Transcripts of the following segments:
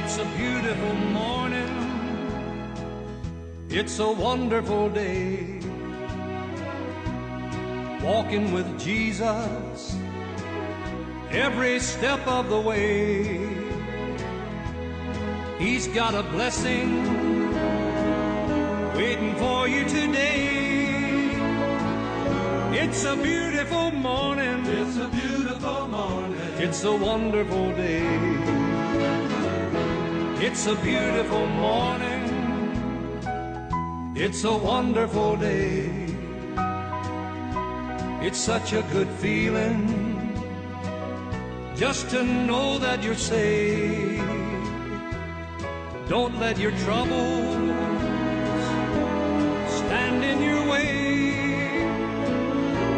It's a beautiful morning. It's a wonderful day. Walking with Jesus every step of the way. He's got a blessing waiting for you today. It's a beautiful morning. It's a beautiful morning. It's a wonderful day. It's a beautiful morning. It's a wonderful day. It's such a good feeling just to know that you're saved. Don't let your troubles stand in your way,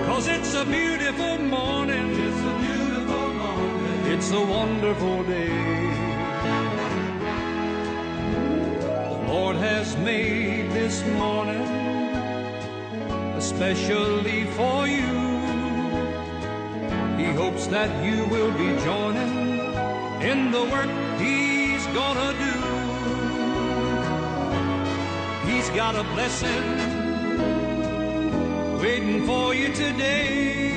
'cause it's a beautiful morning. It's a beautiful morning. It's a wonderful day. The Lord has made this morning especially for you. He hopes that you will be joining in the work He's gonna do. He's got a blessing waiting for you today.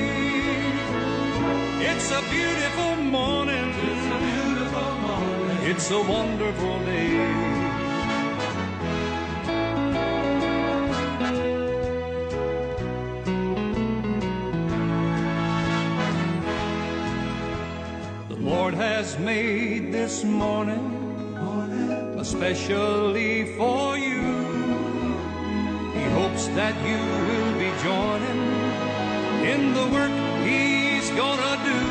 It's a beautiful morning. It's a beautiful morning. It's a wonderful day. Lord has made this morning especially for you. He hopes that you will be joining in the work He's gonna do.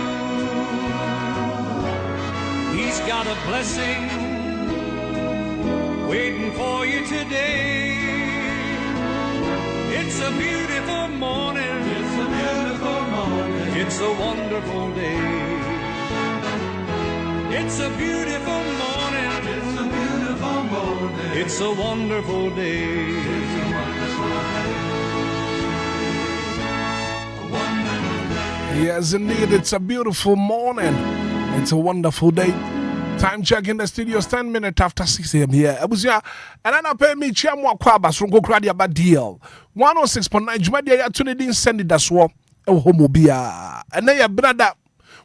He's got a blessing waiting for you today. It's a beautiful morning. It's a beautiful morning. It's a wonderful day. It's a beautiful morning. It's a beautiful morning. It's a wonderful day. It's a wonderful day. Yes, indeed, it's a beautiful morning. It's a wonderful day. Time check in the studio, 10 minutes after 6 a.m. here. Abusia, and then I pay me Chiamwa Kwabas from Gokradia Badiel. 106.9 Jumadia Tunidin Sandy Daswo, Obia. And then your brother,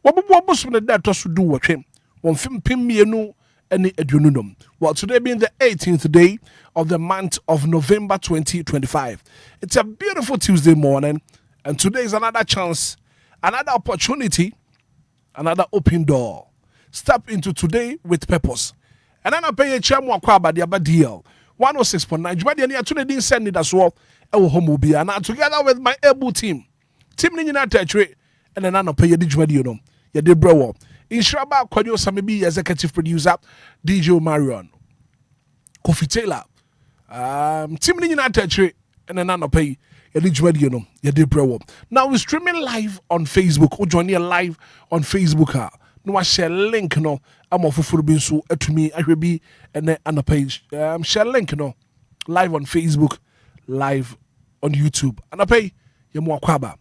what was from the debtor to do with him? One film Pimienu any edununum. Well, today being the 18th day of the month of November 2025. It's a beautiful Tuesday morning, and today is another chance, another opportunity, another open door. Step into today with purpose. And then I pay a chairman kwaba the abadiel 106.9. Jumadi and Yatune didn't send it as well. Obia. And together with my able team, Team Nina Tetri, and then I pay a Dijumadi, ya de bro. In Shraba, Kwadyo Samibi, executive producer, DJ Marion, Kofi Taylor, Team Nina Tetri, and then I pay a Dijumadi, ya de bro. Now we're streaming live on Facebook. Or join you live on Facebook. No, I share link no. I'm off for Binsu to me. I will be and then on the page. Share link no. Live on Facebook, live on YouTube. And I pay you more kwaba.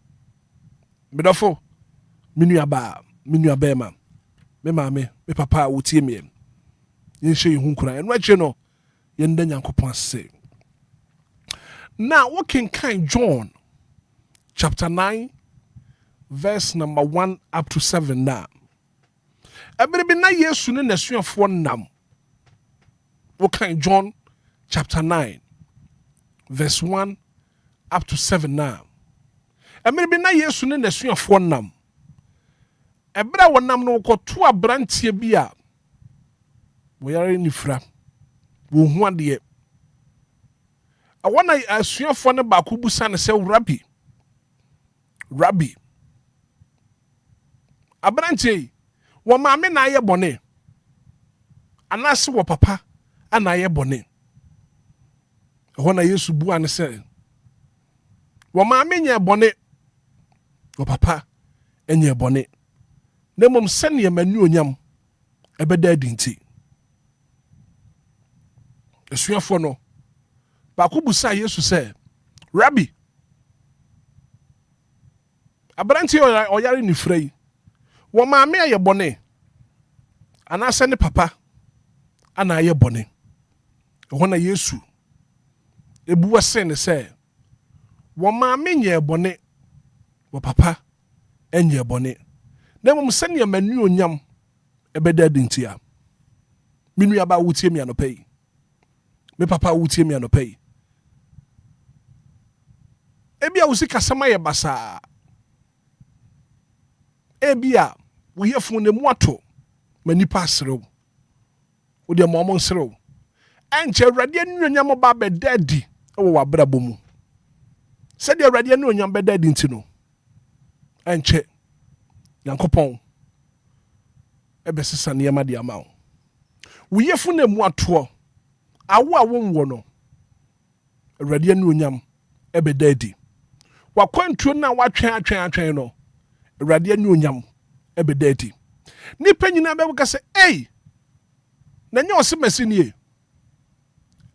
Medofo, minuaba, minuabema. Me mame, me papa uti me. Yen she you hunkuna. And what you know, yen den yankopon say. Now, what can John chapter 9, verse number 1 up to 7 now. Everybody na Yesu ne nasuafo nam. What John chapter 9 verse 1 up to 7 now. Everybody na Yesu ne nasuafo nam. Ebra wonam no ko to abrantie bi a wo yare nifra. Wo hu ade. Awona asuafo ne ba ko busa ne se Rabbi. Abrantie wo maame na aye bone anase wo papa ana aye bone ho na Yesu bu an se wo maame nya bone wo papa enye bone na mom sene manu onyam ebeda adinti esuafo no ba ko busa Yesu se Rabbi abranti oyare ni frei wo maame aye bone anase ne papa ana aye bone ehona Yesu ebuwa se ne se wo maame nye bone wo papa enye bone na mum se ne manu onyam ebeda dintia minu aba wutie mi anopai me papa wutie mi anopai ebia wo sika sama ye basa ebia wo yefun ne mu ato manipa serew wo de momon serew enche awrade anu onyam ba beda di wo wabrabo mu se de awrade anu onyam beda di ntino enche yankopon ebesesa niam de ama wo yefun ne mu ato awo awonwo no awrade anu onyam ebeda di wakwantuo na watwen no awrade anu onyam ebeda di nipa nyina be woka se ei na nya osemasi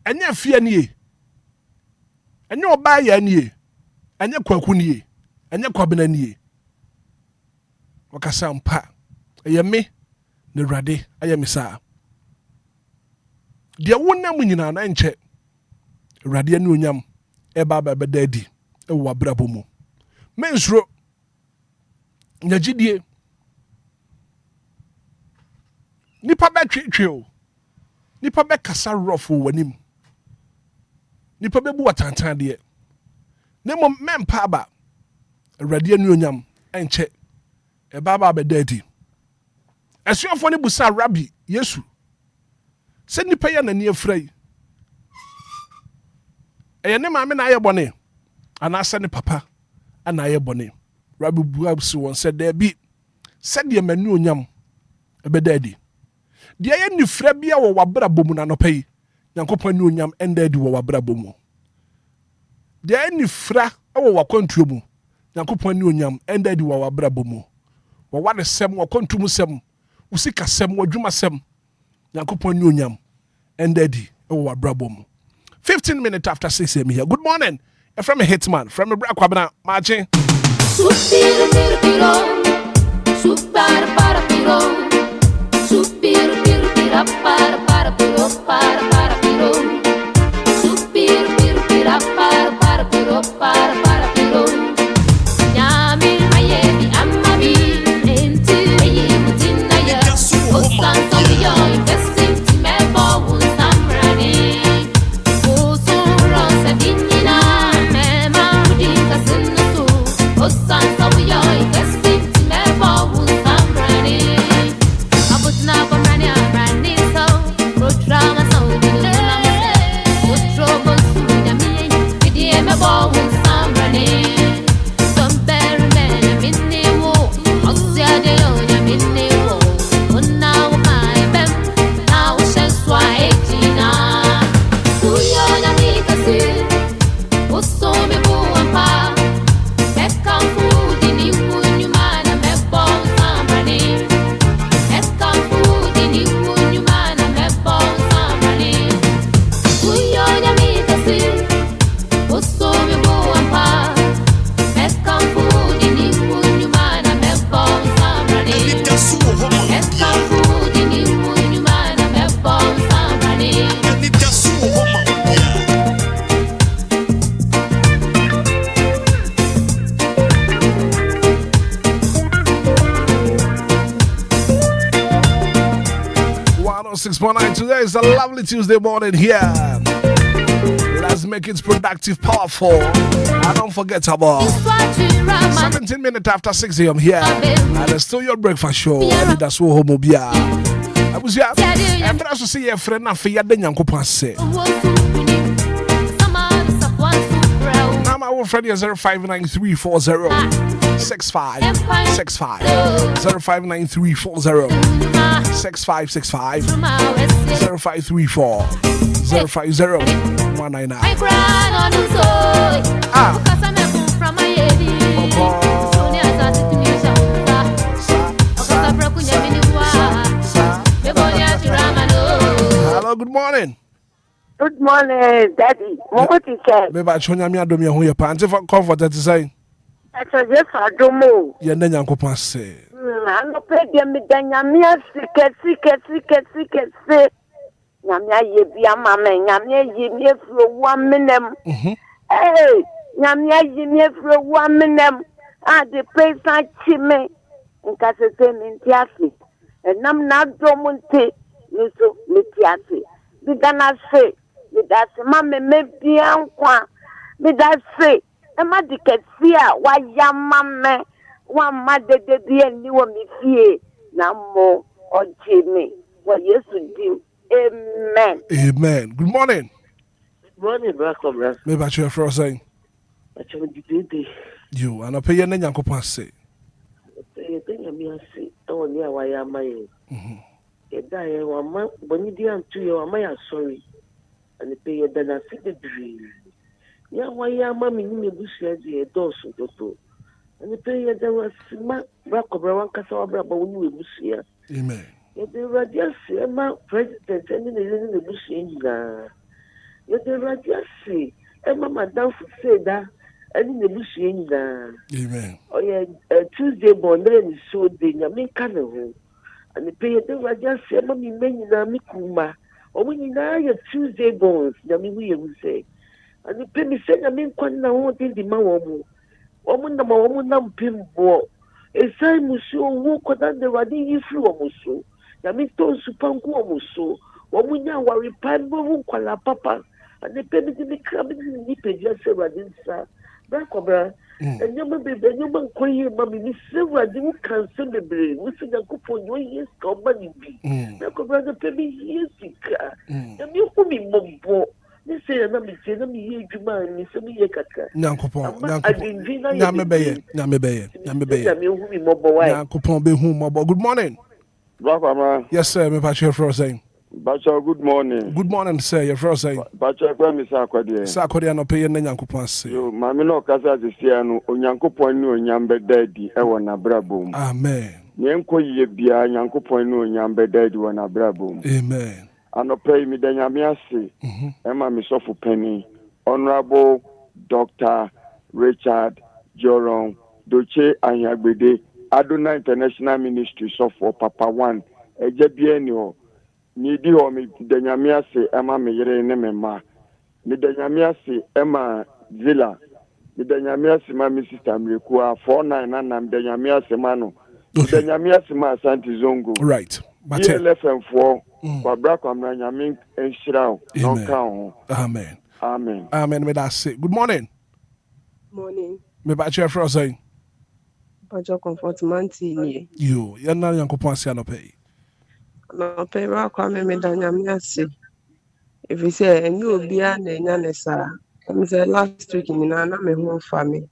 enya afia nie enya oba ya nie enya kwaku nie enya kwabena nie wakasa mpa eyeme ne awrade ayeme saa de wonam nyina na enche awrade anu onyam eba beda di ewo abrabo mu mensuro nyagidie nipa be twetwe o nipa be kasa rofo wanim nipa be bu watantan de ne mo mempa aba awrade anu onyam enche eba ba beda di asuafo ne busa rabbi Yesu se nipa ya nani afrai ne maame na aye bone ana se ne papa ana aye bone rabbi buabsi won se da bi se de manu onyam ebeda di de ye nifra bia wo wabra bomu na no pai yankopon anu onyam enda di wo wabra bomu de ye nifra wo wakwantuo mu yankopon anu onyam enda di wo wabra bomu wo wade sem wo kwantum sem usika sem wo dwuma sem yankopon anu onyam enda di wo wabra bomu 15 minutes after 6 a.m. here. Good morning. From a Hitman, from a Black Wabana, Marching. Supiro, para piro. Supiro, pira, para piro, para piro. Supiro, pira, para piro, para piro. Nyami, mayebi, amabi, enti, ayi, mutina ya. Osan, sobiyo, investing, timebo, unsamrani. Osun, rosa, dinina, mema, udika, sinusu. Osan, sobiyo, investing, timebo, unsamrani. Abutna, komrani, amrani, so. Rotrama, so, dinuna, Rotrobo, sunyami, vidie, mebo, unsamrani. Somebody, man, minnewo. Osia, de, onya, minnewo. Una, my bem. Now, shenswa, ejina. Uyo, nyamika, si. Usome, buampa. Meka, food, ni, unyumana, mebo, unsamrani. Meka, food, ni, unyumana, mebo, unsamrani. Uyo, nyamika, si. Usome, buampa. Meka, food, ni, unyumana, mebo, unsamrani. Anidaso Wɔhɔ Meka, food, ni, unyumana, mebo, unsamrani. Anidaso Wɔhɔ Obia. One 6.9. Today is a lovely Tuesday morning here. Let's make it productive, powerful. And don't forget about 17 minutes after 6 a.m. here. And it's still your breakfast show. Anidaso Wɔhɔ Obia. I was here. I'm going to see your friend and fear the Yankopon say. Now my old friend is 059340 6565 059340 6565 0534 050 199. Hello, good morning. Good morning, Daddy. What you say? Maybe I show you me adom your your pants for comfort to say. I said yes, I don't know. Ye na Nyankopon say. I no pay them me danya me sike. Nyamia ye bi ama me. Nyamia ye me fro 1 minute. Hey, nyamia ye me fro 1 minute. Ah, the person chime. Nka se se mintiasi. Enam na domunte. Niso mitiasi. Bigana se. Bidasi ma me biankwa. Bidasi. Ema dikesia wa yamame. Wa madede bi eni wo mi fie. Na mo ojime. Wa Yesu dim. Amen. Amen. Good morning. Morning, Bracobra. Maybe I should have saying. I told you today. You and I pay your name, Yanko say. I think I'm here. See, oh, yeah, why am I? When you didn't do your, am I sorry? And the pay then I see the dream. Yeah, why am I in the bush as a dose of the and the pay there was Bracobra, one Casabra, but when you will see her. Amen. The Radiasi, president, and in the bush in the Radiasi, Emma, Madame, say that. And in the bush in the Amen. oh yeah, Tuesday born then so they mean canoe. And the pay the Raja said, Mammy, many Namikuma, or when you know your Tuesday bones, Yami will say. And the penny said, I mean, quite now, what did the Mawamu? Woman, the Mawam Pimbo. A sign Musso walk on the Radi flew Musso. Yami told Supanku Musso. Woman now worry Panbo Kuala Papa. And the penny didn't come in the nipple just a Radinsa. Bracobra, and you may be the human quay, Mammy, Miss Silver, you can't send the brain. We see the coupon, your years come money be. Bracobra, the penny years, and you put me mumbo. They say, I'm not saying, me, you man, Miss Yakaka. Nankopon, Good morning. Bracobra. Yes, sir, me patch your first saying. Bacha, good morning. Good morning, sir. Your first saying. Bacha, Mr. Aquadia. Sakodia no pay and Yankopon say. You, Mamino Casa de Siano, Onyankopon, no Yambe Daddy, Ewana Brabum. Amen. Yanko ye bia, Yankopon, no Yambe Daddy, Wana Brabum. Amen. And no pay me, then Yamiasi, Emma Misofu Penny, Honorable Dr. Richard Joron, Doche Anyagbede, Aduna International Ministry, so for Papa One, Ejebienio. Nidi ho mi danyamia se ema me yere ne mema mi danyamia se ema zila mi danyamia se ma mi sister mreku a 49 na mi danyamia se ma no mi danyamia se ma Asante Zongo right DLFM for kwa bra kwa mranyame enhira no ka ho amen amen amen me that say good morning me ba che fro say Pacho comfort manti ni you na Yankopon se anopay no pay ra kwa me danyame ase if you say any Obia na nya ne sa me say last week ni na me ho fa me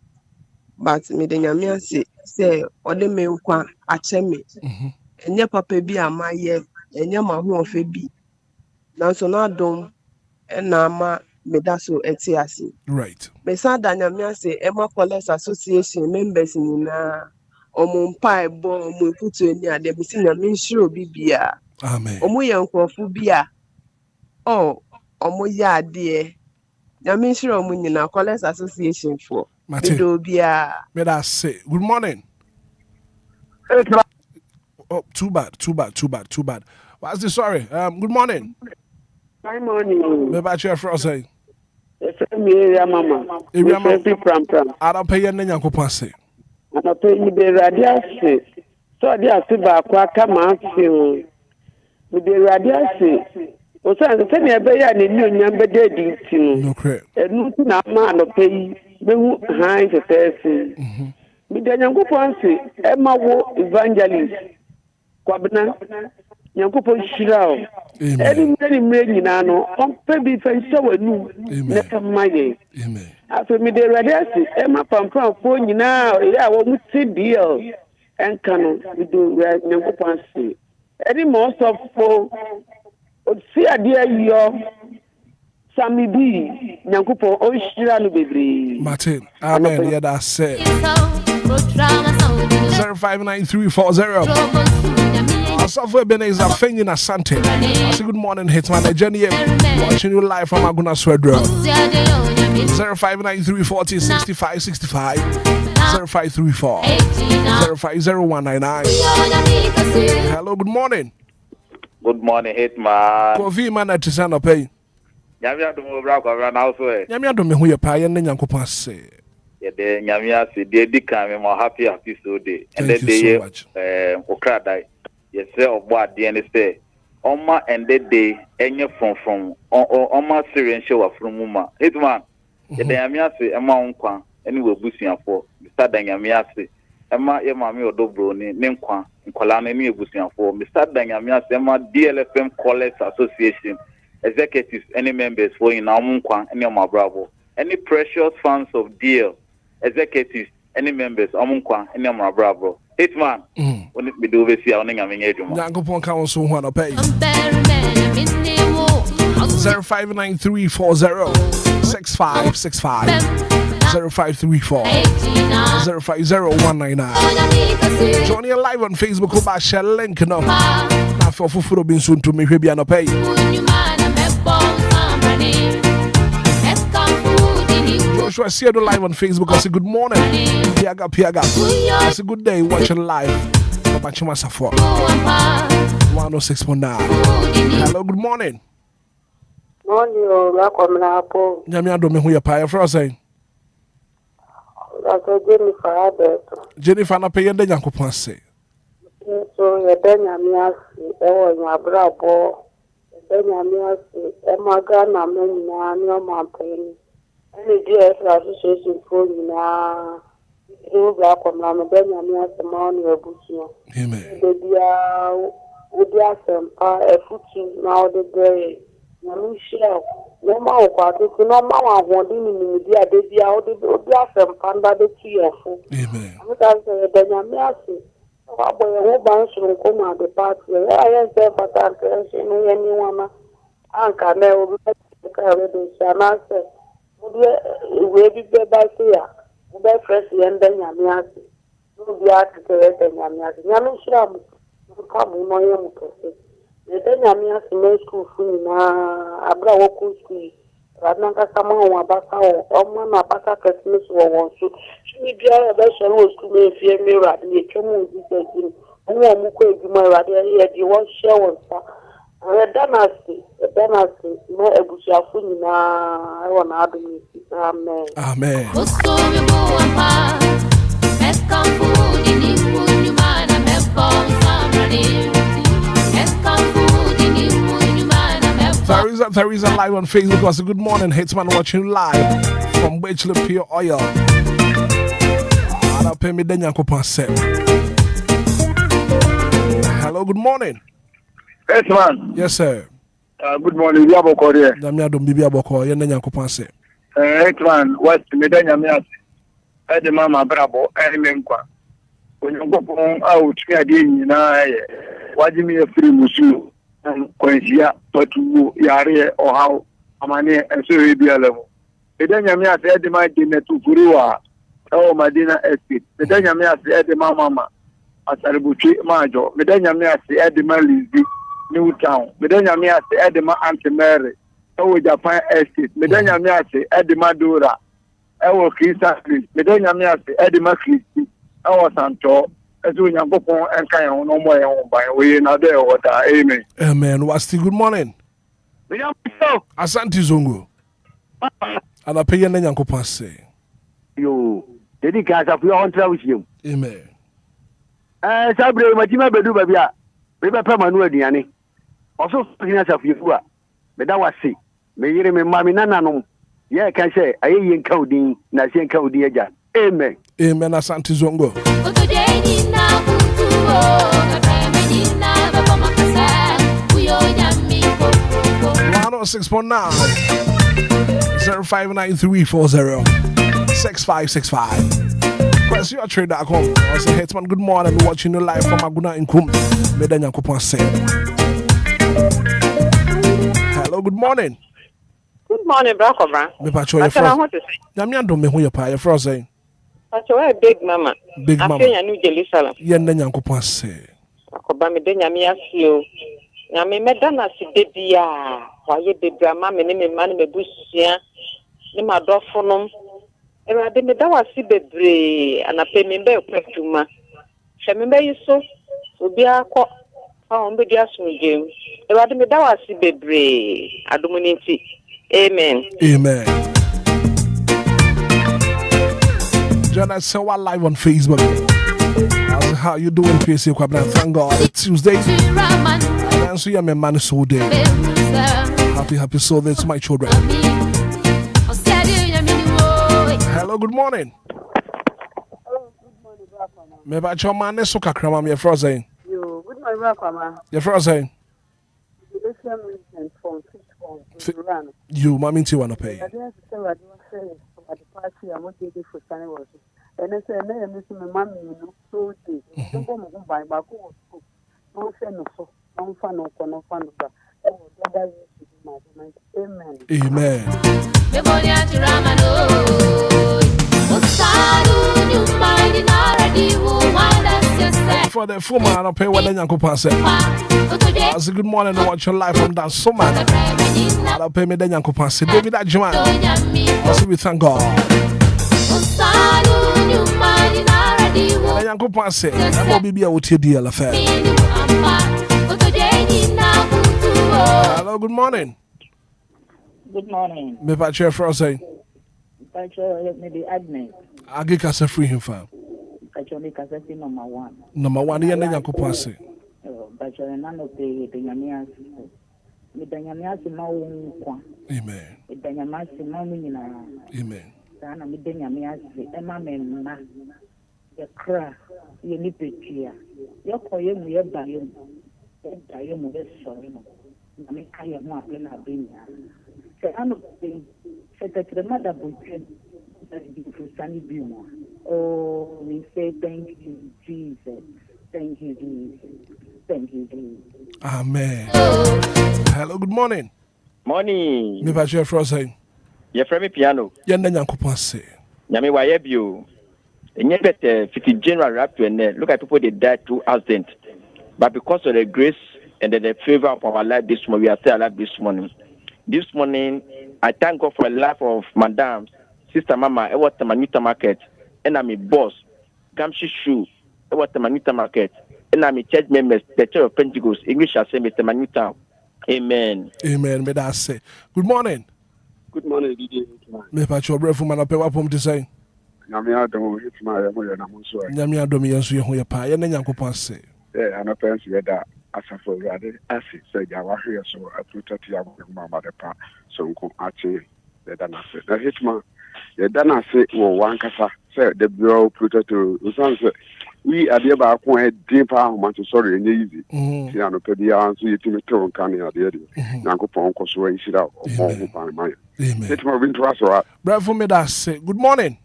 but me danyame ase say ode me nkwa ache me enye papa bi amaye enye ma ho ofe bi na so na dom na ma me da so eti ase right me sa danyame ase Emma College Association members ni na omumpa ebo omu ekutu eni ade me si nyame nhiro bibia amen omu ye nkrofo bia omu ya ade nyame nhiro omu nyina College Association for do bia me that say good morning. Oh, too bad. What's the sorry? Good morning. Good morning. Me ba che fro say. Me area mama. Area mama. Pram. I don't pay your Yankopon say. Ana pay me the radiasi. So dia se ba kwa kama afi. Me the radiasi. O so an se me be ya ne ni onyam be de di ti no. No credit. Enu na ma no pay me hu han se tese. Me the Yankopon say e ma wo evangelist. Kwabena Yankopon shirao. Amen. Any mre nyina no on pe bi fa nse wanu na kamaye. Amen. Afi me de radiasi e ma pampam fo nyina ya wo muti deal enka no we do Yankopon say. Any more so for o si ade ayo sami bi Yankopon o shira no bebre. Martin. Amen. Yeah, that's said. 059340. Software Beneza Fengin Asante. I say good morning, Hitman. The journey watching you live from Aguna Swedro. 0593406565. 0534 050199. Hello, good morning. Good morning, Hitman. Coffee man at Tisana pay. Yamia to move rock around also. Yamia don't know who your pie and then Yanko pass. Yeah, the Yamia said, they did come more happy so day. And Thank then you so much. Okradai. Yes, sir, of what the end say. Oma and the day, and you're from Oma Syrian show from Muma. Hitman. The Yamia say, Emma Unkwan, and we will boost you for Mr. Danyamia say, Emma, your mammy or Dobro, Ninkwan, and Colana, me boost you for Mr. Danyamia, Emma, DLFM College Association. Executives, any members for in Amunkwan, any of my bravo, any precious fans of DL, executives, any members, Amunkwan, any of my bravo. Hitman, when it be do over here, only I'm in Edum. Yankopon Council, one of pay 0593406565 0534 050199. Join you live on Facebook about share link no. Now for Fufuro bin soon to me maybe an pay. Joshua see you live on Facebook. I say good morning. Piaga. It's a good day watching live. Pachima Safo 106.9. Hello, good morning. Morning, welcome na hapo. Nyamia do me hu ya pa for say. That's Jennifer Alberto. Jennifer na pay yende Yankopon say. So ye Nyamia si ewo nyabrabo. Ye Nyamia si emaga na menina ni o mampeni. Any DLFM association for na you welcome na me Nyamia si ma oni ebusu. Amen. Obia sempa efutu na ode dey. No share. No ma kwa to no ma wa hodi ni media de bia Obia sempa nda de tiefo. Amen. I'm say the Nyamia si wa boy wo ban suru nkoma de party. I say pattern creation no anyone anka na obi ka we do sana say we be ba say ya. We be fresh yende Nyamia si. No bia ka the Nyamia si. Nyame shira mu ka mu no ye mu kese. The Nyamia si me school fu na abra wo ku school. Radnanka sama wa basa o ma na basa Christmas wo won so. Ni bia be so no school me fie me rad ni twemu di se din. Omo mu ko eduma rad ye di won share won sa. Dynasty no ebusuafo nyina e wona adumi. Amen. Amen. There is a live on Facebook. Also, good morning, Hitman watching live from Bachelor Pure Oil. Hello, good morning. Hitman. Yes, sir. Good morning. We have a career. Hitman, what Medanyamia? Ed Mama Bravo, Emenkwa. When you go out, what do you mean a free musu? Quensia, but Yare or how Amane and so be a level. Medanyamia said the might dinner to Furua, oh, Madina Estate. Medanyamia said the Mama, Asaribuchi Majo. Medanyamia said the Mali Newtown. Medanyamia said the Auntie Mary. Oh, Japan Estate. Medanyamia said the Madura. Oh, Christian Street. Medanyamia said the Macri. Oh, Santo. As we are going and kind of no more by way another water. Amen. Amen. What's the good morning? Asante Zongo. And I pay an Yankopon say. You didn't catch up your own with you. Amen. Sabre, Majima Bedu Babia. River Pamanu Diani. Also, of you. But that was see. May you remember Mammy Nananum. Yeah, I can say, I ain't coding, Nasian Cody again. Amen. Amen. Asante Zongo. 106.9 0593406565. Press your trade.com. I say, Hitman, good morning. We're watching you live from Aguna in Kum. Hello, good morning. Good morning, Bracobra. Big Mama. Big Mama. I feel New Jerusalem. Yende Yankopon say. Akobami de nyamia fio. Nyame medana si bebia. Waye bebia ma me ne me man me busia. Ne madofo nom. Era de me da wasi bebre anape me be kwatuma. Hwe me be yiso. Obi akọ Mbedi asumdwem. Ewade me da wase bebre. Adomu ni nti. Amen. Amen. Join us so live on Facebook. How you doing, PC Kwabna? Thank God. It's Tuesday. And so you're my man so day. Happy so day to my children. Hello, good morning. Me ba your man so kakra ma me frozen. Yo, good morning, Rakama. You're frozen. You, mommy, you want to pay. And I said, I miss my mammy, so don't go by back. Don't say no, don't fun, no fun. Amen. Amen. For the full man, I'll pay what then Uncle Pass. That's a good morning to watch your life from that summer. I'll pay me then Uncle Pass. David Ajman. Also, we thank God. Uncle Pass, I will be able to DLFM. Hello, good morning. Good morning. Me pa chair frozen. Pacho, maybe admin. I get us a free him fam. Pacho, make us a number one. Number one, yeah, then Uncle Pass. Pacho, none of the Danyamias. The Danyamias in my own. Amen. The Danyamias in my own. Amen. Sana mi Danyamias, Emma Mena, the craft, you need to cheer. Your poem, we are dying. Dying with sorry. I mean, I am not going to be here. I'm not saying, that the mother will for Sunny Bimo. Oh, we say thank you, Jesus. Thank you, Jesus. Thank you, Jesus. Amen. Hello, good morning. Morning. Me pa chair frozen. Your friend piano. Yeah, then Uncle Pass. Yami Wayabio. And yet, 50 general rap to end. Look at people they died through accident. But because of the grace and the favor of our life this morning, we are still alive this morning. This morning, I thank God for the life of Madam, Sister Mama, I was the Manita Market, and I'm a boss, Gamshi Shoe, I was the Manita Market, and I'm a church member, the Church of Pentecost, English Assembly, Mr. Manita. Amen. Amen. May that say. Good morning. Good morning, DJ Hitman. Me pa your brave woman up what to say. Nyame adom Hitman ya mo ya na mo so. Nyame adom yenso ye ho ye pa. Ye na Nyankopon say. Ana pensi we da asafo urade asi say ja wa hwe so atutati ya mo ma de pa so nko ache ye da na se. Na Hitman ye da na se wo wankasa say the bureau protector usan say we ade ba ko e din pa ho man so sorry enye easy. Si ano pe bia anso ye timi to nkan ya de Nyankopon ko so ensira o ho pa ma. Amen. Hitman bin to aso. Bravo me that say. Good morning.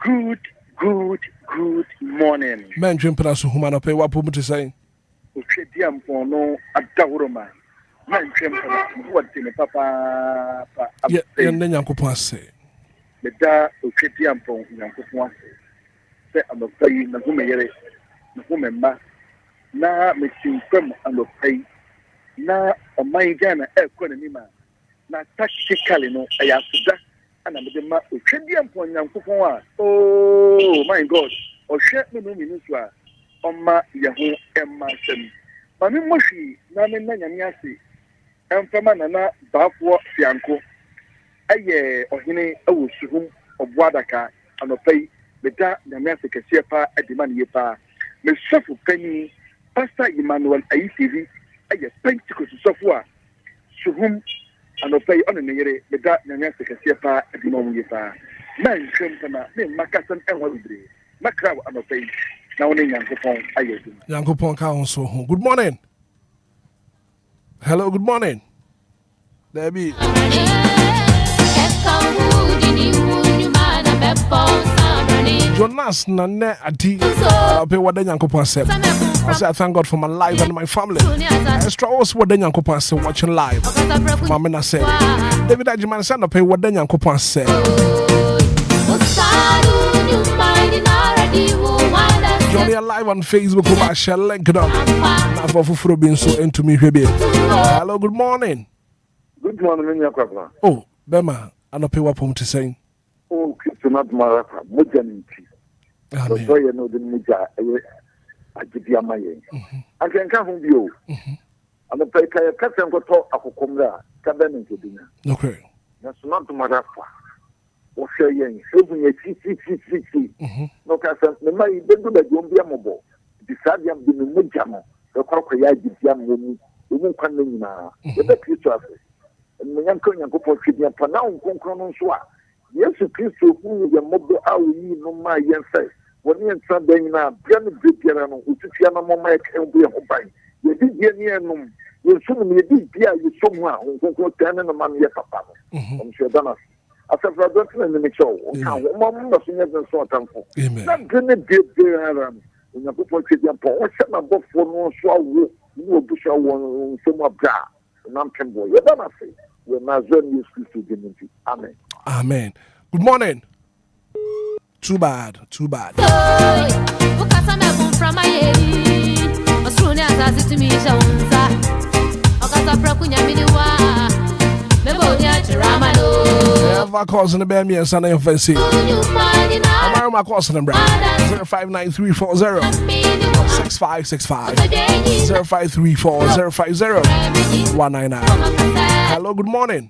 Good morning. Man, dream plus human pay what put to say. Diam for no adoroma. Man, dream what in papa. Yeah, and then Uncle say. The da Diam for Uncle say I'm a pay, the woman, the woman, na missing from and the pay. Na a my Ghana economy, na tactically no, I have to that. And I'm the man who can be upon young Kupua. Oh, my God. Or share me no minuswa on my Yahoo and my son. Mammy Moshi, Namin Nanyasi, and Famana Bafwa Fianco. Aye, or Hine, oh, Suhum of Wadaka, and a pay the da Namasica Sepa at the money pa. Miss Suffolk Penny, Pastor Emmanuel ATV, aye, Pentecost Software, Suhum. And pay on the year, the dark Namasica Sepa at the moment. Man, Shempana, name Macasan and Holiday. Macraw and a page. Now, Yankopon, I do. Yankopon Council. Good morning. Hello, good morning. There be. Jonas Nane Adi. I'll pay what the Yankopon said. I say I thank God for my life and my family. Extra also what the Yankopon said watching live. Mama said. David Ajman said I pay what the Yankopon said. Join me live on Facebook. I shall link it up. Now for Fufuro being so into me. Hello, good morning. Good morning, Yakapa. Oh, Bema, I don't pay what to say. Oh, Christmas Maraka, Mujanity. So, you know the Muja, agidi ama yɛn ankenka ho bio ano pɛ ka kasa nkoto akokomra ka bɛ ne nkodunya okay na suma tomara fa o hwɛ yɛn ebu yɛ ti no kasa me mai bedu da jombi amobo di sadia bi no mogya no ekɔ ya agidi ama mu emu kwan na nyina yɛbɛ kristo afi mmenya nka nyankopɔn twedi ampa na nkonkron no nso a yesu kristo hu yɛ mɔbɔ a oyi no ma yɛn sɛ wɔne nsa da nyina bia no biara no otutua na mɔma yɛka bu yɛ ho ban yɛdi die ne ɛnom yɛsum no yɛdi bia yɛsɔm a nkonkron taa ne no ma no yɛ papa no ɔmhyɛ da no asafra dɔnto na ne kyɛw ɔka wɔma mo so nyɛ den so ɔtamfo na gene biara no onyankopɔn twedi ampa ɔhyɛ n'abɔfoɔ no nso awo ne wɔbusua wɔ nsɛm abra nam kembo yɛda no ase wɔ Nazareth Yesu Kristo din nti amen. Amen. Good morning. Too bad. Never causing the bear me and son of fancy. I'm my cousin and brother 059340 6565 0534 199. Hello, good morning.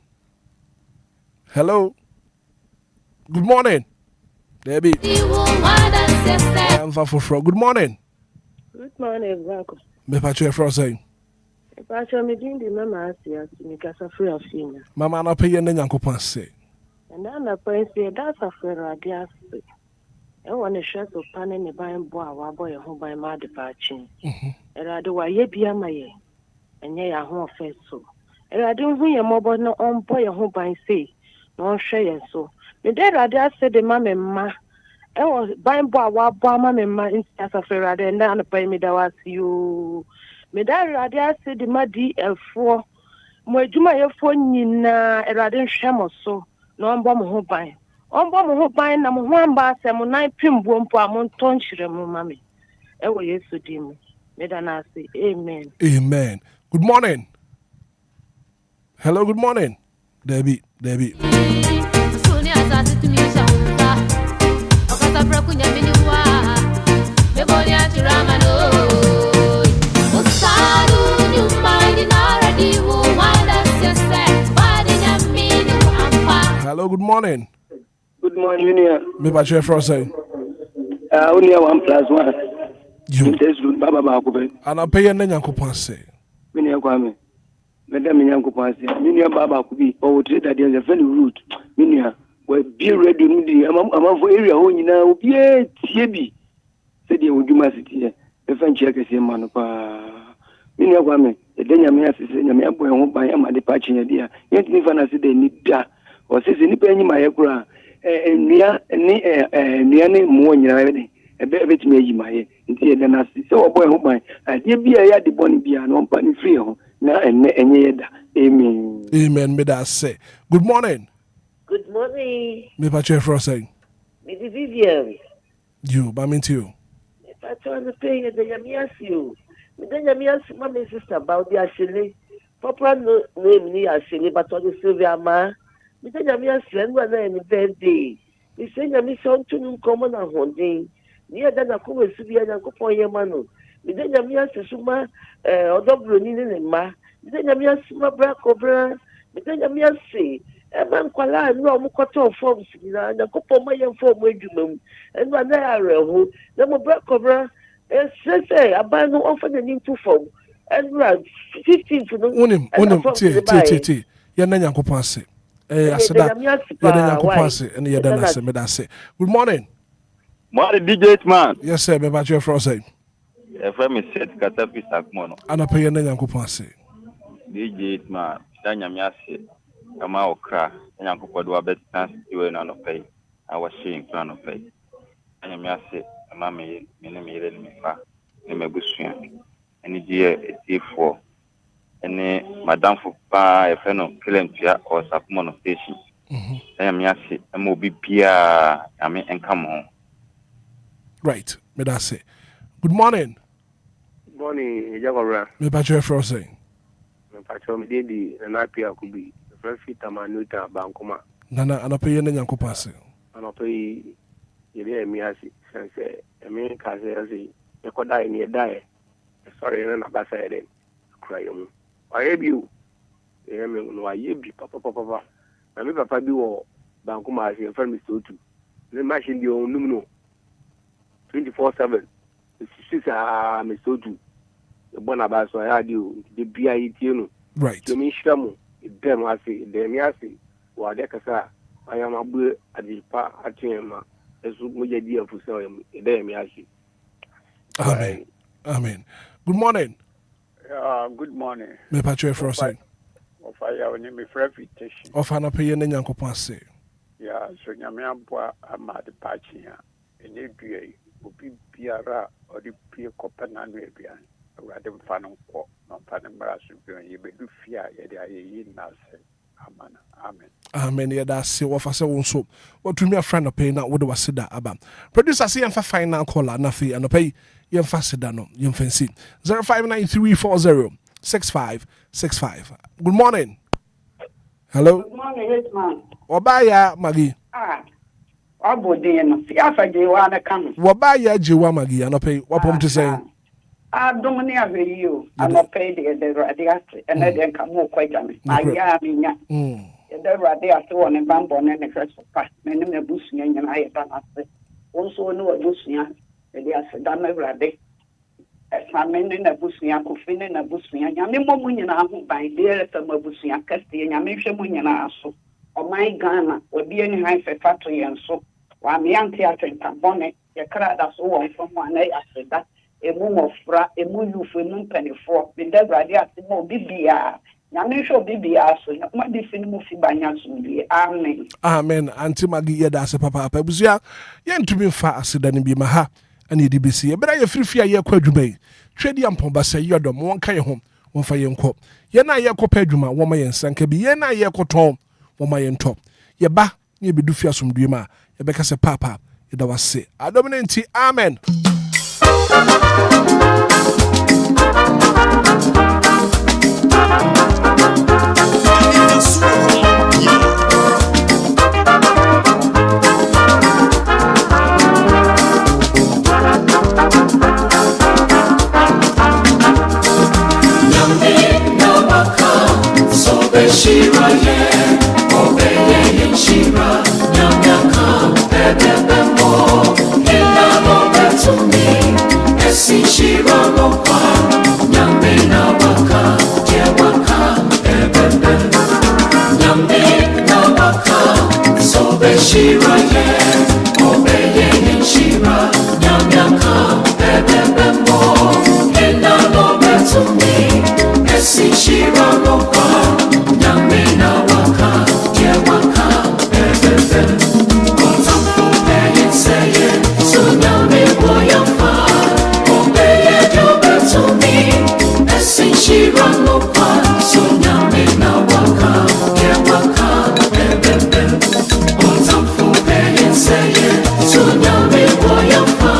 Hello. Good morning. Debbie. I'm for good morning. Good morning, Blanco. Me patcho for saying. Patcho me din di mama asia me kasa free of you. Mama na pay yen nyankopon say. And then the point say that's a free radias. I want to share to pan in the buying boy wa boy who buy my departure. And wa ye bia my and ye a home face so. And I don't hear mobile no on boy who buy say. No share so. Me there radias said the mama ma. I was buying boy wa boy mama ma in as a free radias and then the pay me that was you. Me there radias said the ma DL4. Mo juma ye phone nyina erade nhwem so no ombo mo ho ban na mo ho amba asem na pimbo mpo amonto nkyere mo mame e wo Yesu dim me da na say amen. Good morning. Hello, good morning. Debbie. Suni asasi tumi shaunza okata prakunya miniwa beboni atirama no usadu nyumani na ready Hello, good morning. Good morning, Unia. Me patcho for say. Unia 1+1. You test Baba Bakube. And I pay yen nyankopon say. Unia Kwame. Madam Nyankopon say. Unia Baba Kubi. Or say that there's a very root. Unia, we be ready. I'm for area home now. Yeah, Tibi. Said you would do my city. If I check a same man. Unia Kwame. The Danyamia says, Yamia boy won't buy him at the patching idea. Yet, if I say they need that. Or says any penny my ekura near more near a bit me my indeed than I see so boy whom I did be a yard bonny be an open free now and amen. Amen, me that say. Good morning. Good morning. Me patcho for saying. Me the Vivian. You, but me too. If I try to pay the Yamias, me then Yamias, my sister about the Ashley. Papa name me Ashley, but on the Sylvia Ma. Me say Yamias friend was any birthday. Me say Yamias on to common and holding. Near than a cool Sylvia and Copo Yamano. Me then Yamias Suma or Dobroni and Ma. Me then Yamias Suma Black Cobra. Me then Yamias say, a man Kuala no Mukoto forms and a Copo Mayan form regiment. And one there, who the Black Cobra. Say, a ban no often an into form. And run 15 to the unim, Yan nyankopon say. I said that and the good morning. Morning, DJ Hitman. Yes, sir. Me about your frost. If I may say, Katapi Sakmono. And I pay a nyanko say. DJ Hitman, Danyamiasi, Kama Okra, and Yanko Padua bet chance to an on pay. I was seeing plan of pay. Danyamiasi, a mammy, Minimi, me fa, Nimabusian, and it's year 84. And Madame Fupa, a friend of Kilentia or Sakmono station. I am Yassi, and will be Pia, I mean, and come home. Right, me that say. Good morning. Good morning, Jagora. Me patcho for saying. Me patcho me dedi na pia kubi. The first fit amanuta bankoma. Nana anape yen nyanko passe. Anape yele emiasi sense emi kase asi ye ko dai ni dai sorry na ba say den cry mu aye bi o e me no aye bi papa na me papa bi wo banku ma se fa mi so tu le machine bi o num no 24/7 sisi me so tu e bona ba so ya di o de bia yi tie no right so mi hira mu dem ase dem ase wa de kasa ayam abu adipa atema esu mo je di afu so dem ase. Amen. Good morning. Good morning. Me patche for us. Of I name me for invitation. Of an opinion in Yankopon say. Yeah, so nyame amboa ama de patche ya. Ene due obi biara or the pie kopana no aduan. Awurade mfa no nkɔ na mfa no mmara so bian ye bedu fia ye de ayeyi na se. Amen. Amen. Amen. Yeah, that's it. What I say also. What to me a friend of pay now? What do I say that about? Producer say I'm for final caller. Nothing and pay. You fast that no. You fancy 0593406565. Good morning. Hello. Good morning, Hitman. Obia Maggie. Abodin. Fiafa Jewana come. Wabaya Jewa Maggie. And pay. What to say? Domini have you. I'm not paid the radiate and then come more quite a me. My yaminia. The radiate one and bamboo and the first part. Many a bushing and I have done. Also, no bushing. They are done every day. As my men in a bushing, I could fin in a bushing. And Yammy Momunia by DLFM bushing, Casty and Yamisha Munia so. Or my Ghana will be any high factory and so. While me and theatre and Cambone, your crowd as all from one day after that. Emu mofra emu yufu emu mpanifo be da brade asemo bibia na me hwe bibia so na ma de fini mu fi banya so bi amen amen anti magi ye da se papa abusua ye ntumi fa aseda ne bi ma ha ani de besi e bra ye firifia ye kwa adwuma yi twedi ampon ba se ye dom won kan ye ho won fa ye nko ye na ye kopa adwuma won ma ye nsanka bi ye na ye koton won ma ye nto ye ba ye bi du fi asomdue ma ye be ka se papa ye da wase adominanti amen. Shira ye, obeye shira, nyamyaka, bebe mo, ila mo betumi, esi shira mo pa, nyambe na waka, je waka, bebe, nyambe na waka, sobe shira ye, obeye shira, nyamyaka, bebe mo, ila mo betumi, esi shira mo pa. Namina waka, yeah waka, bebe. Kontampo peye seye, tsunami boya fa. Obeye jobe to me, esin shira mopa. Tsunami waka, yeah waka, bebe. Kontampo peye seye, tsunami boya fa.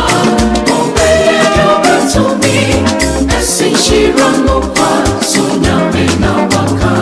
Obeye jobe to me, esin shira mopa. Tsunami waka.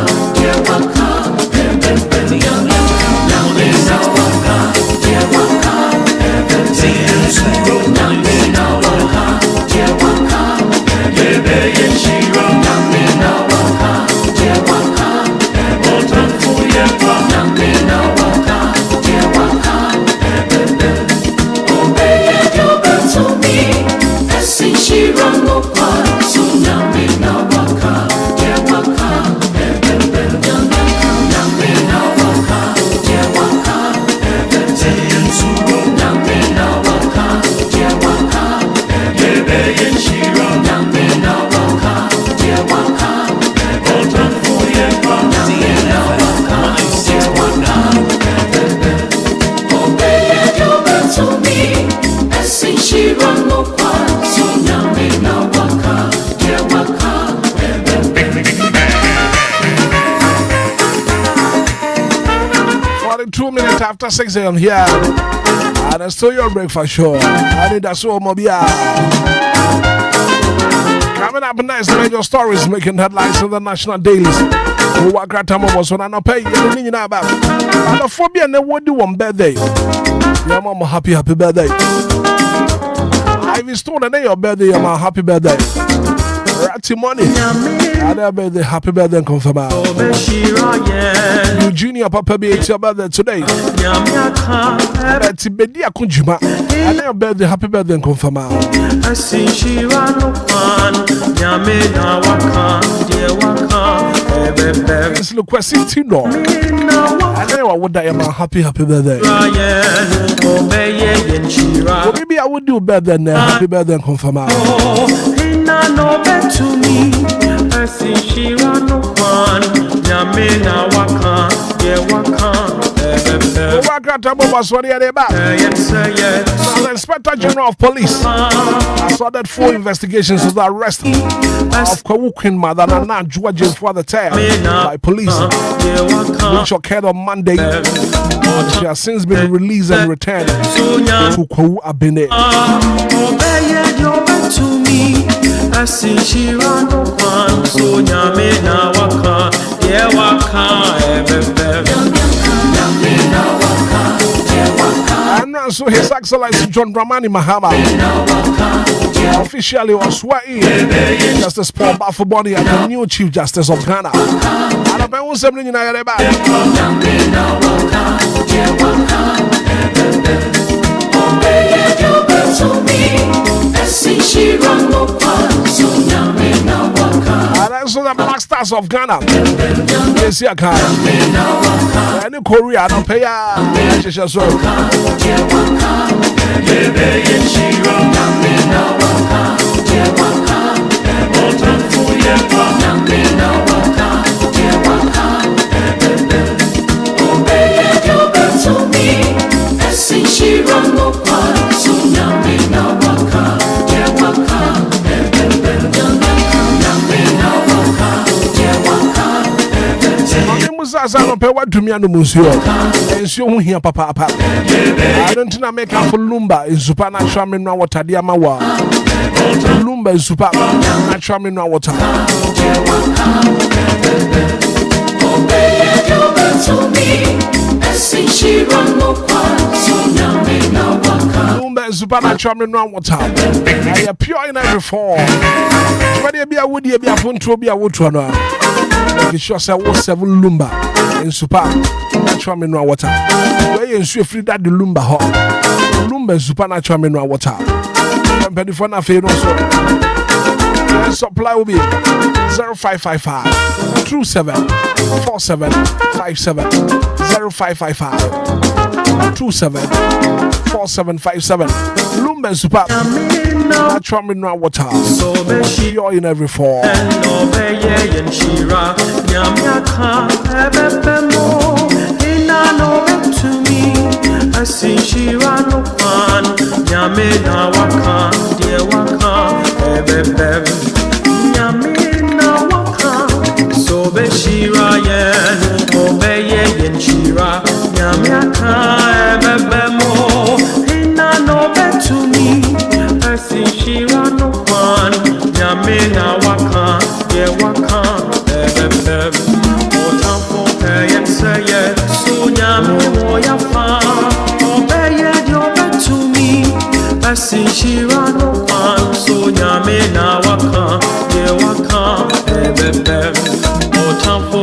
After 6 a.m. here, and it's still your breakfast show. Anidaso Wɔhɔ. Coming up next, major stories making headlines in the national dailies. We walk right time was on an pay. You mean about the phobia and what do one birthday? Your mama happy birthday. I if it's still the your birthday, your happy birthday. Ratty money. Other birthday, happy birthday and confirm. You junior papa be it's your birthday today. Tibedia Kunjuma. And your birthday, happy birthday and confirm. I see she ran no fun. Yamina waka, dear waka. This look quite city no. I know what I am happy birthday. Well, maybe I would do better than happy birthday and confirm. No bet to me. I see she ran no fun. Yamina waka, dear waka. The Inspector General of Police has ordered 4 investigations of the arrest of Kwawukin mother and George for the tale by police, which occurred on Monday. She has since been released and returned to Kwawu Abene. I see she ran no fun, so Yamina waka, yeah waka, and also His Excellency John Dramani Mahama officially was sworn in Justice Paul Bafuboni and the new Chief Justice of Ghana. And I'm going to and also the Black Stars of Ghana. Yes, yeah, and in Korea, no pay. As I don't pay what to me and the museo, and so here, papa. I don't think I make up for Lumba in supernatural mineral water, dear Mawa. Lumba is supernatural mineral water. Lumba is supernatural mineral water. I am pure in every form. But there be a woody, be a phone to be a wood runner. It shows I was 7 Lumba in super natural mineral water. Where you ensure free that the Lumba hot. Lumba is supernatural mineral water. I'm ready for nothing also. Supply will be 0555 27 47 57 0555 27 4757. Lumba is super natural mineral water. Pure in every form. I see she ran no fun. Yamina waka, dear waka, Yamina waka. So be shira yen, obeye yen shira. Yamaka ebemo, ina no bet to me. I see she ran no fun. Yamina waka, dear waka, Otampo yen say it, so yami moya fa. I see she ran no fun, so Yamina waka, yeah waka, Otampo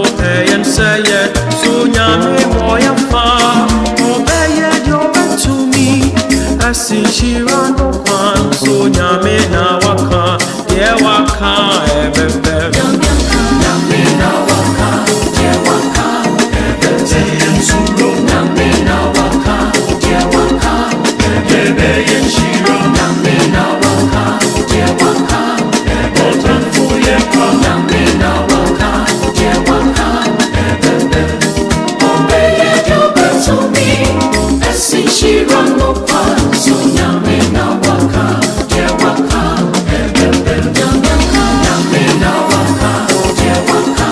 and say it, so Yami moya fa, obey your bet to me. I see she ran no fun, so Yamina waka, yeah waka, Yamina waka, yeah waka, Yamina waka, yeah waka, she run no fun, so Yamina waka, yeah waka, Yamina waka, yeah waka,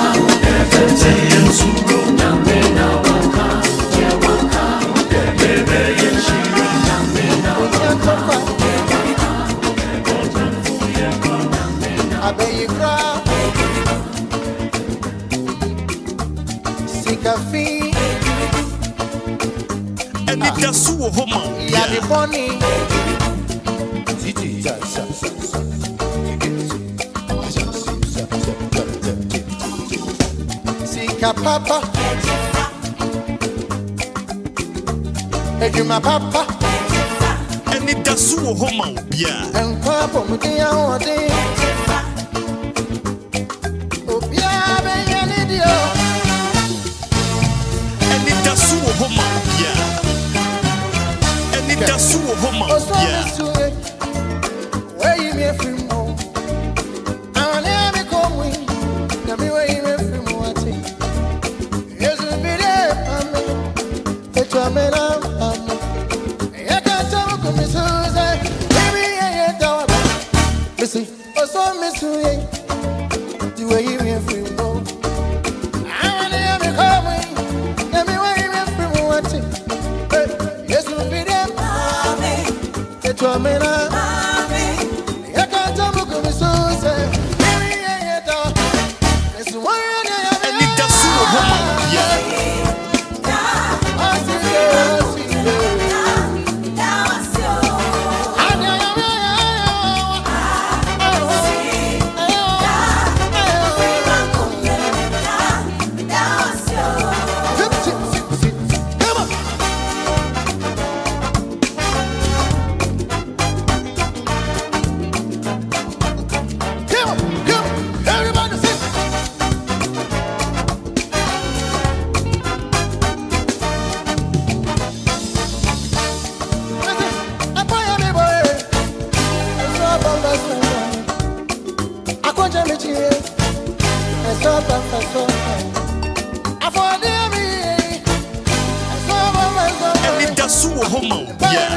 Yamina waka, yeah waka, she run Yamina waka, I bet you cry, sick of feet. Anidaso Wɔhɔ. Yeah, the funny. Sika papa. Ejuma papa. Anidaso Wɔhɔ Obia. Enkwa mudia odi. Obia benyani dio. Anidaso Wɔhɔ Obia. Anidaso Wɔhɔ Obia. Where you me from? I never come with. Now me where you me from? What? Yes, we be there. It's a man. I can't talk to me, Susan. Baby, I don't. Listen, oh, so miss you. The way you me from? I never come with. Now me where you me from? What? Yes, we be there. It's a man. Anidaso Wɔhɔ Obia.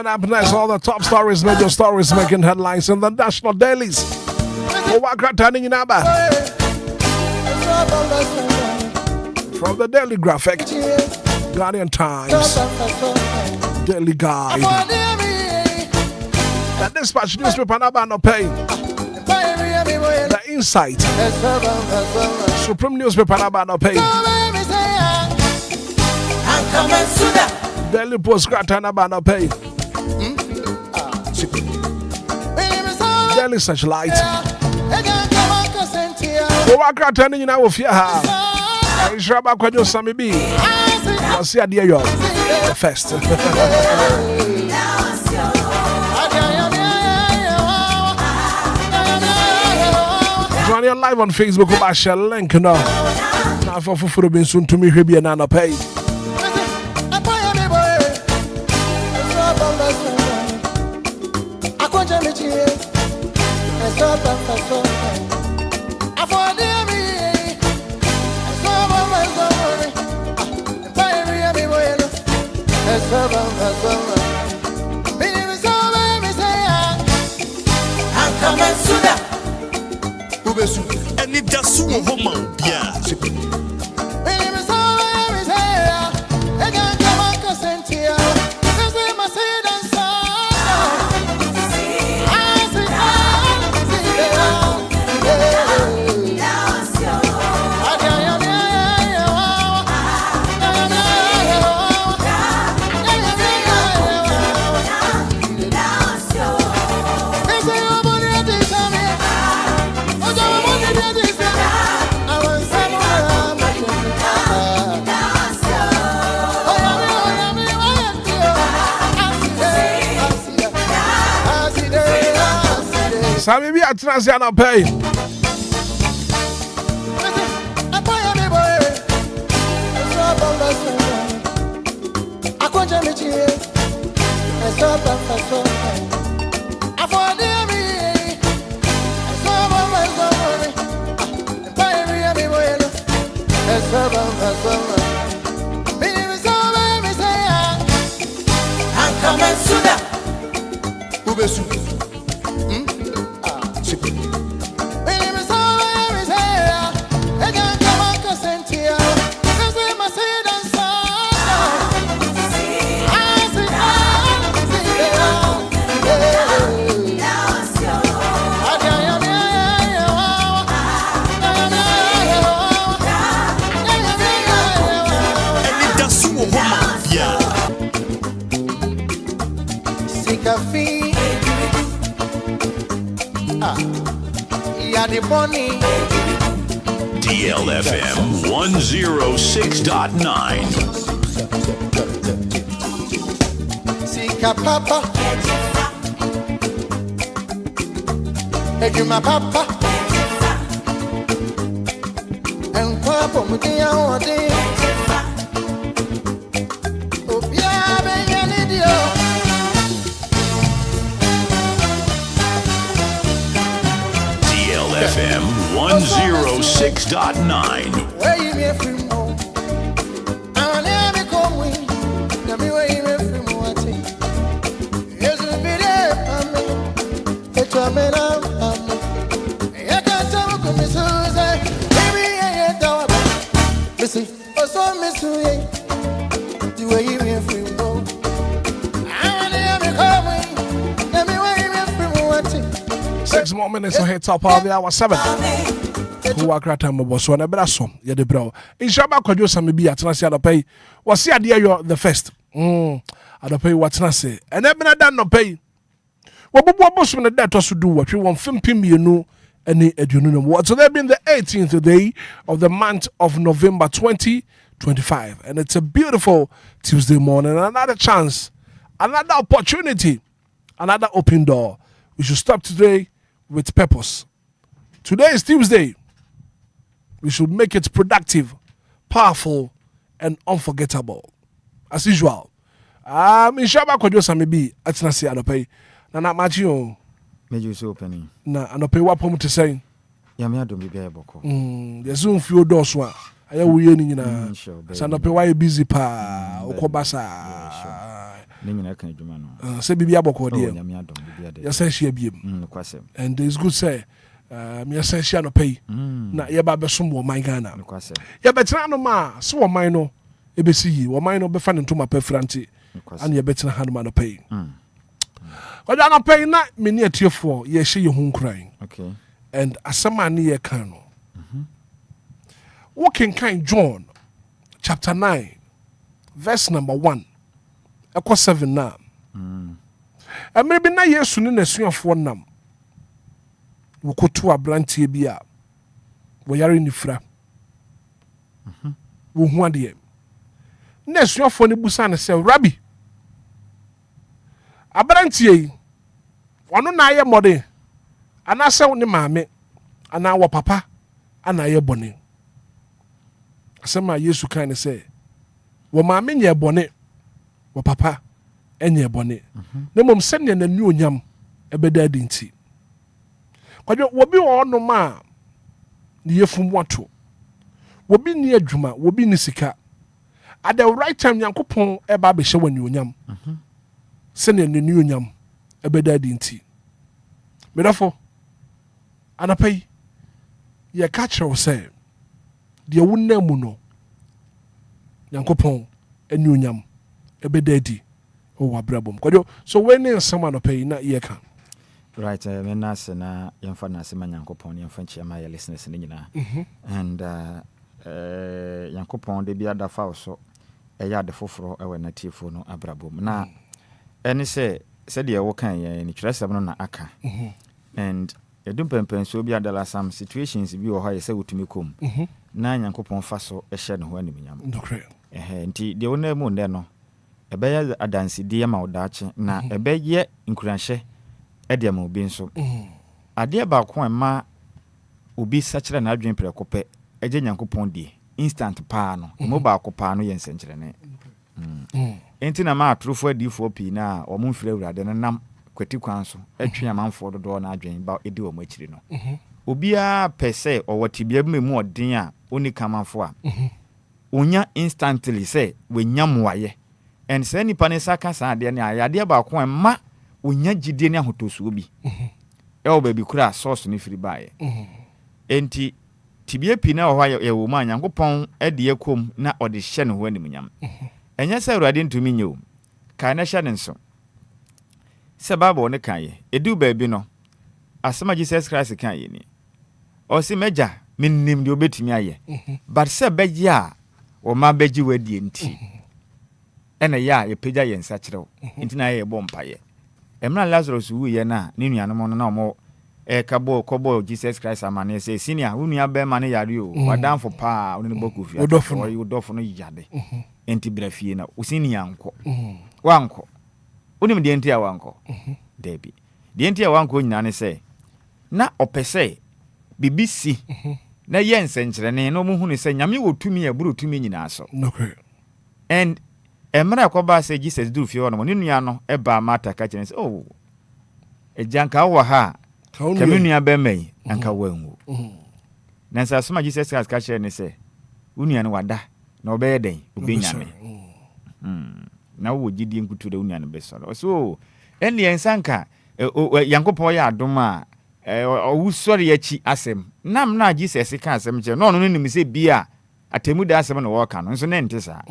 Up next, all the top stories, major stories making headlines in the national dailies. From the Daily Graphic, Ghanaian Times, Daily Guide, the Dispatch newspaper no pay, the Insight, Supreme newspaper no pay, Daily Post no pay. Daily Searchlight. Waka turning in our fear. I shall back when you saw me be. I'll see a dear you. The first. Joining live on Facebook. I shall link now. Now for being soon to me, he'll be another pay. Anidaso Wɔhɔ Obia. Sammy be a transition pay. Baby, besu. DLFM 106.9. Sika papa, Ejuma papa, Enquires Obia DLFM 106.9. Where you me from? I never come with. Tell me where you me from? What it? Yes, we be there. It's a man. I can't tell you, Miss Susan. Baby, I ain't down. Listen, also Miss Susan. The way you me from? I never come with. Tell me where you me from? What it? 6 more minutes to hit top of the hour 7. Who are Kratam Bosso and a brasso, yet bro. In Shaba could you some be at Nasia pay? Was the idea you're the first? I don't pay what's Nasi. And I've been done no pay. What was when the debtors to do what you want 15 you know any education. What so they've been the 18th day of the month of November 2025. And it's a beautiful Tuesday morning. Another chance, another opportunity, another open door. We should stop today with purpose. Today is Tuesday. We should make it productive, powerful, and unforgettable. As usual. In Shaba Kojo Samibi, at Nasi Anope. Nana Machi. Major so opening. Na Anope wapom to say. Yamia don't be boko. There's soon few doors one. I am winning in a Sanope why busy pa Okobasa. Say Bibia Boko dear. Yes, say she be. And it's good say. Me say she no pay. Na ye ba besom wo man Ghana. Ye betena no ma so wo man no e be see wo man no be fa nto ma pefranti. An ye betena ha no ma no pay. Oja no pay na me ne atiefo ye hye ye hu nkran. Okay. And asema ne ye kan no. Walking kind John chapter 9 verse number 1. Eko 7 na. Maybe na Yesu ne nasuafo nam. Wokotu abrantie bi a wo yare nifra. Wo hu ade. Nasuafo ne busa ne se Rabbi. Abrantie yi ono na aye mode. Ana se wo ne maame ana wo papa ana aye bone. Asema Yesu kan ne se wo maame nye bone. Wo papa enye bone. Ne mom se ne nanu onyam ebeda dinti. Kwajo wobi wo no ma ne yefum wato. Wobi ni adwuma, wobi ni sika. At the right time Nyankopon eba be hye wani onyam. Se ne nanu onyam ebeda dinti. Medafo anapai ye ka kire se de wonna mu no Nyankopon eni onyam ebeda di o wabrabom. Kwajo so when in someone anapai na ye ka. Right, me na se na yemfa na se Nyankopon yemfa nchia ma your listeners ni nyina. And Nyankopon de bia da fa so eya de foforo ewe na tiefo no abrabom. Na eni se de wo kan ye ni twerɛsɛm no na aka. And edum pempen so bia da some situations bi wo ha ye se wotumi kom. Na Nyankopon fa so ehye ne ho animnyam. Ndokre. Nti de wona mu nde no ebeye adansi de ma odache na ebeye nkuranhye ede ma obi nso. Ade ba ko ma obi sachire na adwen prekope eje Nyankopon die instant pa no mo ba ko pa no ye nsenkyere ne. Enti na ma atrofo adifo pi na o mo mfire awurade no nam kwati kwan so atwe amanfo dodo na adwen ba edi o mo akiri no. Obi a pese o watibia bi mu odin a oni kamanfo a onya instantly say we nyamwaye and say nipa ne saka sa ade ne ayade ba ko ma wonya gidie ne ahotosuo bi ɛwɔ baabi kura source ne firi bae enti tibie pi na hɔ yɛ wo ma Nyankopɔn ɛde yakom na ɔde hyɛ ne ho animnyam ɛnyɛ sɛ Awurade ntumi nyɛ o ka na hyɛ ne nso sɛ Bible ne kae edu baabi no asɛm a Jesus Christ kan yɛ ni ɔsi mɛgya minnim de obetumi ayɛ but sɛ bɛgye a ɔma bɛgye wadie nti ɛna yɛ a yɛpagya yɛn nsa kyerɛw nti na yɛ bɔ mpayɛ ɛmra Lazarus wu yɛ na ne nuanom no na ɔmo kɔbɔ Jesus Christ amane sɛ senior wo nua bɛma ne yare o wadanfo pa wo ne bɔkɔ fie wodɔfo no yade enti bra fie na wo senior ankɔ wankɔ wonim de enti a wankɔ dabi de enti a wankɔ nyina ne sɛ na ɔpɛ sɛ bibi si na yɛ nsɛnkyerɛne na ɔmo hu ne sɛ nyame wɔ tumi aburo tumi nyinaa so and emra akɔba sɛ Jesus duru fie hɔ no ne nua no ɛba Martha ka kyerɛ sɛ oh egyanka wɔ ha kame nua bɛma yi anka wanwu na nsa soma Jesus ka kyerɛ ne sɛ wo nua no wada na ɔbɛyɛ den obɛnyame na wo gidie nkutu da wo nua no bɛsɔre so ɛne ensanka Yankopɔn yɛ adom a ɔwusɔre yakyi asɛm nam na Jesus ka asɛm kyerɛ no ɔno no nim sɛ bia atemu da asɛm no wɔka no nso ne nte saa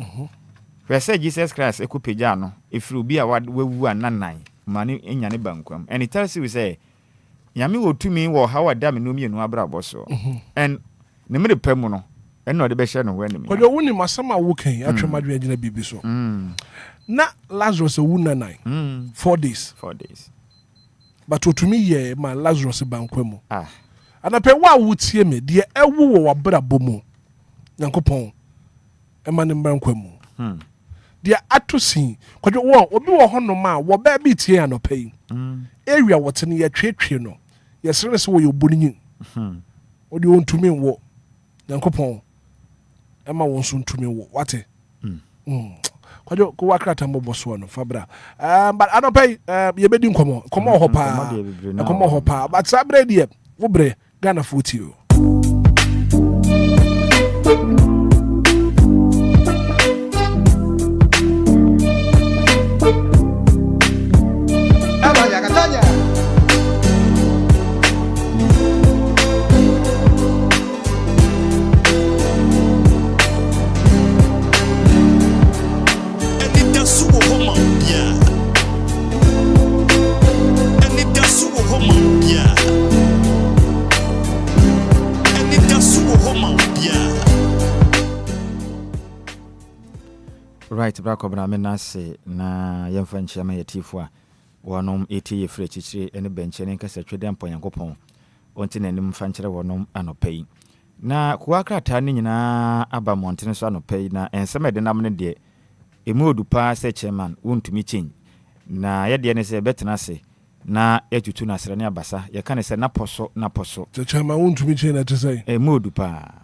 hwɛ sɛ Jesus Christ ekopagya no efiri obi a wawu ananan ma ne enya ne bankwam and it tells you say nyame wɔ tumi wɔ ha wada me no mienu abrabɔ so and ne mere pɛ mu no ɛna ɔde bɛhyɛ no hɔ anim kɔdɔ woni masama wo kan atwemadwe agina bibi so na Lazarus wu nanan 4 days but otumi ye ma Lazarus bankwam anapɛ wa wutie me de ɛwu wɔ wabrabɔ mu Nyankopɔn ɛma ne bankwam de atosin kɔdɔ wo obi wɔ hɔ no ma wo ba bi tie anɔpɛ yi area wɔte ne yɛtwetwe no yɛsere sɛ wo yɛ obonyin odi ontumi wo Nyankopɔn ɛma wo nso ntumi wo wate kɔdɔ ko wakrata mbɔ so no fabra but anɔpɛ yɛbɛdi nkɔmɔ hɔ pa but sabre die wo bre Ghana fotio right brako bra me na se na yemfa nchiama yetifo a wonom eti ye frɛ chichire ene benche ne nkasa twede ampo Yankopɔn onti nanim fa nkyere wonom anopai na kuakrata ne nyina aba montene so anopai na ensema de nam ne de emu odupa se chairman wontumi chin na ye de ne se betena se na yatutu na srane abasa ye ka ne se na poso chairman wontumi chin na te say emu odupa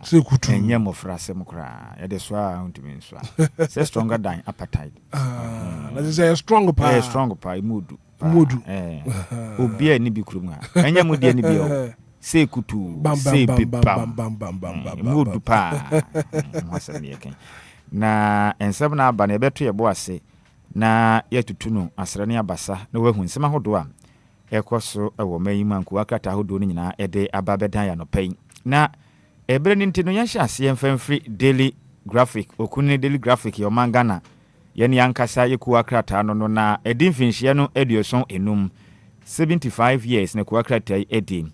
se kutu enye mofra asem kra ye de so a ntumi nso a say stronger than appetite na they say strong pa modu Obia ni bi krum ha enye mu de ni bi o say kutu say bam modu pa masem ye ken na ensem na aba na ebeto ye bo ase na yatutu no asrane abasa na wahu nsem ahodo a ekoso ewo mayima nku akata ahodo ni nyina ede aba bedan ya no pai na ebre ni ntino ya hye ase mfamfiri daily graphic okuni daily graphic yo mangana ye ne yankasa yeku akrata no na edi mfinhye no eduoson enum 75 years na ku akrata edi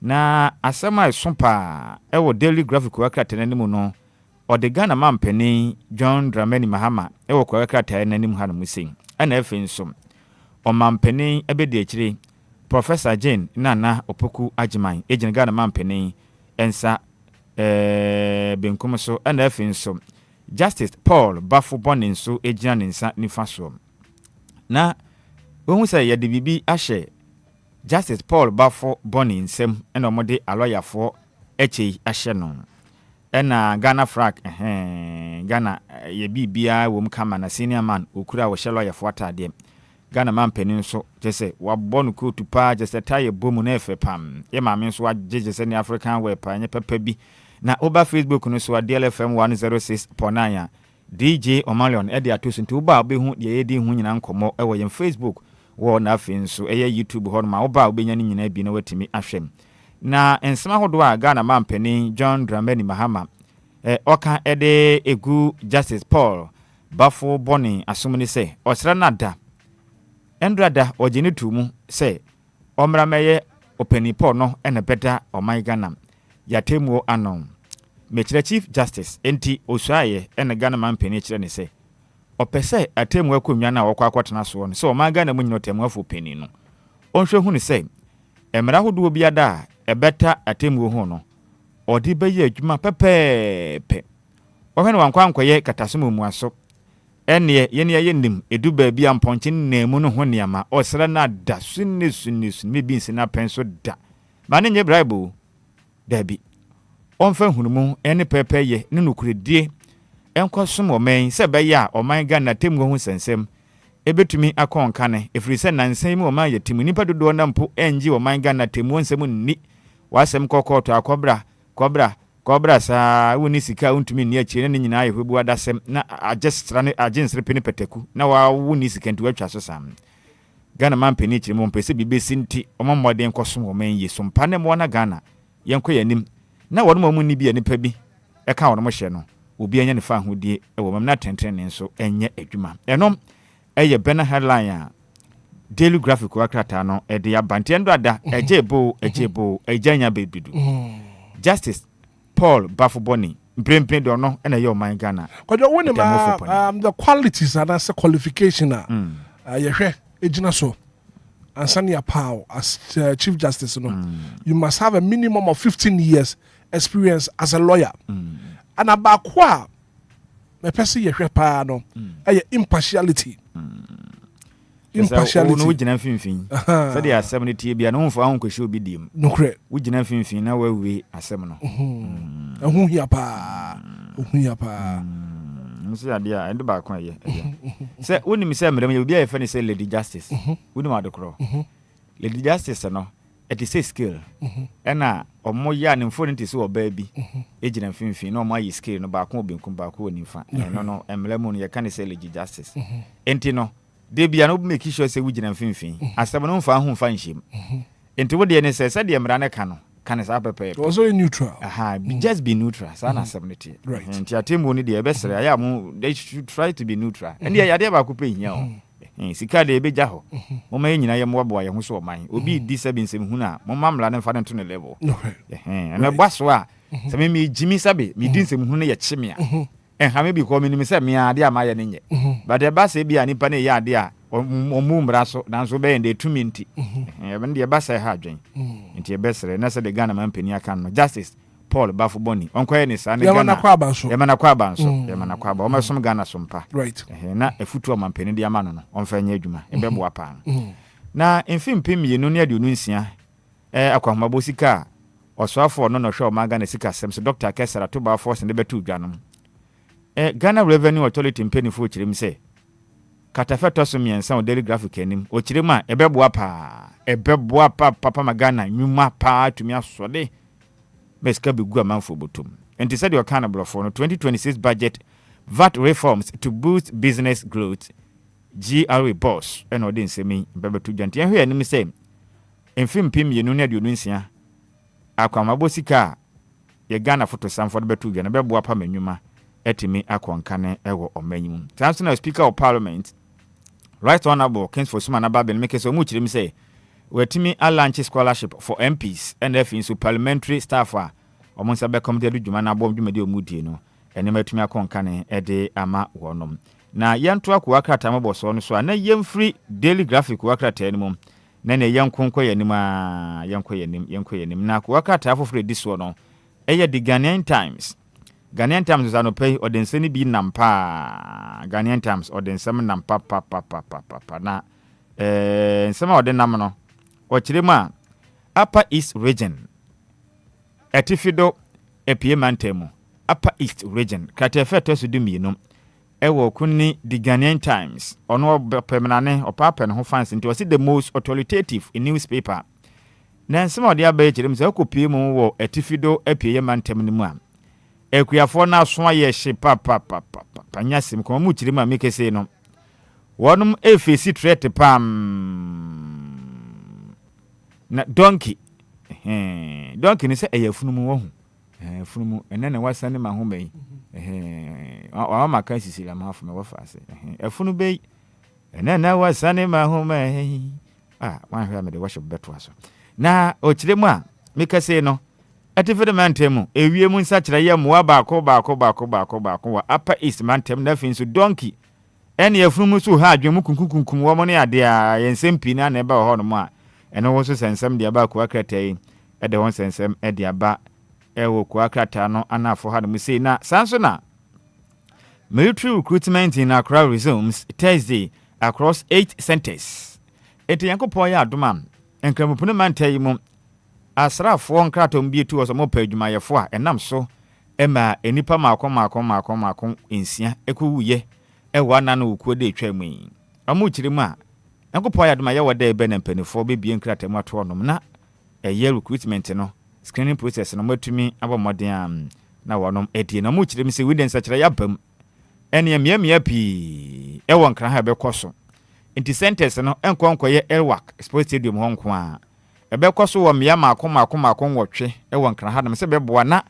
na asema esompa ewo daily graphic akrata nanim no ode Ghana mampani John Dramani Mahama ewo ku akrata nanim ha no musin ana efensom o mampani ebedi akire Professor Jane Nana Opoku Ajiman ejin Ghana mampani ensa benkum so ana efensom Justice Paul Bafo Bonin so ejina ninsa nifa so na wohu say ye de bibi ahye Justice Paul Bafo Bonin nsem ena omode aloyafo echi ahye no ena Ghana frak Ghana ye bibia wom kama na senior man okura wo hye loyafo atade Ghana man penin so jese wabonu kotu pa jese taye bomu na efe pam ye ma men so wajeje se ni African we pa nye pepa bi na oba Facebook no so DLFM 106.9 DJ Omalion edi atoso nti uba obehu de yedi hu nyina nkomo ewo yem Facebook wo na afi nso eye YouTube ho ma uba obenya ni nyina bi na watimi ahwem na ensema hodo a Ghana mampani John Dramani Mahama oka ede egu Justice Paul Bafo Boni asumni se osra nada endrada ogene tumu se omra meye opani Paul no ene beta oman Ghana yatemuo anon mechira Chief Justice enti osuaye ene Ghana mampani chire ne se opese atemu akonwa na wokwa akwatena so no so oman Ghana munyi otemu afo pani no onhwe hu ne se emra hodo bia da ebeta atemu hu no odi beye adwuma pepepe ohwe ne wankwankoye katasomo muaso ene ye nim edu ba bia mponche nemu no ho niama osra na da sunni me bi nsi na penso da ma ne nye bribe dabi onfa hunumu ene pepeye ne nukuredie enkosom omen se be ya oman Ghana temu ho sensem ebetumi akonka ne efiri se nansan mu oman ya temu nipa dodo na mpo enji oman Ghana temu nsem nni wasem kokoto akobra kobra sa woni sika untumi ni achi ne nyina ayehwebu adasem na agestra ne agensre peni peteku na wa woni sika nti watwa so sam Ghana mampeni chiri mo mpese bibesi nti omammode nkosom oman yi so mpa ne mo na Ghana yenko yanim na wono mo ni bia nipa bi eka wono mo hye no obi anya ne fa hodie ewo mam na tentene nso enye adwuma enom eye bena headline a Daily Graphic wakrata no ede ya bantendo ada ejebo ejanya bebidu Justice Paul Bafo Boni mprempren do no na ye oman Ghana kwajo woni ma the qualities and as qualification yehwe ejina so ansani ya power as Chief Justice no you must have a minimum of 15 years experience as a lawyer and abakwa me pese yehwe pa no impartiality impartiality no gina finfin so dey asem ne tie bia no mfa ho kwehye obi dim nokre wo gina finfin na wawe asem no ehun hia pa nso ya dia ende ba kwa ye se woni mi se mrem ye obi ayefa ne se Lady Justice woni ma dokro Lady Justice no it is a skill ena omo ya ne mfo nti se oba bi egina finfin na omo ayi skill no ba kwa obenkum ba kwa onimfa no emrem no ye ka ne se Lady Justice enti no de bia no make sure say wugina finfin asem no mfa ho mfa nhim enti wo de ne se de mra ne ka no kan sa pepe also neutral just be neutral sa na asem right enti atemu ni de e besere aya mo they should try to be neutral and ya de ba ko pe hia o sika de e beja ho mo ma nyina ye mo bo ye ho so man obi di sabi nsem hu na mo mamla ne mfa ne to ne level na baso a se me jimi sabe me di nsem hu ne ye chimia ha me bi ko me ni se me ade amaye ne nye but e ba se bi anipa ne ye ade a omu mra so nanso be nde tumi nti de ba se ha adwen nti e besere na se de Ghana mampani aka no Justice Paul Bafo Boni onkoye ne sa ne Ghana yamana kwa ba o mesom Ghana sompa right na efutu mampani de ama no onfa nya adwuma e be boa pa na enfim pem yenu ne ade onunsia akwahoma bosika osoafo no no hwe o maga na sika sem so Dr. Kesara to ba force ne betu dwanom Ghana Revenue Authority mpenifo kirem se katafeto so miensa o Daily Graphic enim o kirem a ebeboa pa papa magana nwuma pa tumi asode meska begu amanfo botom enti said your cannibal for no 2026 budget VAT reforms to boost business growth GRA boss and odin semi bebetu dwanti ehwe enim se enfim pim yenu ne de onunsia akwamabosika ye Ghana photo samfo betu dwan beboa pa manwuma etimi akonkane ewo omanyim National Speaker of Parliament Right Honorable Kingsford Sumana Babel make so much say wetimi a launch scholarship for MPs and FNS parliamentary staff a omonsa be come de dwuma na bom dwuma de omudie no ene matumi akonkane ede ama wonom na yanto akwa krata mabo so no so na yemfri Daily Graphic wakrata enum na ne yankonko yanim na akwa krata afofre diso no eye the Ghanaian Times is pay or den seni bi nampa Ghanaian Times or den sem nampa pa na nsema or den nam no o kirema Upper East Region etifido epiemantemu Upper East Region katefeto sudumino ewo kunni the Ghanaian Times ono permanane opapen ho fans nti was the most authoritative in newspaper na nsema or dia ba kirem se akopie mu wo etifido epiemantemu ni mu a ekuafo na so aye hye papa nyasem ko mu kyire ma mekese no wonum efesi threat pam na donkey ni se eyafunumu wo hu funumu enene wasane ma ho mai wa maka sisila ma afu me wo fa se efunu be enene wasane ma ho mai wan hwa me de worship beto aso na o kyire mu a mekese no atifede mantem ewie mu nsa kyerɛ yɛ moa baako wa upper east mantem na fin so donkey ene afunu so ha adwemu kunkunkunkum wo mo ne ade a yensem pi na na eba ho no mu a ene wo so sensem de aba ko akrata yi ede won sensem ede aba ewo ko akrata no anafo ha no mu sei na sanso na military recruitment in Accra resumes Thursday across 8 centers. Eti yankopon ya adoma enkramupune mantai mu asrafo nkratom bi etu oso mo pa adwumayefo a enam so ema enipa maako ensia ekowuye ewa na no okuo de etwa mu yi amu kyiremu a yankopon ya adoma ye wada ebe na mpanifo bebie nkratam ato onom na eye recruitment no screening process no matumi abomoden na wonom edie na mu kyirem se widen sa kyerɛ yabam ene miamia pi ewo nkra ha bekoso inti centers no enkonkoye Elwak Sports Stadium honko a ebekoso wo mia maako nwotwe ewo nkra ha no se beboa na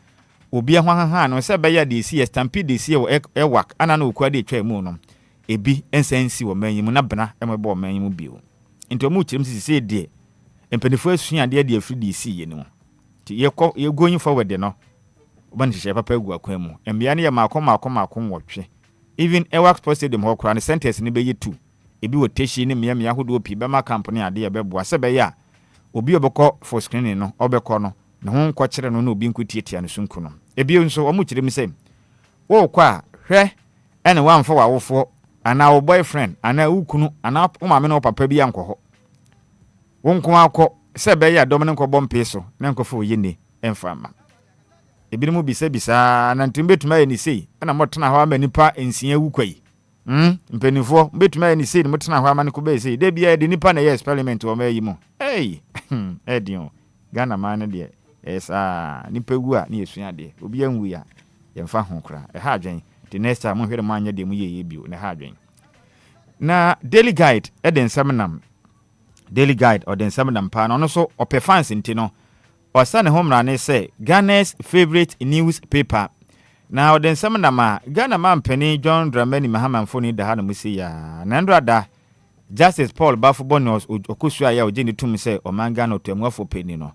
Obia hwahaha no se be ya de si stampede de si wo Elwak ana na okua de twa mu no ebi ensansi wo manyimu na bena emebo manyimu bio inti omu kyerem sisi de empanifo asua de de afri de si ye no ti ye going forward no oban hye papa gu akwan mu embia ne ye maako nwotwe even Elwak Sports Stadium ho kra ne centers ne be ye 2 ebi wo teshi ne miamia hodo pi be ma company ade ye beboa se be ya obi obekọ for screening no obekọ no ne ho nkọ kire no na obi nkutietia ne sunku no ebi nso omu kire mi se wo kwa hwe ene wa mfa wawofo ana wo boyfriend ana ukunu ana umame no papa bi ankọ ho wo nko akọ se be ya dom ne nkọ bompe so ne nkọ fo yene emfama ebi mu bisa na ntimbetuma ye ni sei na motena ho ama nipa ensia wukwai mpenifo mbetuma ye ni sei motena ho ama ne ko be sei de bia de nipa na ye experiment wo mayi mu edion Ghana man de esa nipa wu a na yesua de obi anwu ya yemfa ho kra ha adwen the next time hwere manya de mu ye bio na ha adwen na daily guide eden seminam daily guide or den seminam pa no so ope fans ntino osane homra ne say Ghana's favorite newspaper na eden seminam Ghana man pani John Dramani Mahama Mfoni da ha no musi ya na ndrada Justice Paul Bafubonios okosua ya ogeni tum se omanga no tuamwafo peni no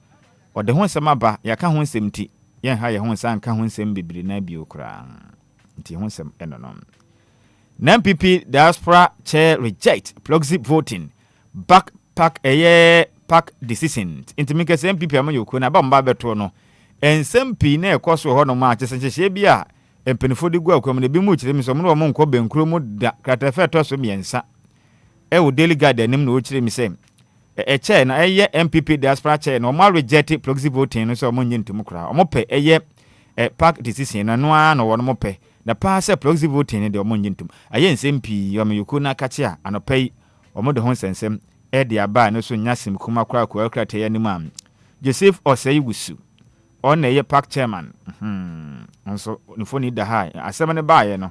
ode ho nsem aba yaka ho nsem ti yen ha ye ho nsan ka ho nsem bibiri na bi okra nti ho nsem eno no na MPP diaspora chair reject proxy voting backpack decision nti meke se MPP amayoko na ba mba beto no ensem pi na ekoso ho no ma kyesehye bia empenifo de gu akwam na bi mu kyerem so mo no nko benkuro mu da kratafe to so miensa ewo daily guide nim no kyerem se chair na eye MPP diaspora chair no mo reject proxy voting no so mo nyintum kra mo pe eye pack decision na no a no wo mo pe na pa se proxy voting de mo nyintum aye nsem pi yo mayoko na kache a anopai omo de ho sensem de aba no so nyasim kuma kra ko akrata ya nim am Joseph Osei Wusu on eye pack chairman nso nfoni da ha asem ne ba ye no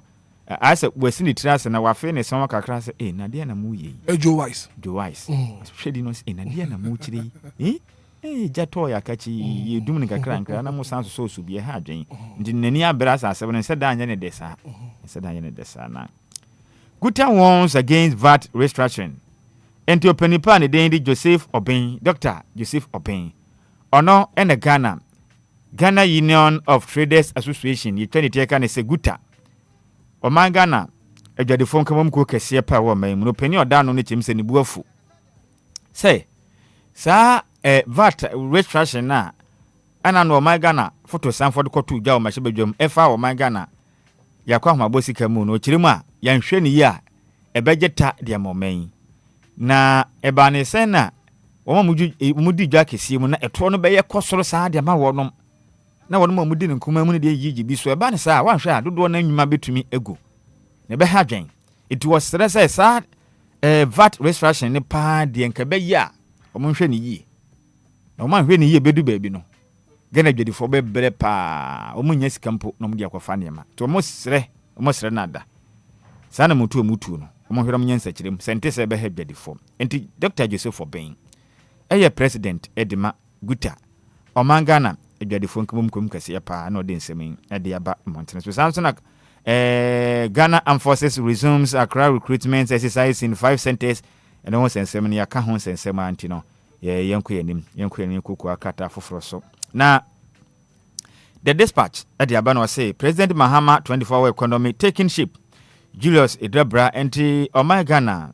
asa wasini trase na wafe ne son kakra se na dia na mu ye Joe Wise hwedi no na dia na mu kire jato ya kachi ye dum ne kakra nkra na mu sanso so bi ha adwen ndi nani abra sa asem ne se da anya ne desa na Guta warns against VAT restructuring. Enti openipa ne den di Joseph Obin, Dr. Joseph Obin. Ono ene Ghana Union of Traders Association ye 20 ne se Guta. Oman Ghana adwadefo nkamam ko kese pa wo man mu no peni oda no ne chimse ne buafu. Say sa VAT restructuring na ana no Oman Ghana photo Sanford kotu gya o mahye badwam efa Oman Ghana yakwa homabosika mu no kiremu a yanhwe ne yi a ebegyeta de amoman na ebane sen na wo mudi dwa kesi mu na eto no beye kosoro saa de ma wonom na wonom mudi ne nkoma mu ne de yigi bi so ebane saa wanhwe a dodo na nwuma betumi ego ne be ha dwen it was stress saa VAT restoration ne pa de nka be yi a wo nhwe ne yi na wo manhwe ne yi bedu baabi no Ghana adwadifo bɛbrɛ paa ɔmo nya sika mpo na ɔmo de akɔfa nneɛma to ɔmo srɛ nada saa na mutu no ɔmo hwere ɔmo nya nsɛkyerɛm sɛnte sɛ bɛhɛ adwadifo enti Dr. Joseph Obeng ɛyɛ president Edima Guta ɔman Ghana adwadifo nkomom kɛseɛ paa na ɔde nsɛm ɛde aba mmɔntene so saa nso na Ghana Armed Forces resumes Accra recruitment exercise in 5 centers and almost nsɛm no yɛaka ho nsɛm anti no yɛnkɔ yɛnim koko akata foforɔ so na the dispatch ɛde aba no say President Mahama 24-hour economy taking shape Julius Debra enti ɔman Ghana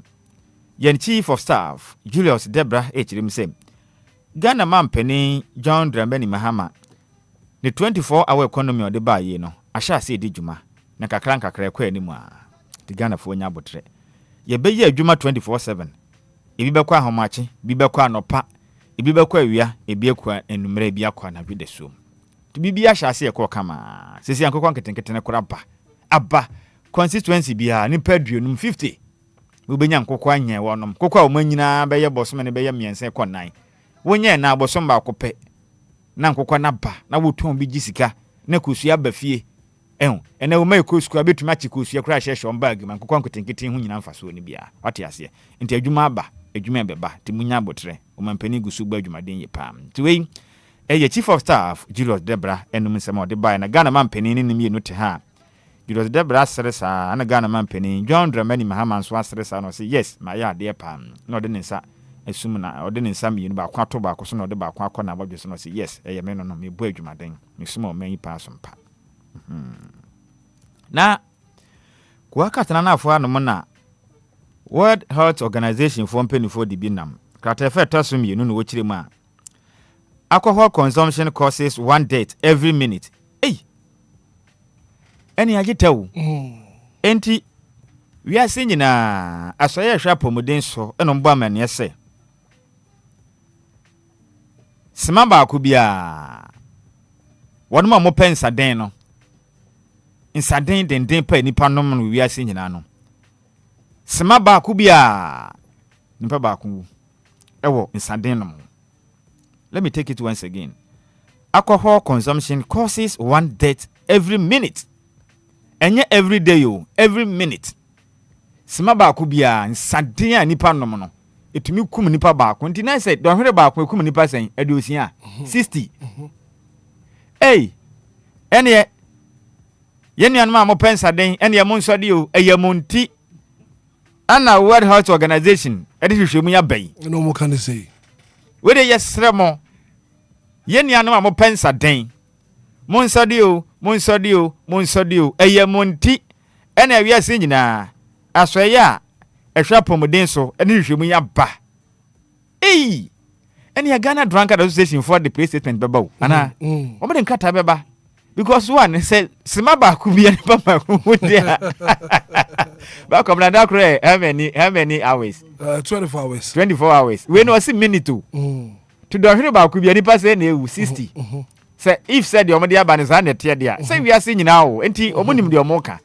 yɛn chief of staff Julius Debra echirim sɛ Ghana mampani John Dramani Mahama the 24-hour economy ɔde ba yi no ahyɛ ase di dwuma na kakra ɛkɔ anim a the Ghana fo nya abotre yɛbɛyɛ adwuma 24/7 ebi bɛkɔ ahomache bi bɛkɔ anopa ebi bɛkɔ awia ebi akɔ enumere bi akɔ anadwo da suom to bibi ahyɛ ase ɛkɔ kama sesi ankokɔ nketenkete kora aba constituency bia nipa 50 wobɛnya nkokɔ anyɛ wɔnom kokɔ a wɔn nyinaa bɛyɛ bosom ne bɛyɛ miɛnsa ɛkɔ nan wonyɛ na bosom ba akɔpɛ na nkokɔ na ba na wotɔn bi gisika na kosua ba fie ena wo mai kosua betuma chi kosua kora hyɛ shom bag man nkokɔ nketenkete ho nyina mfa so ne bia wate ase nti adwuma aba adwuma bɛba timunya abotre o mampani gusu ba adwumaden yɛ pam nti wei chief of staff Julius Debra enum nsɛm ɔde bae na Ghana mampani ne nim yɛ no te ha Julius Debra seresa na Ghana mampani John Dramani Mahama nso aseresa no say yes ma ya ade pam na ɔde ne nsa asum na ɔde ne nsa mmienu ba akwa to ba so na ɔde ba akwa na abɔdwe so no say yes ɛyɛ me no me bu adwumaden me sum o man yi pa so mpa na kwa katana na afọ anum na World Health Organization for mpenifo di binam kratefe tasum yenu no wochire mu a alcohol consumption causes 1 death every minute eni agitew enti wiase nyina asoye hwa pomuden so eno mbo amane se sima ba ko bia wonuma mo pensa den no insaden den pa nipa nom no wiase nyina no sima ba ko bia nipa ba ko ewo insaden nom. Let me take it once again. Alcohol consumption causes 1 death every minute. Enye every day yo, every minute. Sima ba ko bia insaden a nipa nom no etumi kum nipa ba ko nti na say don hwere ba ko kum nipa sen adosia 60. Ene yeni anuma mo pensa den ene mo nsode o eyamonti ana World Health Organization edi hwehwemu ya bai no mo kan say we dey yesre mo yeni anuma mo pensa den mo nsode o eyamonti ene awiase nyina asoye a ehwa pomuden so ene hwehwemu ya ba ene Ghana Drunkard Association for the statement beba o ana o me den kata beba because one said sima ba ku bia ni papa ku dia ba come na dakre how many hours 24 hours 24 hours we no see minute to do hwere ba ku bia ni pa say na ewu 60 say if said the omode aba ne za na tie dia say we ase nyina o enti omunim de omoka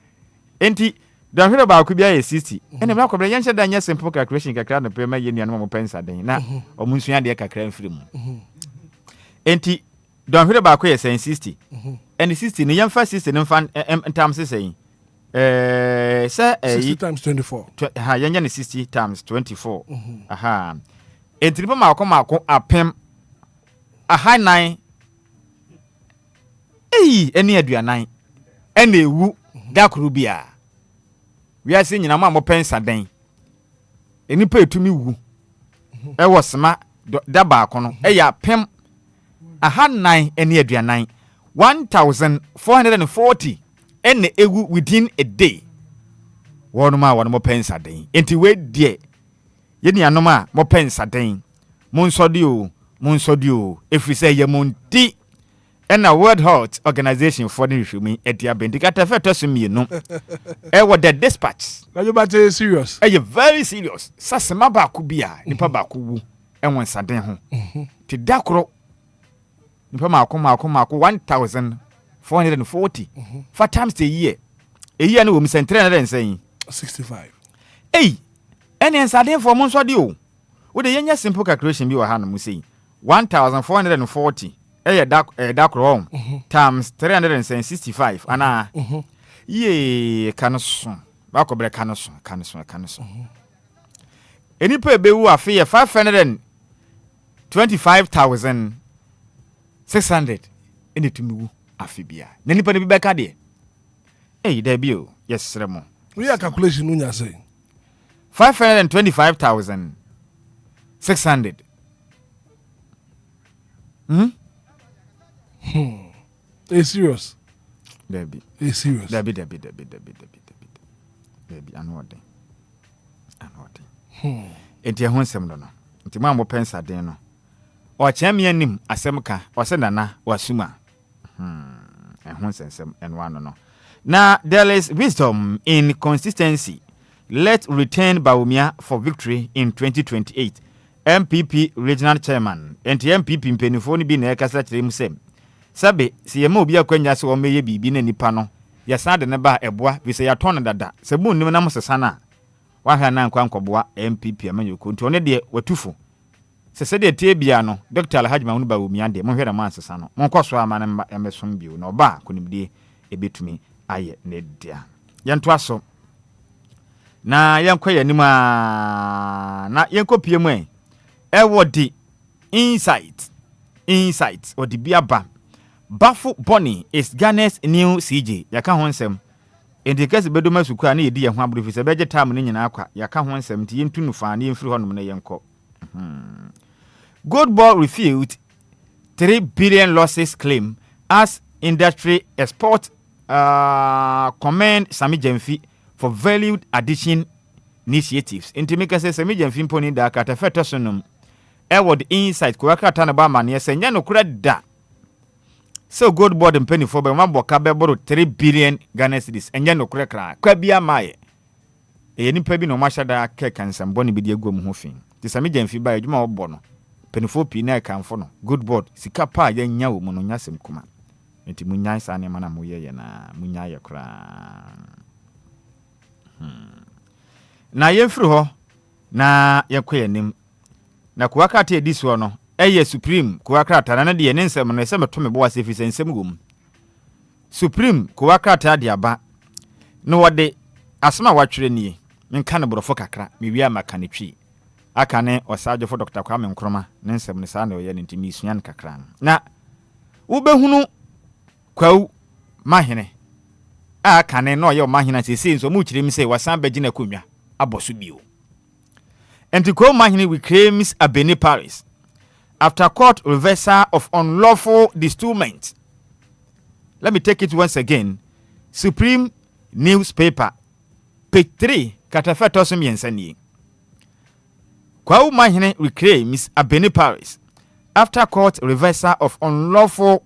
enti do hwere ba ku bia ye 60 ene bra kobra yenche da nya simple calculation kakra na pema ye nuanu mo pensa den na omunsua de kakra mfiri mu enti do hwere ba ku ye 60 and the 60 ni yamfa 60 ni mfa times say 60 times 24 yanya ni 60 times 24 entripa mako apem high 9 eni aduanan ena ewu dakuru bia wi ase nyina mo pensa den enipa etumi wu ewo sema da ba akono eya apem high 9 eni aduanan 1440 ene egu within a day wonu mo pensa den enti we die yeni anoma mo pensa den mo nsodi o efrise ye monti ena World Health Organization for the Human etia bendikata fetosumi no wo the dispatch you bate serious very serious sasema ba ku bia nipa ba ku wu enwon saden ho ti dakro nipa mako 1440 for times a year no wo msentre na den say 65 ene ensade for mo nsode o wo de yenya simple calculation bi wa ha no mu say 1440 dakro times 365 ana ye kanoso ba ko bre kanoso enipa ebewu afi ye 525,600 eni tumiwu afi bia na nipa ne bi beka de there be o yes remo we are calculation unya say 525,600 It's serious. Debbie. It's serious. Debbie. I know what. Enti ehun sem no. Enti ma mo pensa den no. O chemi anim asemka, o se nana wasuma. Ehun sensem enwa no. Now there is wisdom in consistency. Let's return Bawumia for victory in 2028. MPP regional chairman. Enti MPP mpenifo ni bi na ekasa kirem sem. Sabe si yema obi akwanya se o meye bibi na nipa no. Yesa de ne ba eboa bi se ya ton dada. Se bu nnim na mo sesa na. Wa hwa na nkwankoboa MPP amanyoko nti one de watufo. Se de tie bia no Dr. Alhaji Mahunu Bawumia de mo hwere man sesa no. Mo nkoso ama na emesom bio na oba konimdie ebetumi aye ne dia. Yento aso. Na yankwa yanima na yankopie mu di insight or the biaba Bafu Bonnie is Ghana's new CJ yaka ho nsem indicate bedoma sukua na yedi ye ho abrofi se beje time ni nyina akwa yaka ho nsem ti yentu nufa na yemfiri honom na yenko Good Ball refute 3 billion losses claim as industry export commend Sami Jemfi for valued addition initiatives intimika se Sami Jemfi mponi da kata fetosonum Eward insight ko akata na ba mane se nya no kura da so Good Board mpeni fo be maboka be boro 3 billion Ghana cedis enya no kura kra kwa bia maye nipa bi no mashada keka nsamboni bi de agum ho fin ti Sami Jemfi ba adwuma obo no penifo pi na kanfo no Good Board sika pa ya nya wo mu no nyasem kuma enti munyan sa ne mana moye na munya ye kra na yemfiri ho na yekoye nim na kuwakati ediso no eye supreme kuwakata na de ne nsem no ese meto mebo wase fi sensem gum supreme kuwakata de aba no wode asema watwere nie menka ne borofo kakra mewi amaka ne twi aka ne osajo fo Dr. Kwame Nkrumah ne nsem ne sa na oye ne ntimi suan kakra na ubehunu kwau mahene aka ne no oye mahene sese nso mu kirem se wasan bagina konwa aboso bio Entico Mahini reclaims Abeni Paris after court reversal of unlawful disturment. Let me take it once again. Supreme newspaper, page 3, Katafetosum Yensani. Kwau Mahini reclaims Abeni Paris after court reversal of unlawful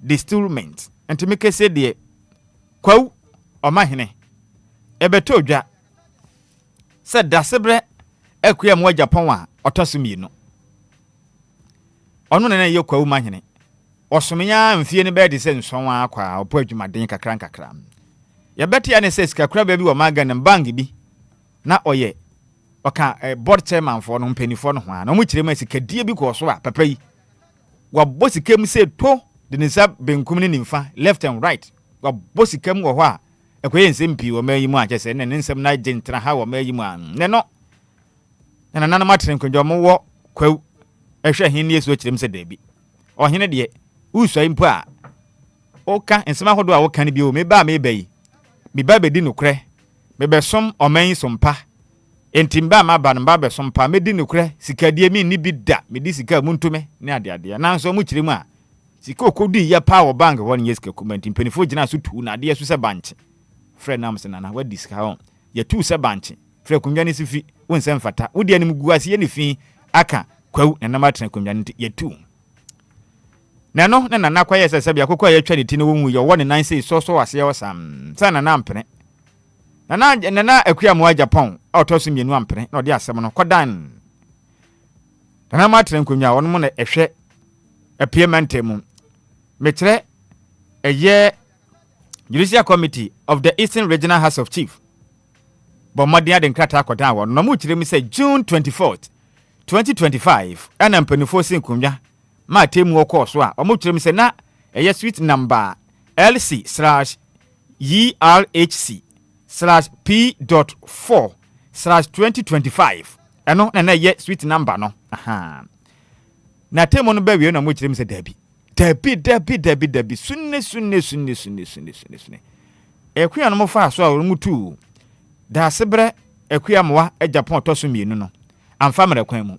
disturment. And to make a say, dear, Kwau or Mahini, Ebetoja said Dasebre. Ekuya mwa Japan wa otosumi no onu na ye Kwau Mahene osomenya mfie ne be de se nson akwa opo adwumaden kakra ya beti ya ne se sika kra ba bi wo magan bank bi na oye oka board chairman for no mpanifo no ho na mo kire ma sika die bi ko so a papa yi wa bosikem se to de ne sa benkum ne nimfa left and right wa bosikem wo ho a ekoye nsem pi wo mayi mu a kese ne nsem na gentra ha wo mayi mu a ne no na nana matren konjo mo wo Kwau ehwe hin ne so kirem se da bi ohene de usoi mpo a oka nsema hodo a woka ne bi o me ba me bayi me ba be di nokre me be som oman sompa entimba ma ba no ba be sompa me di nokre sika die mi ni bi da me di sika muntume ne ade na nso mu kirem a sika okodi ya power bank won yes ka kumenti penifo gina so tu na ade so se banche friend nam se nana wa diska on ya tu se banche fre kunwa ne sifi wonsem fata wodi anim guase ye ne fi aka Kwau na na matena kunwa ne yetu na no na na kwaye sese bia kokwa ye twa ne ti ne wonwu ye wone nan sei so wase ye wasam sana na ampene na akuya mo Japan autosum yenu ampene na odi asem no kodan na matena kunwa won mo na ehwe epiemantem metre eye Judicial Committee of the Eastern Regional House of Chief Bomadia den krata akodan won no mu kire mi say June 24th 2025 ana mpanifo sin kunwa ma temu okọ so a omo kyerem se na eye suite number LC/YRHC/P.4/2025 eno na ye suite number no aha na temu no ba wie na mo kyerem se dabi sunne ekuya no mo fa so a wo mutu da sebre ekuya moa Japan to so mienu no amfa mara kwan mu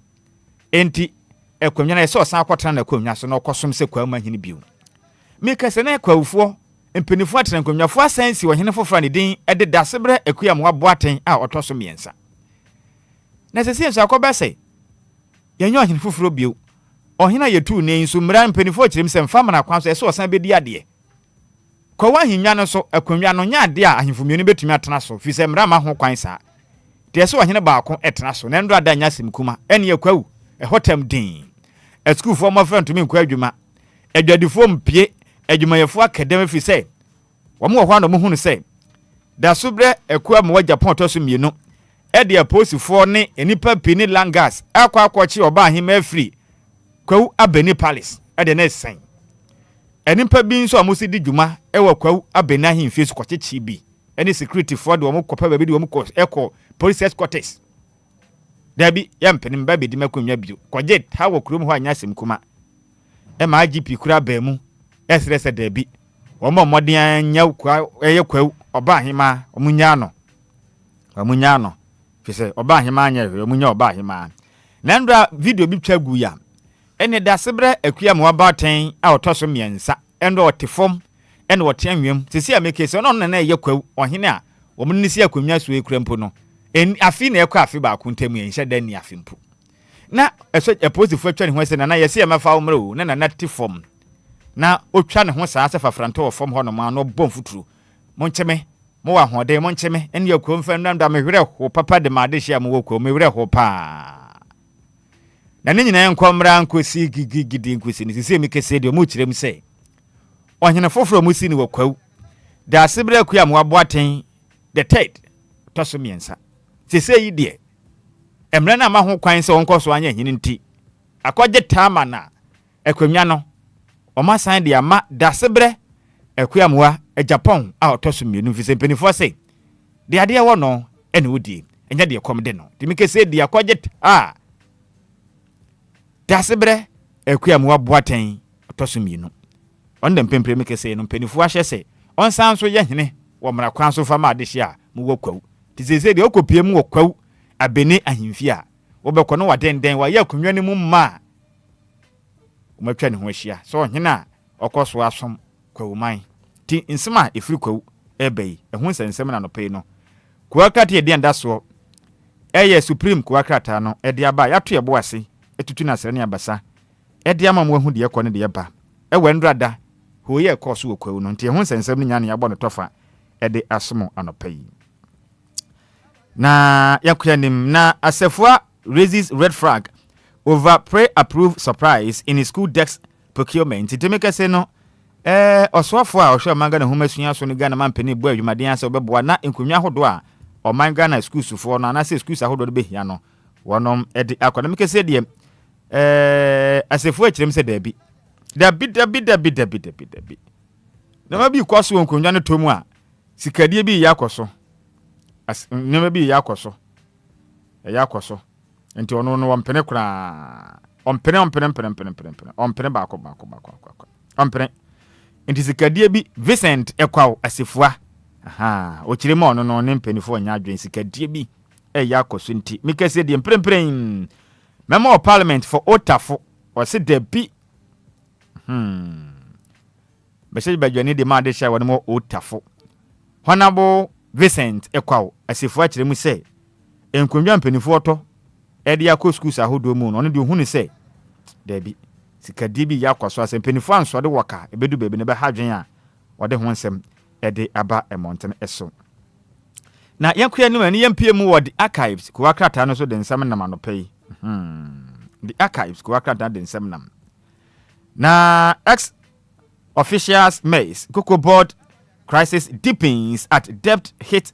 enti ekwamnya na so san akwatra na ekwamnya so na okosom se kwa mahini biu meka se na ekwawufo empenifo atena ekwamnyafo asansi ohene fofora ne din ede da sebre ekuya moa boaten a otoso miensa na se senso akoba se yenyo ohene foforo biu ohena yetu ne nso mra empenifo kirem se mfa mara kwan so so san bedi ade kwa wahinya no so ekwamnya no nya ade a ahemfomienu betumi atena so fi se mra ma ho kwan sa de so ohene baako etena so na ndo ada nya simkuma ene ekwawu hotem din a school for my friend to me kwa adwuma adwadifo mpie adwumayefo akademi fi say wo mo hwa no mo hunu say da sobre ekua mo Japan to so mienu e de aposifo ne enipa pini langas akwa akwachi oba ahima afri kwawu abeni palace e de na sen enipa bi nso amosi di dwuma e wa kwawu abeni ahimfie so kwachechi bi eni security for de wo mo kopa ba bi de wo mo eko police headquarters dabi ya mpenim ba bedi makonwa bio kojet ha wo kurom ho anya semkuma e ma GP kura ba mu esrese dabi wo mo moden anya kwa eye kwa oba ahima omunya no fise oba ahima anya omunya oba ahima na ndra video bi twa gu ya ene da sebre akua mo abaten a otoso miensa endo otifom ene wote anwem sisi amekese no na eye kwa ohene a wo munisi akonwa so ekura mpo no en afi na ekwa afi ba kuntam yen hye dan ni afimpu na eso eposifu atwa ne ho se na yesi emafa wo mro na natifom na otwa ne ho saa se fafranto wo fom ho no ma no bom futuru moncheme mo wa hode moncheme en yakwo mfam na me hwere ho papa de ma de hye mo wokwo me hwere ho pa na ne nyina enkomra nkosi gigigidi nkosi ni sisi emekese de mo kirem se ohene foforo mo si ni wakwaw da asebra akua mo aboaten the third toso miensa sese yi de emre na ma ho kwan se wonko so anya hini nti akwaje tama na ekwamya no o ma san de ama da sebre akua mo Japan a otoso mienu fi se penifo se de ade wo no ene wodi enya de kom de no de mekese de akwaje da sebre akua mo aboaten otoso mienu onda mpempre mekese no penifo ahye se on san so ye hene wo mra kwan so fa ma de hye a mo wakwaw tizeze de okopie mu wakwaw abene ahimfi a wo bekọ no wadenden wa ya kunwa ne mu ma o matwa ne ho ahia so hena okoso asom kwawuman ti nsema efiri kwawu ebei ehun sensem na no pei no kuakrata ye de ndaso eye supreme kuakrata no ede aba ya to ye boase etutu na sere ne abasa ede ama mo hu de ekọ ne de ba ewe ndrada ho ye ekoso kwawu no nti ehun sensem ne nya ne ya bọ no tofa ede asomo anopei na yakuyanim na asefua raises red flag over pre-approved surprise in his school desk procurement. Itemeka se no oswafo a ohwe manga na homasua so ne Ghana mampani bo adwumaden ase obeboa na enkonwa hodo a o man Ghana schools fo no na se schools ahodo de behia no wonom edi akwana mekese de asefua akirem se dabi na ma bi kwaso enkonwa no tomu a sikadie bi yakoso nyama bi yakoso enti ono no wampene kura ompene baako ompene enti sikadie bi Vincent Ekwaw asefua aha o kirema ono no ne mpenifo anya adwen sikadie bi yakoso enti mikese de mprempren member of parliament for Otafo o se de bi bese badwane de ma de sha won mo Otafo Honorable Vincent Ekwaw asefua kiremu se enkonwa mpenifo oto ede akọ schools ahodo mu no de hunu se dabi sikadi bi yakwaso ase mpenifo anso de waka ebedu bebe ne be hadwen a wode ho nsem ede aba emonten eso na yakuya ni wani yampie mu wode archives ko wakrata no so de nsem nam anopai the archives ko wakrata de nsem nam na ex officials maze Cocoa Board crisis deepens at debt hit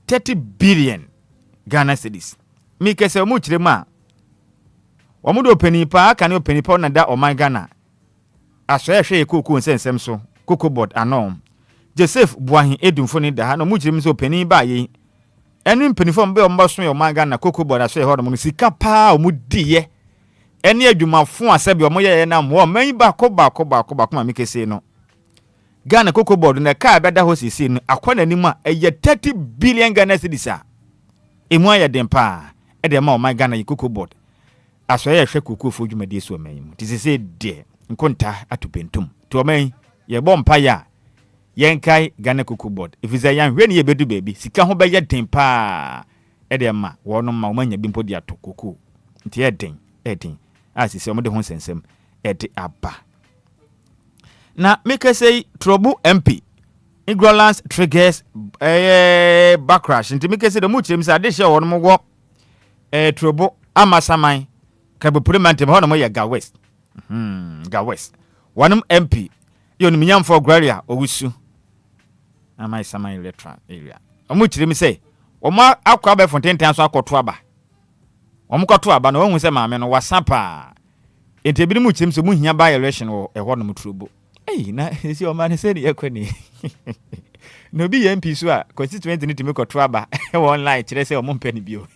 30 billion Ghana cedis. Mikese mu kirema. Omudo penipa aka ne penipa na da o man Ghana. asoya hwe koko nsensem so koko board anom Joseph Buahin edumfo ni da ha no mujirim so pani ba yi enu mpanifo mbe omba so yo manga na koko board asoya ho no mu sika pa omudie ene adwumafo asabi omoye na mo man ba ko ma mikese no Ghana koko board na ka beda ho sisi no akwana nim a eye 30 billion Ghana cedis a emu aye den pa e de ma o man Ghana koko board asoya hwe koko fo dwumade so man mu tisese de nkonta atupentum to man ye bompa ya yenkai Ghana koko board ifiza yan hwe ne ye bedu baby sika ho be ye den pa e de ma wono ma o manya bimpo di ato koko nti e den asisi omode ho sensem e de aba na make say trouble MP ignorance triggers backlash nti make say the muchim say adehye wono mo go trouble amasaman kabe parliament ho no mo ye ga west ga west wonom MP yo no minyamfo Gloria owusu amai saman electoral area omuchim say omo akwa be fonten so akoto aba omukoto aba no hu se maame no wasapa ente bi mu chim so mu hia ba election wo ho no mutrubo na si o man say dey kwani no bi MP so a constituent ni timi koto aba online kire say o mo mpani bio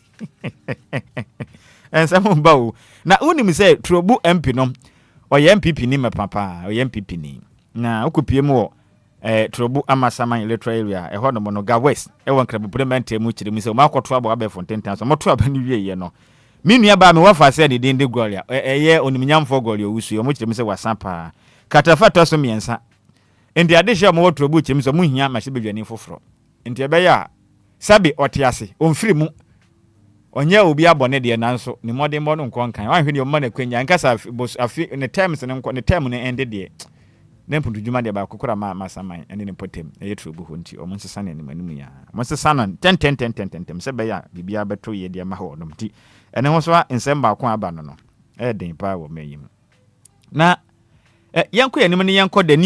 ensa mo ba o na unim say trobu MP no o ye MPP ni me papa o ye MPP ni na okopie mu wo trobu amasaman electoral area ho no no ga west won krabo parliament mu kire mu say o makoto aba ba fonten so mo to aba ni wie ye no minua ba me wafa say ni dende Gloria ye onimnyamfo Gloria wusu mo kire mu say wasapa katafa so miensa enti adehye mo wotrobu chim so muhia ma hyebedwane foforo enti ebeya sabi otiase onfiri mu onye obi abone de nanso ni modern mo no nkonkan wan hwe ni o ma na kwanya nkasa afi ne terms ne nko ne term ne ende de na mpudujuma de ba kokora ma masaman ene ne potem e yetrobu ho nti o mo nsesa na animanimu ya mo nsesa na 10 se beya bibia beto ye de ma ho no nti ene ho so nsem ba ko aba no no e den pa wo mayim na yanko yanim ne yanko the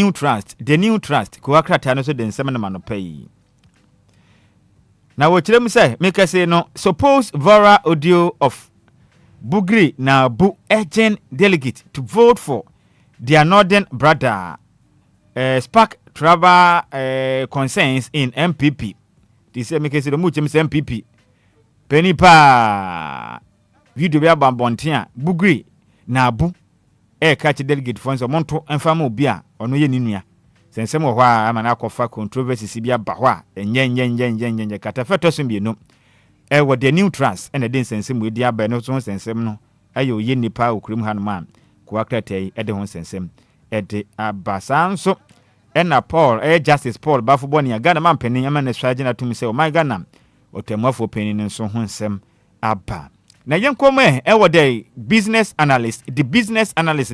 new trust ko akrata no so de nsem na manopai na wo kirem say make say no suppose viral audio of Bugri na bu urgent delegate to vote for their northern brother spark travel concerns in MPP this say make say mu kirem say MPP penipa video bia bambontia Bugri na bu catch delegate funds monto enfama Obia ono ye ninua sensem ho a ama na akofa controversy sibia ba ho a enye katafeto so bienu wo the new trust and the sensem we dia ba no so sensem no ayo ye nipa okurim ha no man ko akratai e de ho sensem e de abasanso na Paul justice Paul bafo ne Ghana man panin ama na swaje na tumi se o my Ghana otemafo panin nso ho nsem aba na yenkome wo the business analyst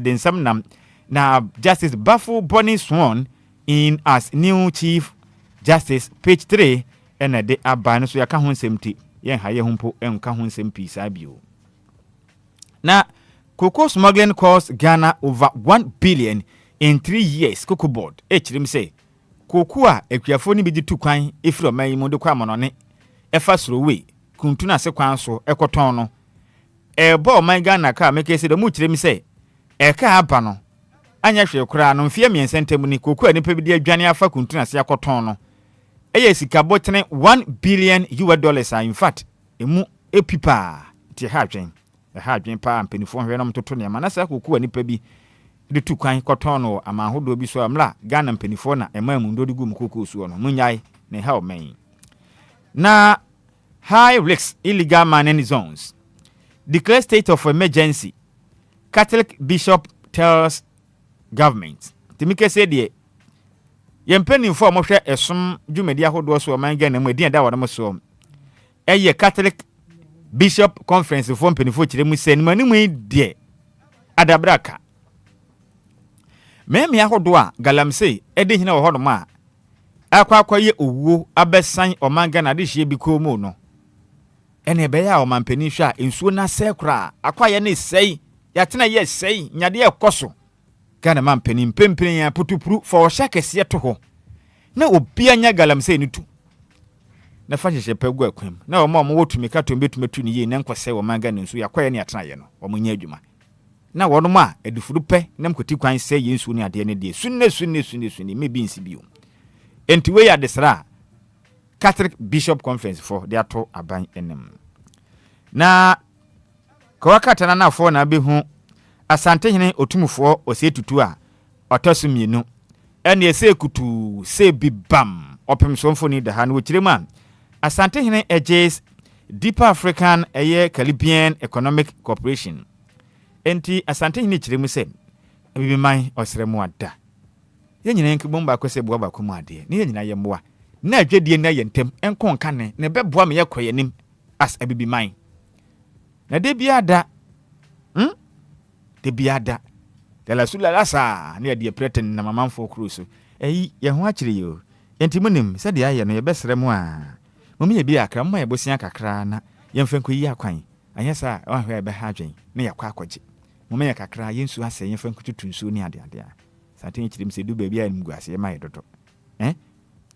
den some na justice Bafo Bonnie Swan in as new chief justice page 3 and de aba no so yaka ho nsɛmti yen ha ye humpo enka ho nsɛm pisa bio na cocoa smuggling cost Ghana over 1 billion in 3 years cocoa board echirim say cocoa akuafo ni bi di tukwan efiro man yi mu de kwa monone efa soro we kuntuna se kwan so ekoton no bo man Ghana ka make say the mu chirim say ka aba no anya hwe kura no mfie miensentem ni cocoa ni pa bi di adwane afa kuntuna se ekoton no eye sika botene 1 billion US in fact emu epipa ti hadwen pa ampenifo hwe no mtoto ne ma na sa cocoa ni pa bi de tukwan koton no ama hodo bi so amla Ghana mpenifo na ema mu ndodi gu mkoko suo no munyai ne ha o men na high risk illegal mining zones declare state of emergency. Catholic bishop tells government. Timike said ye yempeni for mo hwe esum dwumedi ahodo so man Ghana mu edin da wona so eye Catholic bishop conference for mpenifo kire mu sen mani mu de adabraka meme ahodo a galamsey ede hina wo hodo ma akwa ye owuo abesan o man Ghana de hye bi ko mu no ene be ya o man pani hwa ensuo na sekra akwa ye ne sei ya tena ye sei nyade ekoso Ghana man pani mpempren ya putupuru for shakese to ho na obi anya galamsey ni tu na fa hye pegu akwam na o ma mo wotumi ka to betumetu ni ye na nkwase o man Ghana ensuo yakwa ye ne atena ye no o munya adwuma na wono ma edufuru pe nam koti kwan se yensu ne ade ne de sunne me bi nsi bio enti we ya desra Catholic Bishop Conference for they ato aban enem na kawakata na afọ na behu asante hene otumufo ose tutu a otoso mienu ene ese kutu se bibam opemsomfo ni da ha na wokirema asante hene edges Deeper African Caribbean Economic Corporation enti asante hene kiremu se bibiman osremu ada ye nyina nkibom ba kwese boa ba komu ade ne ye nyina ye mboa na adwedie na ye ntem enko nka ne ne beboa me ye koyenim as abibiman na de biada de biada de la sula lasa ne de preten na mamanfo kruso eyi ye ho akire yo enti munim se de aye no ye besremu a mummy ye bi akra mma ye bosia kakra na ye mfenko yi akwan anyesa wa hwe be ha adwen ne yakwa akwaje mummy ye kakra ye nsu ase ye mfenko tutunsu ne ade a satin chirim se du ba bia nim guase ye mai dodo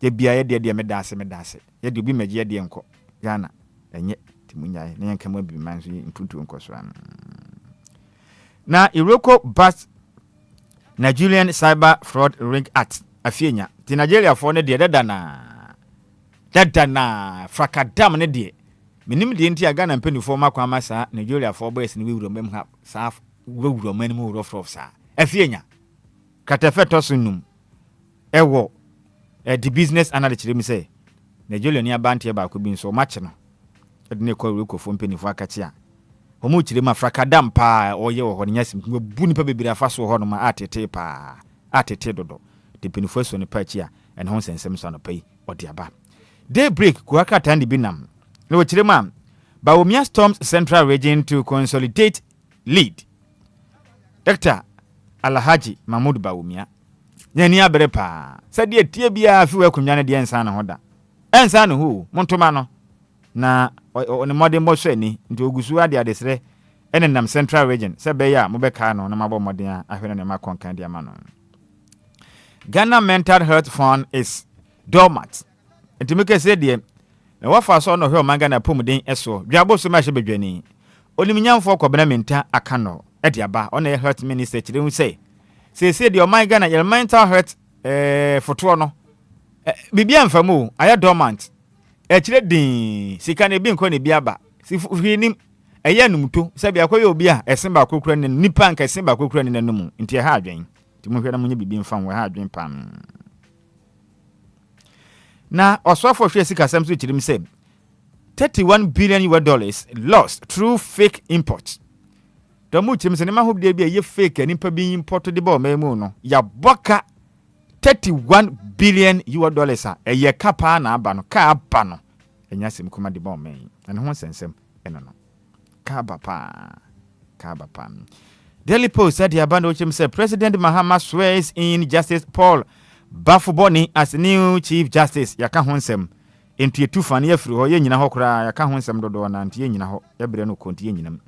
ye bia ye de medase ye de bi meje ye de enko Ghana enye timunyae ne yanka mu bi manzo mpuntu nkoso an na Iroko Bus Nigerian Cyber Fraud Ring Act afienya ti Nigeria for ne de dada na frakadam ne de minim de nti Ghana mpanifo makwa masa Nigeria for boys ne wewuro mem ha sa wewuro man mu rof sa afienya katafeto sunum ewo the business analyst dem say Nigeria ni abantie ba ko bi nso match no edne ko Iroko fo mpanifo akachi a omo chire ma frakadam pa oye wo ho ne nyasim bu ni pa bebiri afaso ho no ma atete pa atete dodo de panifo so ne pa chi a ene ho sensem so no pai odi aba daybreak ko akata ndi binam ne wo chire ma Bawumia storms Central Region to consolidate lead. Dr. Alhaji Mahmoud Bawumia nyani abere pa sadi etie bia afi wa kunwa ne de ensa na hoda ensa no hu montoma no na on modern bo so ani nti ogusu ade adesre ene nam Central Region se be ya mobeka no na mabo modern a ahwene ne makonkan de ama no. Ghana Mental Health Fund is dormant. Enti meke se de na wafa so no hwe omanga na pomuden eso dwabo so ma hye bedwani oniminyamfo kwabena menta aka no ede aba on the health minister chire hu say the omanga na your mental health foto no bibia mfamu aya dormant chire din sika na bi nko ne bi aba sifihnim aya numto se bia koye obi a esemba kokura ne nipa nka esemba kokura ne nanum nti ha adwen ti mo hwe na munye bibi mfa nwe ha adwen pam na osofo hwe sika sam so chirim say $31 billion lost through fake import. Domu chirim se ne ma hobde bia ye fake nipa bi import de ba memu no ya boka $31 billion a eye kapa na aba no ka aba no enya sem kuma de ba men ene ho sensem eno no ka aba pa Daily Post said the abando chirim say President Mahama swears in Justice Paul Bafuboni as new Chief Justice yaka honsem enti etufane afiri ho ye nyina ho kura yaka honsem dodo na enti ye nyina ho ebre no konti ye nyinam.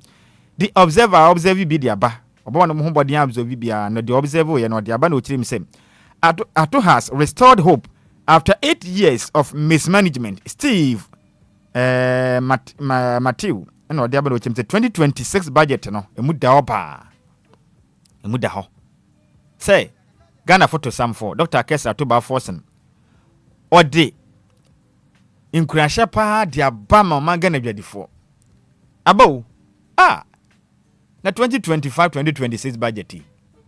The observe bi dia ba obo no ho body observe bia no the observe ye no dia ba no chirim say Ato has restored hope after 8 years of mismanagement. Steve Matthew no dia ba no chirim say 2026 budget no emuda ho say Ghana photo sam for Dr. Kesa to ba forsen ode Enquires pa dia bama magana dwadifo abo na 2025-2026 budget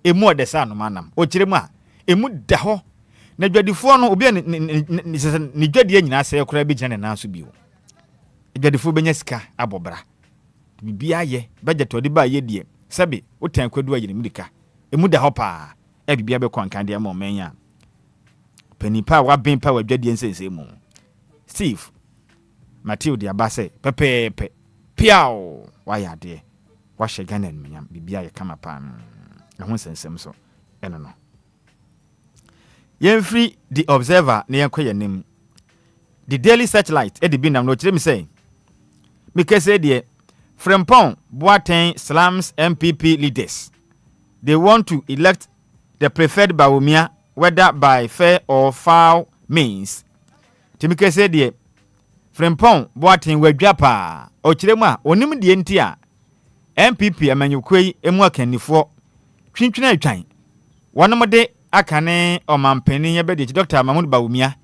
emu ode sa no manam o kiremu a emu da ho na dwadifo no obi ni dwadie nyina sey kora bi gene na so bio dwadifo benya sika abobra bibia ye budget ode ba ye die sabe wotan kwadu ayi mudika emu da ho pa bibia be kwankan de ma omenya panipa wa ben pa wadwadie nsese mu Steve Matthew de abase pepepe piao wa yade wa hye Ghana nyam bibia ye kama pa na ho sensem so eno no free the observer na yenkoyanim the daily searchlight e de bi nam no kire mi say mikese de Frempong Boateng slams MPP leaders. They want to elect the preferred Bawumia, whether by fair or foul means. Timike said, Frempong Boateng Wedjapa, Ochirema, Onim Dientia, MPP amanyukwe emu akanifo twintwina atwan wonom de akane omampani yebede Dr. Mahmoud Bawumia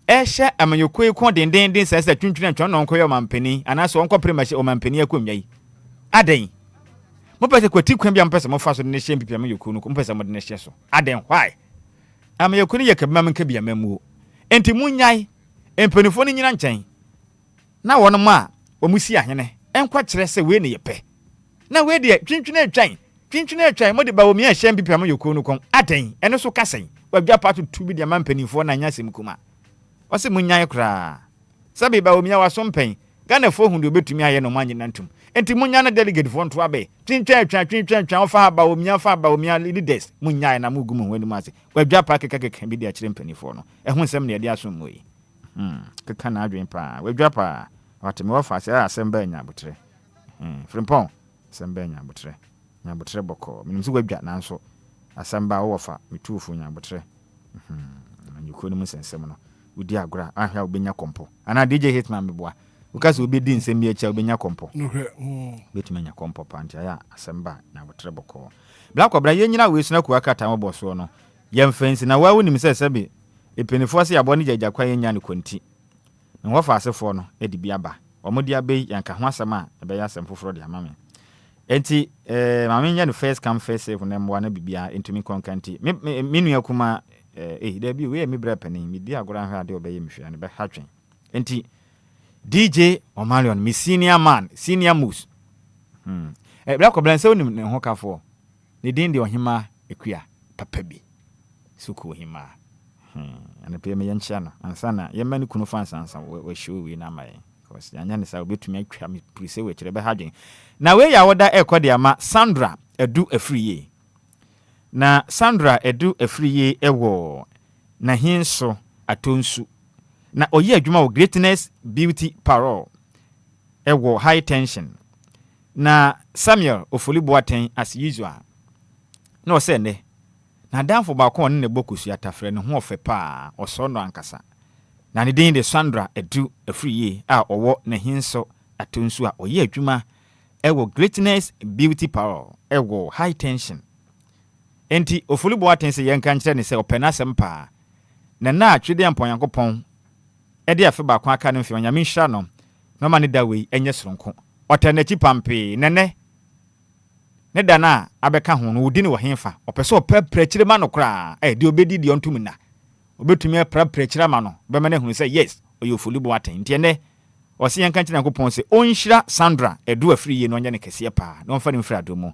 ehye amanyukwe ko dendenden sese twintwina atwan no nkoye omampani anaso onko premache omampani akomnyai aden mo pese kwati kwan bia mpese mo fa so ne hye MPP amanyukwe no ko mpese mo de ne hye so aden why amanyukwe ne yekabima menka bia mamu enti munyai empanifo ne nyina nkyɛn na wonom a omusi ahene enkwa kyerɛ sɛ we ne yepe na we de twintwina atwan mo de Bawumia hye MPP amanyukwe no kon aden ene so kasen wadwa pato tu bi de amampanifo na nya sem kuma ose munyai kra sabi Bawumia wasompen Ghana fo hunde obetumi aye no manyi nantum enti munya na delegate fo nto abe twintwina atwan ofa Bawumia leaders munyai na mugu mu wani mase wadwa pa keka bi de akyere mpanifo no ehun nsɛm ne de asom moyi keka na adwen pa wadwa pa wateme wafa se asɛm ba nya botre frimpon asɛm ba nya botre bɔkɔ minim se wadwa nanso asɛm ba wo fa mitufu nya botre anyuko no musensɛm no udi agora ahwa obenya kompo ana DJ Hitman meboa ukase obedi nsɛm bi acha obenya kompo betuma nya kompo pantia ya asɛm ba nya botre bɔkɔ bla kwabra yenyina we suna kuwa kata mo boso no yemfansi na wawo nim sɛ sɛbe epenifo se yabɔ ne jagya kwa yenya ne konti na wo fa asefo no edi biaba omodi abe yanka ho asɛm a ebe ya asɛm foforo de amame enti mame nya no first come first serve na mwa na bibia entumi konkanti minu yakuma da bi we mi bra pani mi di agora hwa de obeye mhwea ne be hatwen enti DJ Omalion mi senior man senior moose bla kwabra nse onim ne ho kafo ne din de ohima ekua papa bi suku ohima ana pe me yancha no ansana yemma ne kunu fans ansa we show we na mai cause anya ne sa obetumi atwa me prise we kire be hadwen na we ya woda ekode ama Sandra Edu Afriye na Sandra Edu Afriye ewo na hinso atonsu na oye adwuma wo Greatness Beauty Parole ewo High Tension na Samuel Ofoliboaten as usual no se ne na danfo ba ko ne bokusu atafre ne ho ofe pa oso no ankasa na ne din de Sandra Edu Afriye a owo na hinso atonsu a oye adwuma ewo Greatness Beauty Parole ewo High Tension enti Ofoliboaten se yenka nkyere ne se opena sempa na atwede ampon Yankopɔn ede afe ba ko aka ne mfe onyame nhira no no ma ne dawe enye soronko otanachi pampe nene ne dana abeka ho no wudi ne wo henfa opeso preprechire ma no kra de obedi de ontum na obetumi preprechire ma no be ma ne hunu se yes oye Ofoliboaten ntie ne ose yanka nkyere Yankopɔn se onhyira Sandra Edu Afriye no nya ne kese pa no mfa ne mfira do mu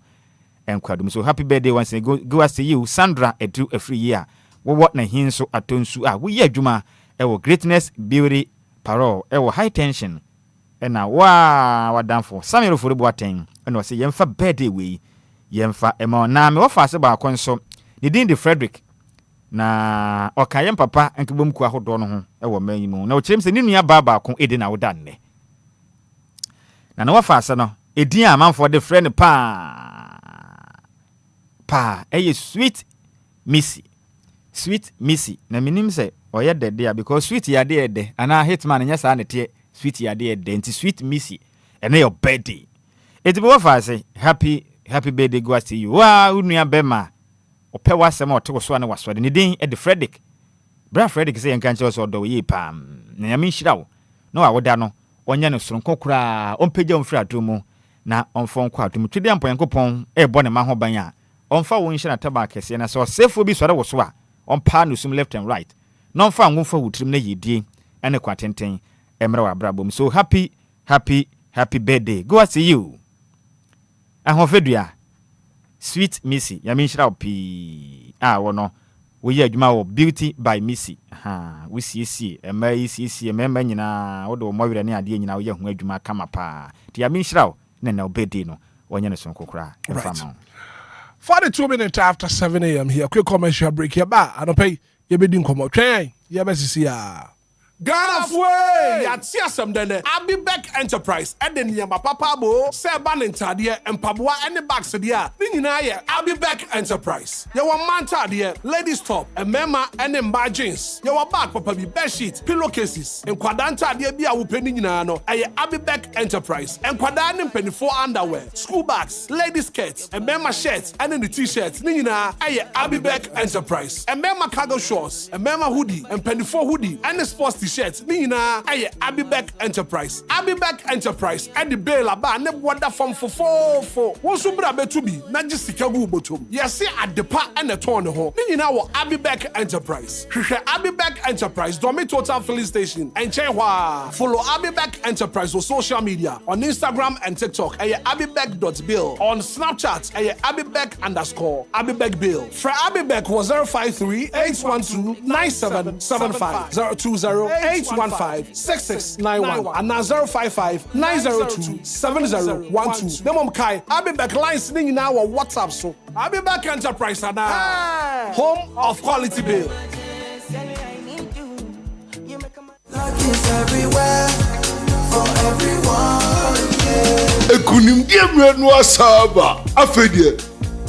Enquires. So happy birthday once again. Go as to you, Sandra Edu Afriye. What na hinso atonsu a we adwuma ewo Greatness Beauty Parole ewo High Tension na wa danfo Samuel Ofoliboaten and we say yemfa birthday we yemfa ema na me wofa se ba konso ne din de Frederick na okayem papa enkebom ku ahodo no ho ewo manyimu na o kyerem se ne nua ba ko edi na woda nne na wofa se no edin amanfo de friend pa eye Sweet Missy na minim se oye dede because sweet ya de ana Hitman nya sa ne te sweet ya de nti Sweet Missy ene your birthday it be what say happy birthday go to you wa unua bema ope wasem ote so na wasode ne din e de Frederick bra Frederick say enka nche so do ye pam na ya minhira wo na wa woda no onye ne soronko kura onpegya onfiri adomu na onfon kwa adomu twede ampo Yankopɔn e bo ne ma ho ban a onfa wo nhira taba kese na so sefo bi sore wo so a on no sum left and right no fa ngumfa wutrim na yedie ene kwatenten emre wa brabom so happy birthday go as you ahofedua Sweet Missy ya minhira opi wono wo ye adwuma wo Beauty by Missy wo siesie ema siesie ema nyina wo do mo were ne ade nyina wo ye ho adwuma kama pa ti ya minhira na birthday no wonye ne son kokora efama 42 minutes after 7 a.m. here. Quick commercial break here. I don't pay. You be doing come out. Train. You be see ya. Ghana fwe yati asem dene Abibek Enterprise ede niyama papa bo seba nentadie empaboa ene bags dia ni nyina ye Abibek Enterprise ye wa mantadie ladies top emema ene mba jeans ye wa bag papa bi bed sheet pillowcases enkwada ntadie bi a wo peni nyina no eye Abibek Enterprise enkwada ne mpenifo underwear school bags ladies skirts emema shirts ene the t-shirts ni nyina eye Abibek Enterprise emema cargo shorts emema hoodie empenifo hoodie ene sports t-shirts ni nyina eye Abibek Enterprise Enterprise and the bail aba ne boda from fofofo won so bra betubi na gisika gu botom yesi adepa ene ton ho ni nyina wo Abibek Enterprise hwehwe Abibek Enterprise domi total filling station enche hwa follow Abibek Enterprise on social media on Instagram and TikTok eye abibek.bill on Snapchat eye abibek_abibek bill for Abibek was 053-812-9775 020-815-6691 and now 055-902-7012 Demom Kai Abibek lines ning now on WhatsApp so Abibek Enterprise and home of quality bill. Luck is everywhere for everyone. Ekunim die mrenu asaba afedie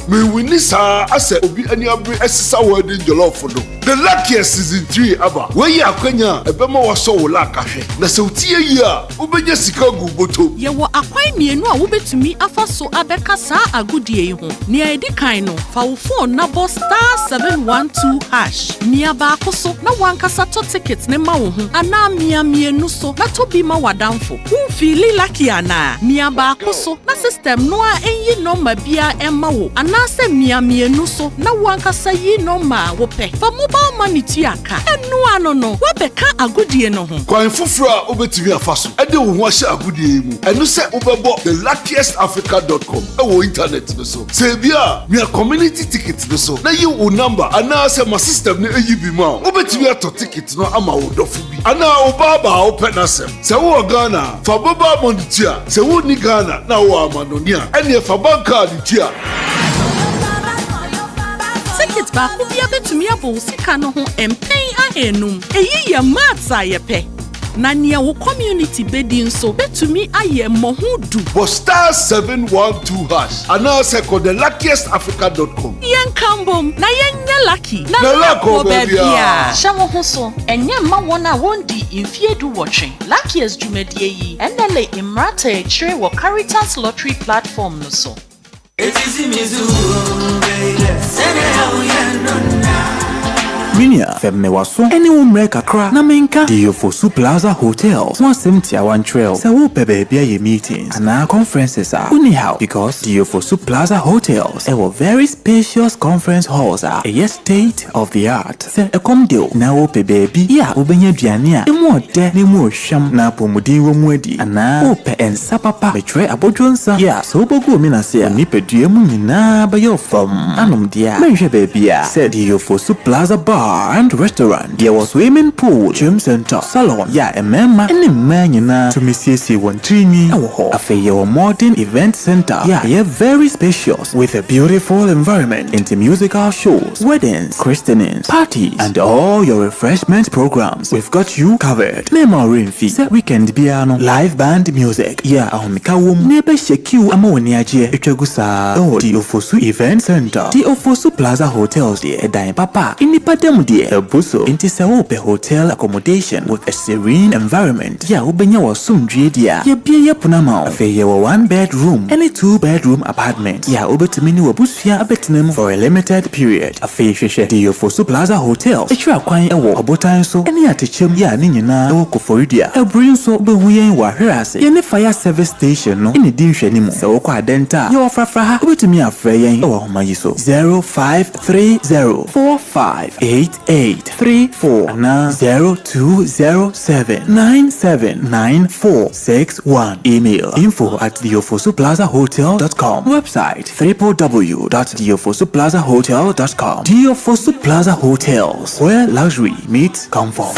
me wini sa ase obi ani abre esisa wadi jollof no the luckiest season 3 aba we ya akwanya ebema waso wo la kahwe na se utie yi a ubenya sika gu boto ye wo akwan mienu a wobetumi afa so abeka sa agudie yi ho ne edi kan no fa wo phone na bo *712# nia ba akoso na wankasa to ticket ne ma wo ho ana mia mienu so na to bi ma wadamfo wo feel lucky ana nia ba akoso na system no a enyi number bia emma wo na se mia mienu so na wankasa yi number wo pe fa mobile money tiaka enu ano no wo beka agudie no ho kwan fufura obetumi afaso ede wo ho ahye agudie mu enu se obebo theluckiestafrica.com e wo internet no so se bia mia community ticket no so na yi wo number ana se ma system ne eyi bi ma obetumi ato ticket no ama wo dofo bi ana obaba open asem se wo Ghana fa baba money tia se wo ni Ghana na wo amanonia ene fa banka di tia ticket ba ku bia betumi abo sika no ho empen ahenum eyi ye matsa ye pe na nia wo community bedi nso betumi aye mohudu bo *712# ana se ko theluckiestafrica.com yen kambom na yen lucky na lako bebia shawo ho so enye ma wona wondi infiedu watching luckiest jumedie yi endele imrata e chire wo Caritas lottery platform no so Minia femme waso anyone make akra na menka Diofosu Plaza Hotels 171 Trail se wo pebe bia ye meetings and conferences are anyhow because Diofosu Plaza Hotels a very spacious conference halls are a state of the art se e kom deal na wo pebe bi ya obenya duane a emu ode na emu ohwam na pomudi wo mu adi ana wo pe ensa papa betwe abodwonsa ya so bogu mi na se ni pedue mu nyina ba yo fam anom dia menhwe be bia se Diofosu Plaza Bar and restaurant. There was swimming pool, gym center, salon. Yeah, emema any man na to me see one trini. Afe your modern event center. Yeah, very spacious with a beautiful environment into musical shows, weddings, christenings, parties, and all your refreshment programs. We've got you covered. Memory fee, set weekend piano, live band music. Yeah, mikawum nebe shekiu amoni aje etwegusa. Oh, Diofosu Event Center, Diofosu Plaza Hotels. The Dine Papa in dear Buso into Sawope hotel accommodation with a serene environment. Ya ubenya wa sumdrie dia. Ya bia punama. Afe ye wa 1-bedroom any 2-bedroom apartment. Ya ubetumini wa busfia abetinem for a limited period. Afe sheshe Diofosu Plaza Hotel. Echu akwan ewo abotan so any atechem ya ni nyina ewo koforidia. Ebrin so behuyen wa hwerase. Ye ne fire service station no ene di nhwani mu. Se wo kwa denta. Ye ofrafra ha ubetumi afre yen ewo homayi so 0530458834 na 0207979461. Email info@diofosuplazahotel.com. Website www.diofosuplazahotel.com. Diofosu Plaza Hotels, where luxury meets comfort.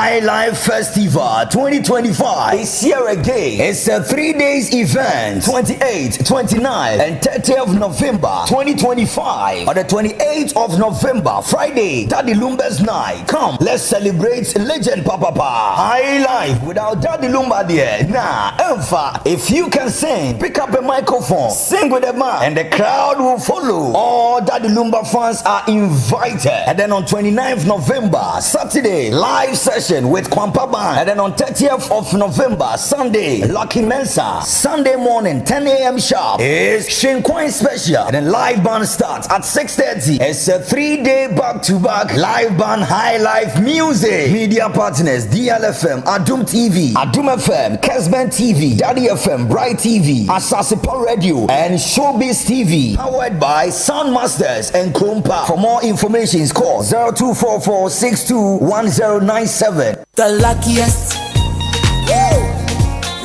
Highlife Festival 2025 is here again. It's a 3 days event, 28th, 29th, and 30th of November 2025. On the 28th of November, Friday, Daddy Lumba's night. Come, let's celebrate legend Papa. Highlife without Daddy Lumba there. Nah, Alpha, if you can sing, pick up a microphone, sing with the man, and the crowd will follow. All Daddy Lumba fans are invited. And then on 29th November, Saturday, live session with Kwampa Band. And then on 30th of November, Sunday, Lucky Mensa. Sunday morning, 10 a.m. sharp is Enquires special. And then live band starts at 6:30. It's a 3-day back-to-back live band highlife music. Media partners, DLFM, Adum TV, Adum FM, Kesben TV, Daddy FM, Bright TV, Asasipa Radio, and Showbiz TV. Powered by Soundmasters and Krumpa. For more information, call 0244621097. The luckiest,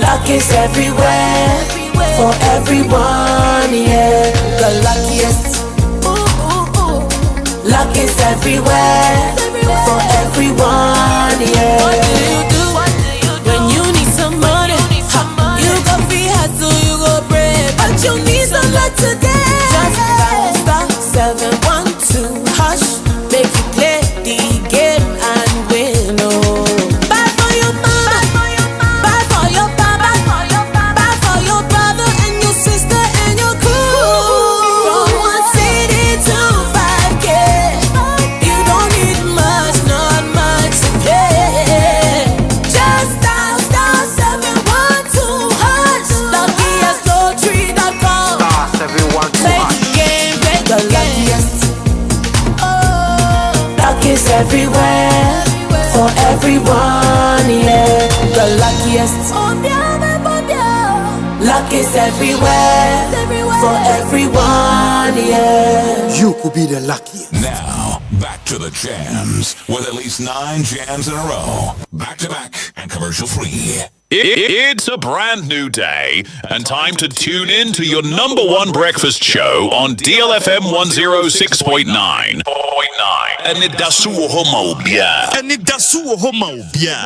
luck is everywhere, for everyone, yeah. The luckiest, luck is everywhere, for everyone, yeah. What do you do when you need some money? You go free hustle, you go pray, but you need some luck today. Just dial *712 hash, make you play the game and win. Oh, buy for your mama, buy for your papa, buy for your brother and your sister and your crew. From 1 city to 5K, you don't need much, not much to pay. Just dial *712 hash, luckiestlottery.com. Play the game, play the luckiest. Luck is everywhere, for everyone, yeah. The luckiest. Luck is everywhere, for everyone, yeah. You could be the luckiest. Now, back to the jams with at least 9 jams in a row. Back to back and commercial free. It's a brand new day and time to tune in to your #1 breakfast show on DLFM 106.9. Anidaso Wɔhɔ Obia. Anidaso Wɔhɔ Obia.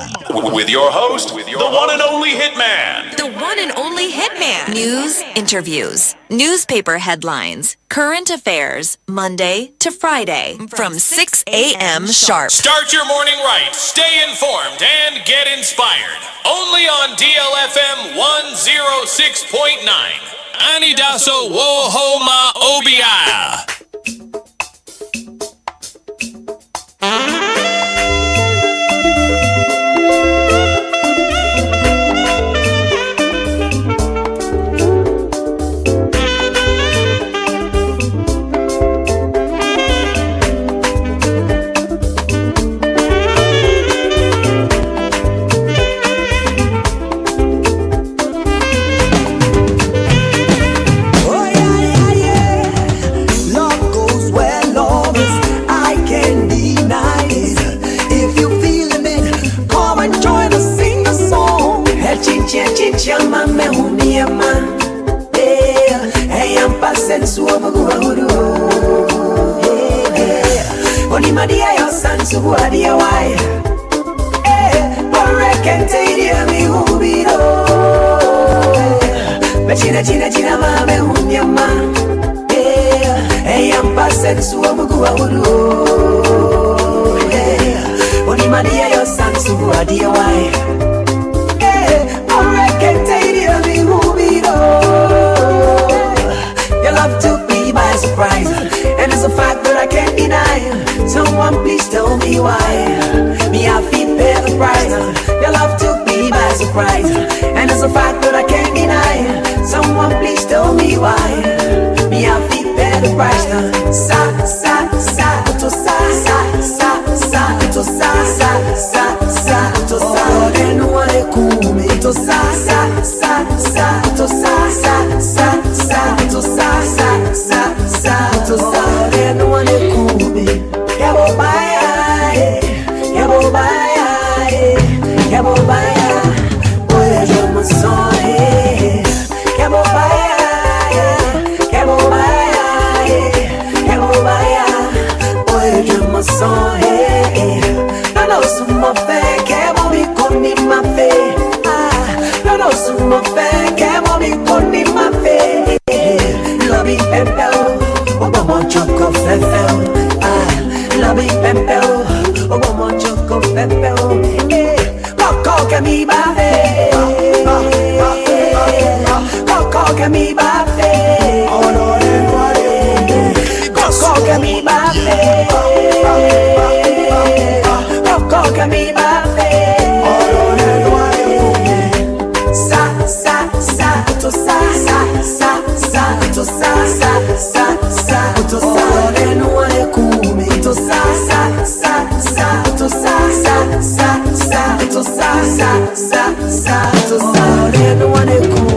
With your host, the one and only Hitman. The one and only Hitman. News, interviews, newspaper headlines, current affairs, Monday to Friday from 6 a.m. sharp. Start your morning right, stay informed, and get inspired. Only on DLFM 106.9. Anidaso Wɔhɔ Obia. Your love took me by surprise, and it's a fact that I can't deny. Someone please tell me why. Me I feel pay the price. Your love took me by surprise, and it's a fact that I can't deny. Someone please tell me why. Me I feel pay the price. Sa sa sa to sa sa sa sa to sa sa sa sa to sa. Oh, they know what they call me. To sa sa sa sa to sa sa sa sa to sa sa sa sa to sa. They know what they call me. Yabo baya, yabo baya, yabo baya. Boy, je me sens. Yabo baya, yabo baya, yabo baya. Boy, je me sens. I know some of fake. que mi bafe, coco que mi bafe, coco que mi bafe, coco que mi bafe, sa to sa to sa to sa de no le kumi to sa to sa de no le kumi.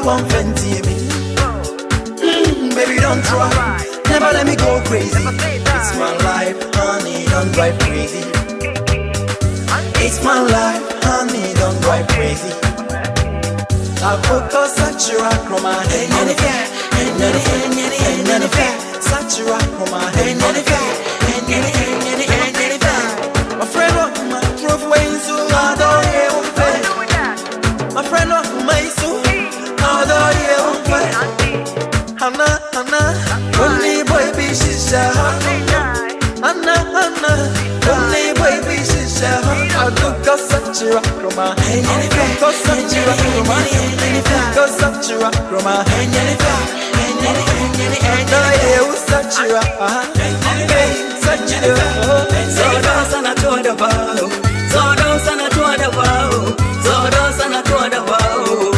won't fancy me. Baby, don't try. Never let me go crazy. It's my life, honey, don't drive crazy. It's my life, honey, don't drive crazy. I focus such a rock from my head, and if such a rock from my head, my friend of my proof way so hard, my friend of my so hard, Hana, only boy be shisha. Hana, only boy be shisha. I took a such a rock from my head, and if I such a rock from my head, go such a rock from my head, such a rock, such a rock. So dance and I told the bow, so dance and I told the bow, so dance and I told the bow.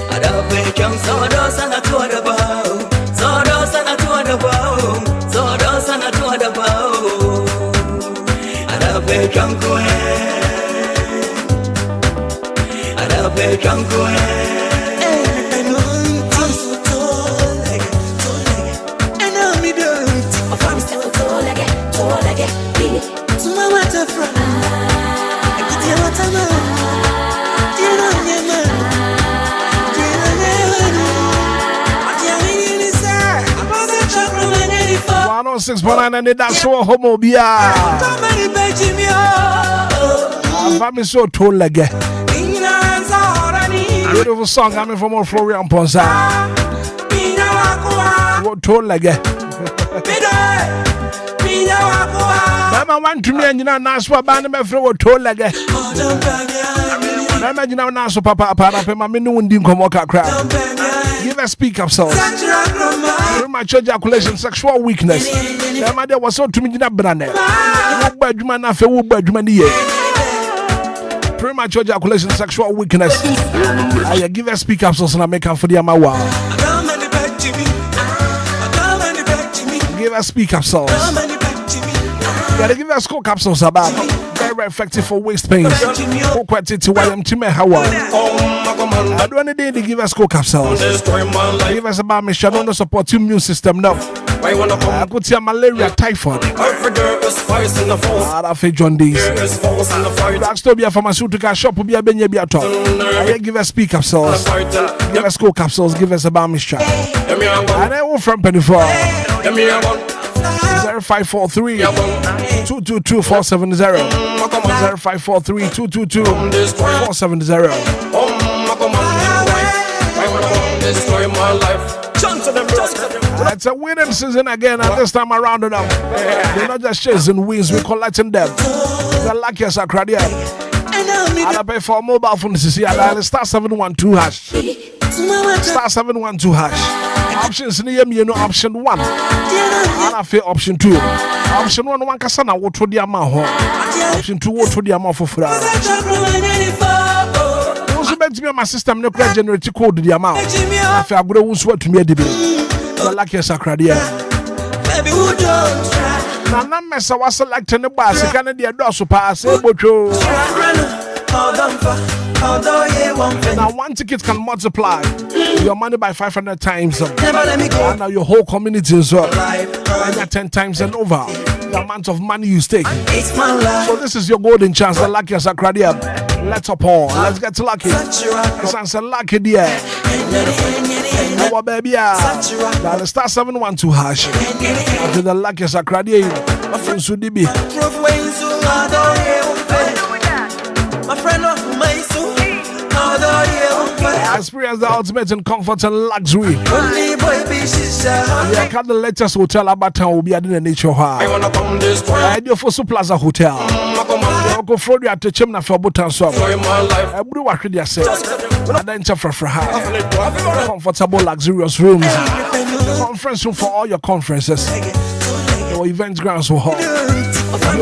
I don't make him so dance and I told the bow, so dance and I told the bow, so dance and I told the bow. I don't make him go I don't make him go Anidaso Wɔhɔ Obia. I'm so tall again. Beautiful song coming from Florian Ponsa. What tall again? Mama want to me and you know Naswa Banner for tall again. Mama, you know Naso Papa Papa, Mammy Nundin Komoka crowd. Give a speak up song. Premature ejaculation, sexual weakness. The mother was so to me in a brand. Premature ejaculation, sexual weakness. I give a speak up song and I make up for the Amawa. Give a speak up songs. Gotta give us school capsules about very effective for waist pains. To why I'm to me how I don't need to give us school capsules. Give us about me shall not support your immune system now. I could see malaria, typhoid. I feel John D's. Drugstore pharmaceutical shop will be a top. I give us speak capsules. Give us school capsules. Give us about me shot. And I will from Penny 0543 222 470 0543 222 470. It's a winning season again, and this time around it up. We're not just chasing wins, we're collecting them. The luckiest are crowd. I'll pay for mobile phone to see star 712 hash. Star 712 hash. Options near me, no option 1. I feel option 2. Option 1 kasana what to the amount. Option 2 what to the amount for fraud. Also meant to be my system no generate code the amount. I feel I'm going to to me the bill. Like your sacradia. Now, mess I was selecting the bus. I can't do a super pass. Now, one ticket can multiply your money by 500 times. And now your whole community is up. And 10 times and over the amount of money you stake. So this is your golden chance. The lucky Sakradia. Let's up all. Let's get lucky. It's a lucky dear. Our baby. Now the star 712 hash. After the lucky Sakradia. Sudibi. My friend of my soul. Experience the ultimate in comfort and luxury. Yeah, can the latest hotel about town will be at the nature high. I do for Plaza Hotel. I go for you at the Chimna for Butan Swap. I would work with yourself. I don't for comfortable, luxurious rooms. Conference room for all your conferences. Your event grounds for hall.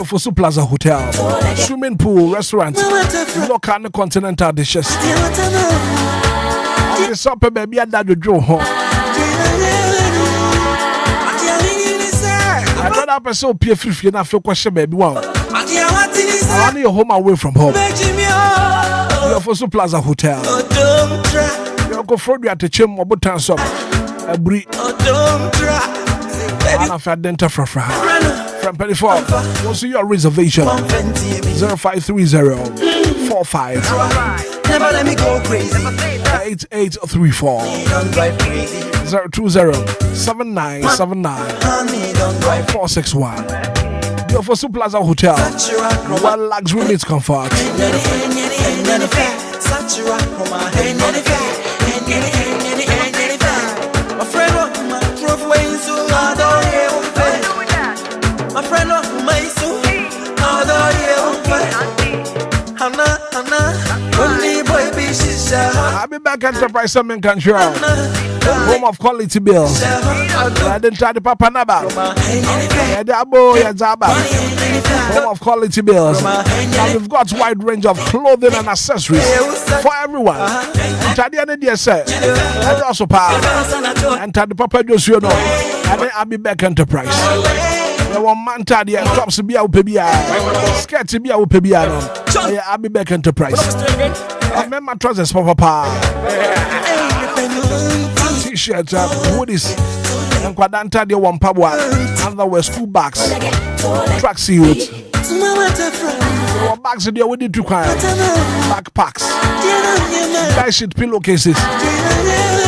For Plaza Hotel. Swimming pool, restaurant, local and continental dishes. The supper baby at that draw home. I don't have a so peer free enough for question baby one. I want your home away from home. You're for Plaza Hotel. You Frodo at the Chim or Butanso. A brie. And I've had Denta Frafra. From 24. What's your reservation? 0530 45 Never let me go crazy. 8834 020 7979 461. Beautiful Plaza Hotel. One luxury meets comfort. I'll be back Enterprise Summon Control. Home of quality bills. I didn't try the Papa Naba. Home of quality bills. And we've got a wide range of clothing and accessories for everyone. And the end of the year, and also power. And the Papa Joshua. And then I'll be back Enterprise. One man tied the tops to be out, skirt to be out, I'll be back Enterprise. I remember trousers for Papa. T-shirts, hoodies, and quadanta the one pabwa, underwear, school bags, track suits. Our bags are with the two kind, backpacks, dye sheet pillowcases.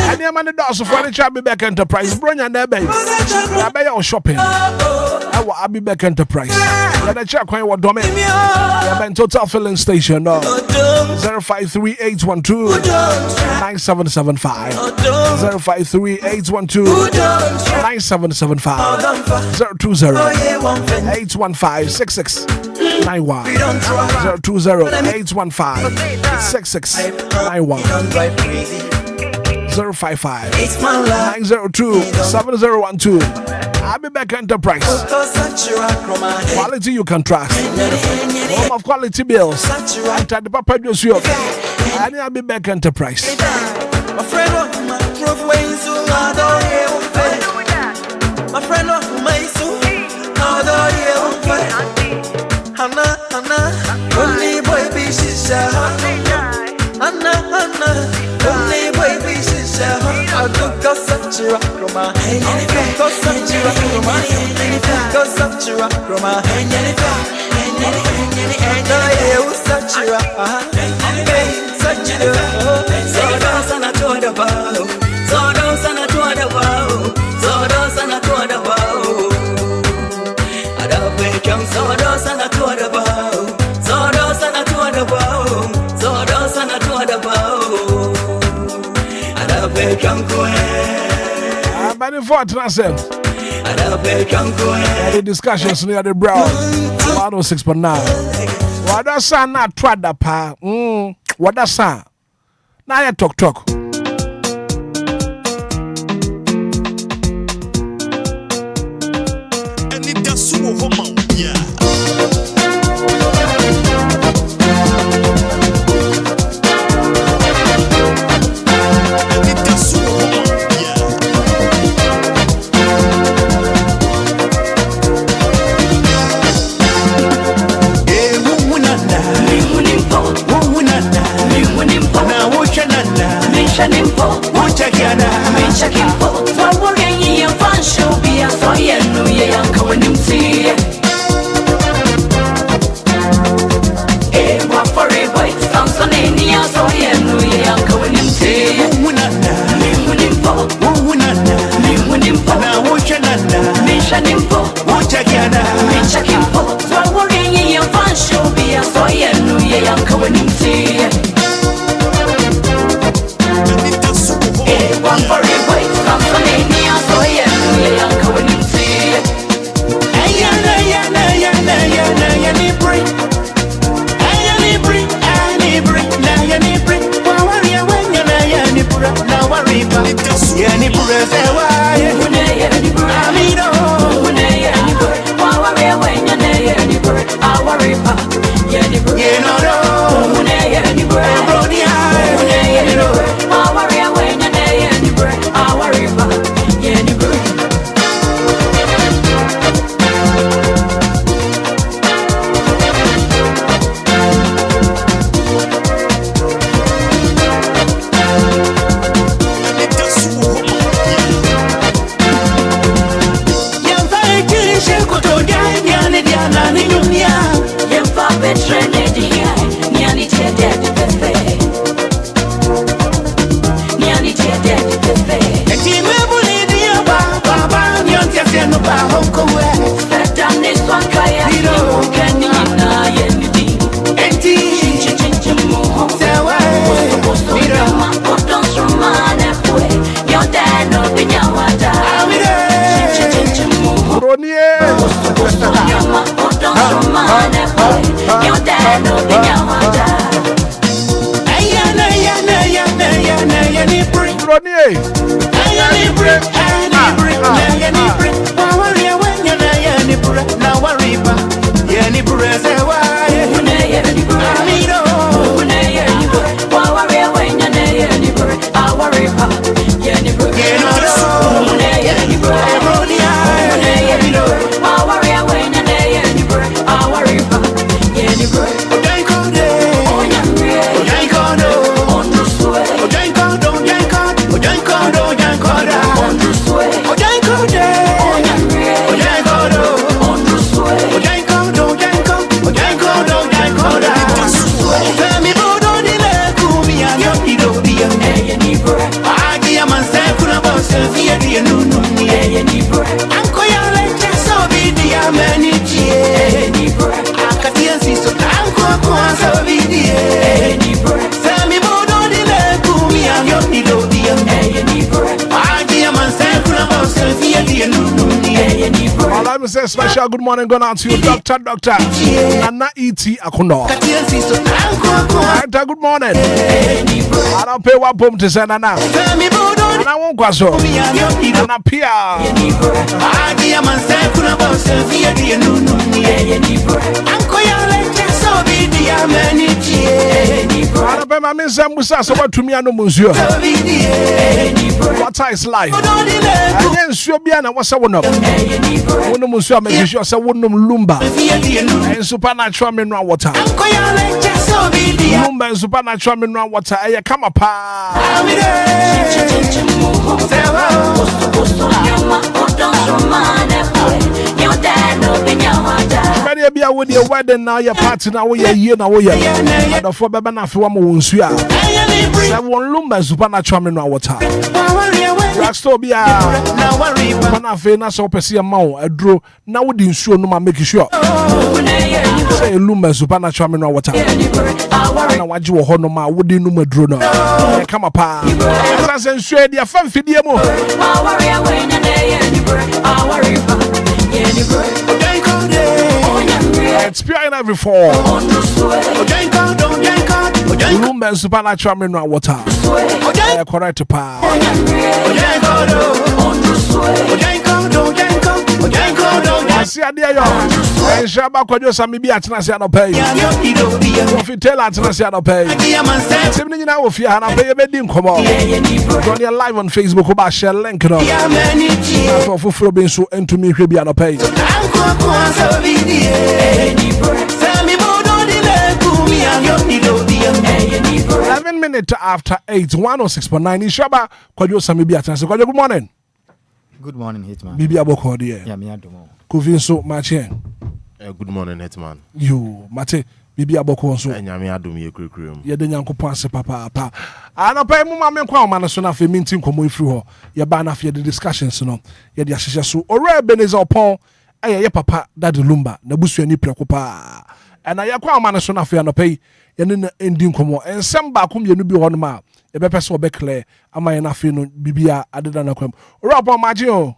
And the man does for the I'll be back Enterprise. Bring your neighbor. I'll be out shopping. I'll be back Enterprise. Let a check when you want domain. I'll be Total Filling Station. 053812 9775. 053812 9775. 020 815 6691. 020 815 6691. 055 902 7012. I'll be back Enterprise. Quality you can trust. Home of quality bills. And the Papa Joshua. And I'll be back Enterprise. My friend, only boy be shisha. Anna, only boy be shisha. I go such a roma. Go such a roma. Go such a roma. Such a the discussions near the brow 106.9. What that sound not tried that pa? What that sound? Now you talk. Anidaso Wɔhɔ Obia. say special good morning going out to you, Doctor Nana E.T. Akuno. Good morning. I don't pay one boom to say Nana. And I won't go so. Nana Pia. I don't pay my men some Musa so what to me and no monsieur. What is life? I didn't show me and what's a one up. One of Monsieur make sure say one Lumba and supernatural mineral water. Lumba and supernatural mineral water. I come up. Ready be with your wedding now, your party now, your year now, your and the four baby now for one more suya. One Lumba supernatural mineral water. Drugstore be Panafe so pesi amount a draw now would ensure no man make sure. Say Lumba supernatural mineral water. And what you hold no man would do no draw no. Come up. As I said, share the fun video. It's pure in every form. Lumba supernatural mineral water. Correct pa. See a dear young. Shaba Kojo Samibi at Nasiano Pay. If you tell at Nasiano Pay, something now if you have a pay a bedding come on. You're live on Facebook about share link for being so into me, be on a page. 11 minutes after 8, 106.9 in Shaba Kojo Samibi at Nasiano. Good morning. Good morning, Hitman. Bibi Aboko dear. Yeah, me adomo. Kuvinso Machen. Good morning, Hitman. You, Mate, Bibi Aboko so. Nyame adom ye kurum. Ye de Nyankopon ase papa. Ana pa mu ma me kwa ma no so na fe minti nkomo ifiri ho. Ye ba na fe the discussions no. Ye de ahyehye so. Ore Ebenezer Opon ye papa Daddy Lumba na busuani preko pa. Ana ye kwa ma no so na fe no pay ye ne endi nkomo. Ensem ba kom ye no bi ho no ma. Ye be pese obe clear ama ye na fe no bibia adeda na kwam. Ore Opon magye o.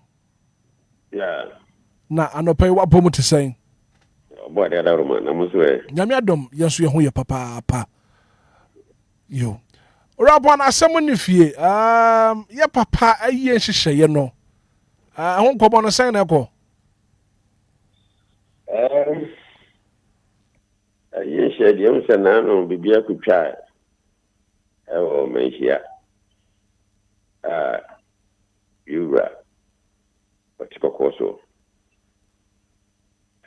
Yeah. Na anope wa bomu te sen. Boy that roman na muswe. Nyame adom yeso ye ho ye papa. Yo. Ora bo na asem ni fie. Ye papa aye nhihye ye no. Ho nkobo no sen na ko. Aye she de am sen na no bibia kutwa. O menhia. Yura. Otiko koso.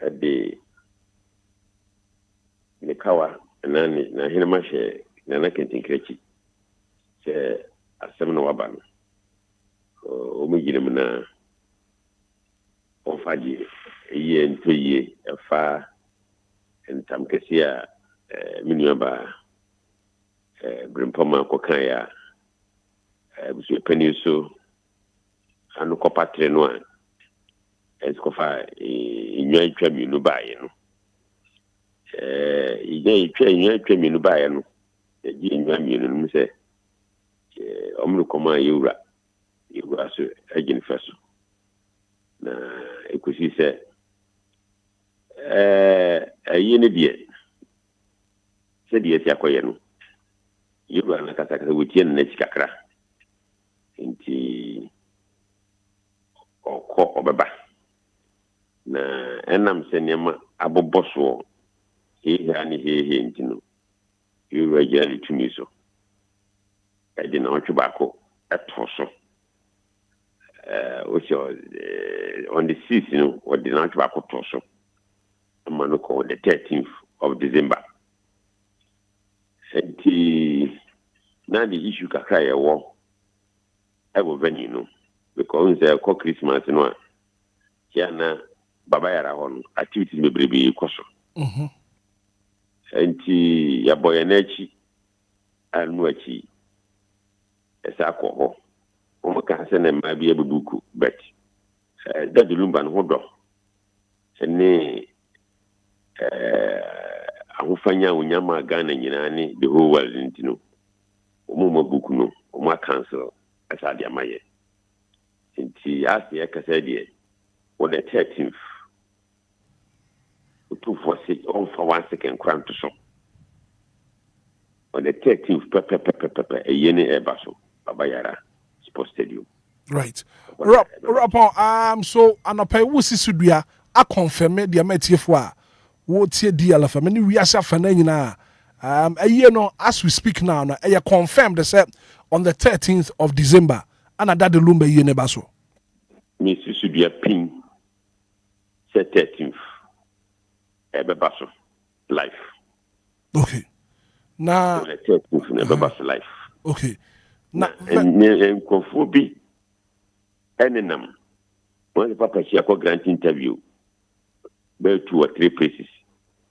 Ade ne kawa na hinema she na kentin krechi se asem no waba no o mu gire mu na onfaji ye ntoye efa entam kesia minua ba grimpoma kokan ya busu pani so anu kopatre no an eskofa inwa twa minu baaye no inwa twa minu baaye no ji inwa minu no se omru koma yura so agin feso na ekusi se ayi ne die se die ti akoye no yura na kasa wutie na chikakra nti okọ obeba na enam senema aboboso he ntino you regularly to me so I did not tobacco at Tosso which was on the season or did not tobacco Tosso Manoko the 13th of December and now the issue can cry a war I will venue no because they call Christmas no Kiana Baba Yara on activities may be koso. And ya boy energy and nuachi as alcohol. Omaka send them might be able to cook, but that the Lumba and Hodo. And ne Ahufanya Unyama Ghanaian Yinani, the whole world in Tino. Umuma Bukuno, Uma Council, as Adia Maye. And she asked the Ekasadia. On the 13th 2 for 6 on for 1 second cram to so. On the 13th, a yene ebaso, Babayara Sports Stadium. Right. Rob, so anapa wusi sudua a confirm the ametiefoa wo tie DLFM ni wiase fa na nyina no as we speak now no confirmed they said on the 13th of December and that the Lumba ye ne baso mi sudua pin se 13th ebebaso life. Okay. Na the 13th ebebaso life. Okay. Na en konfobi enenam when the papa she a grant interview by 2 or 3 places.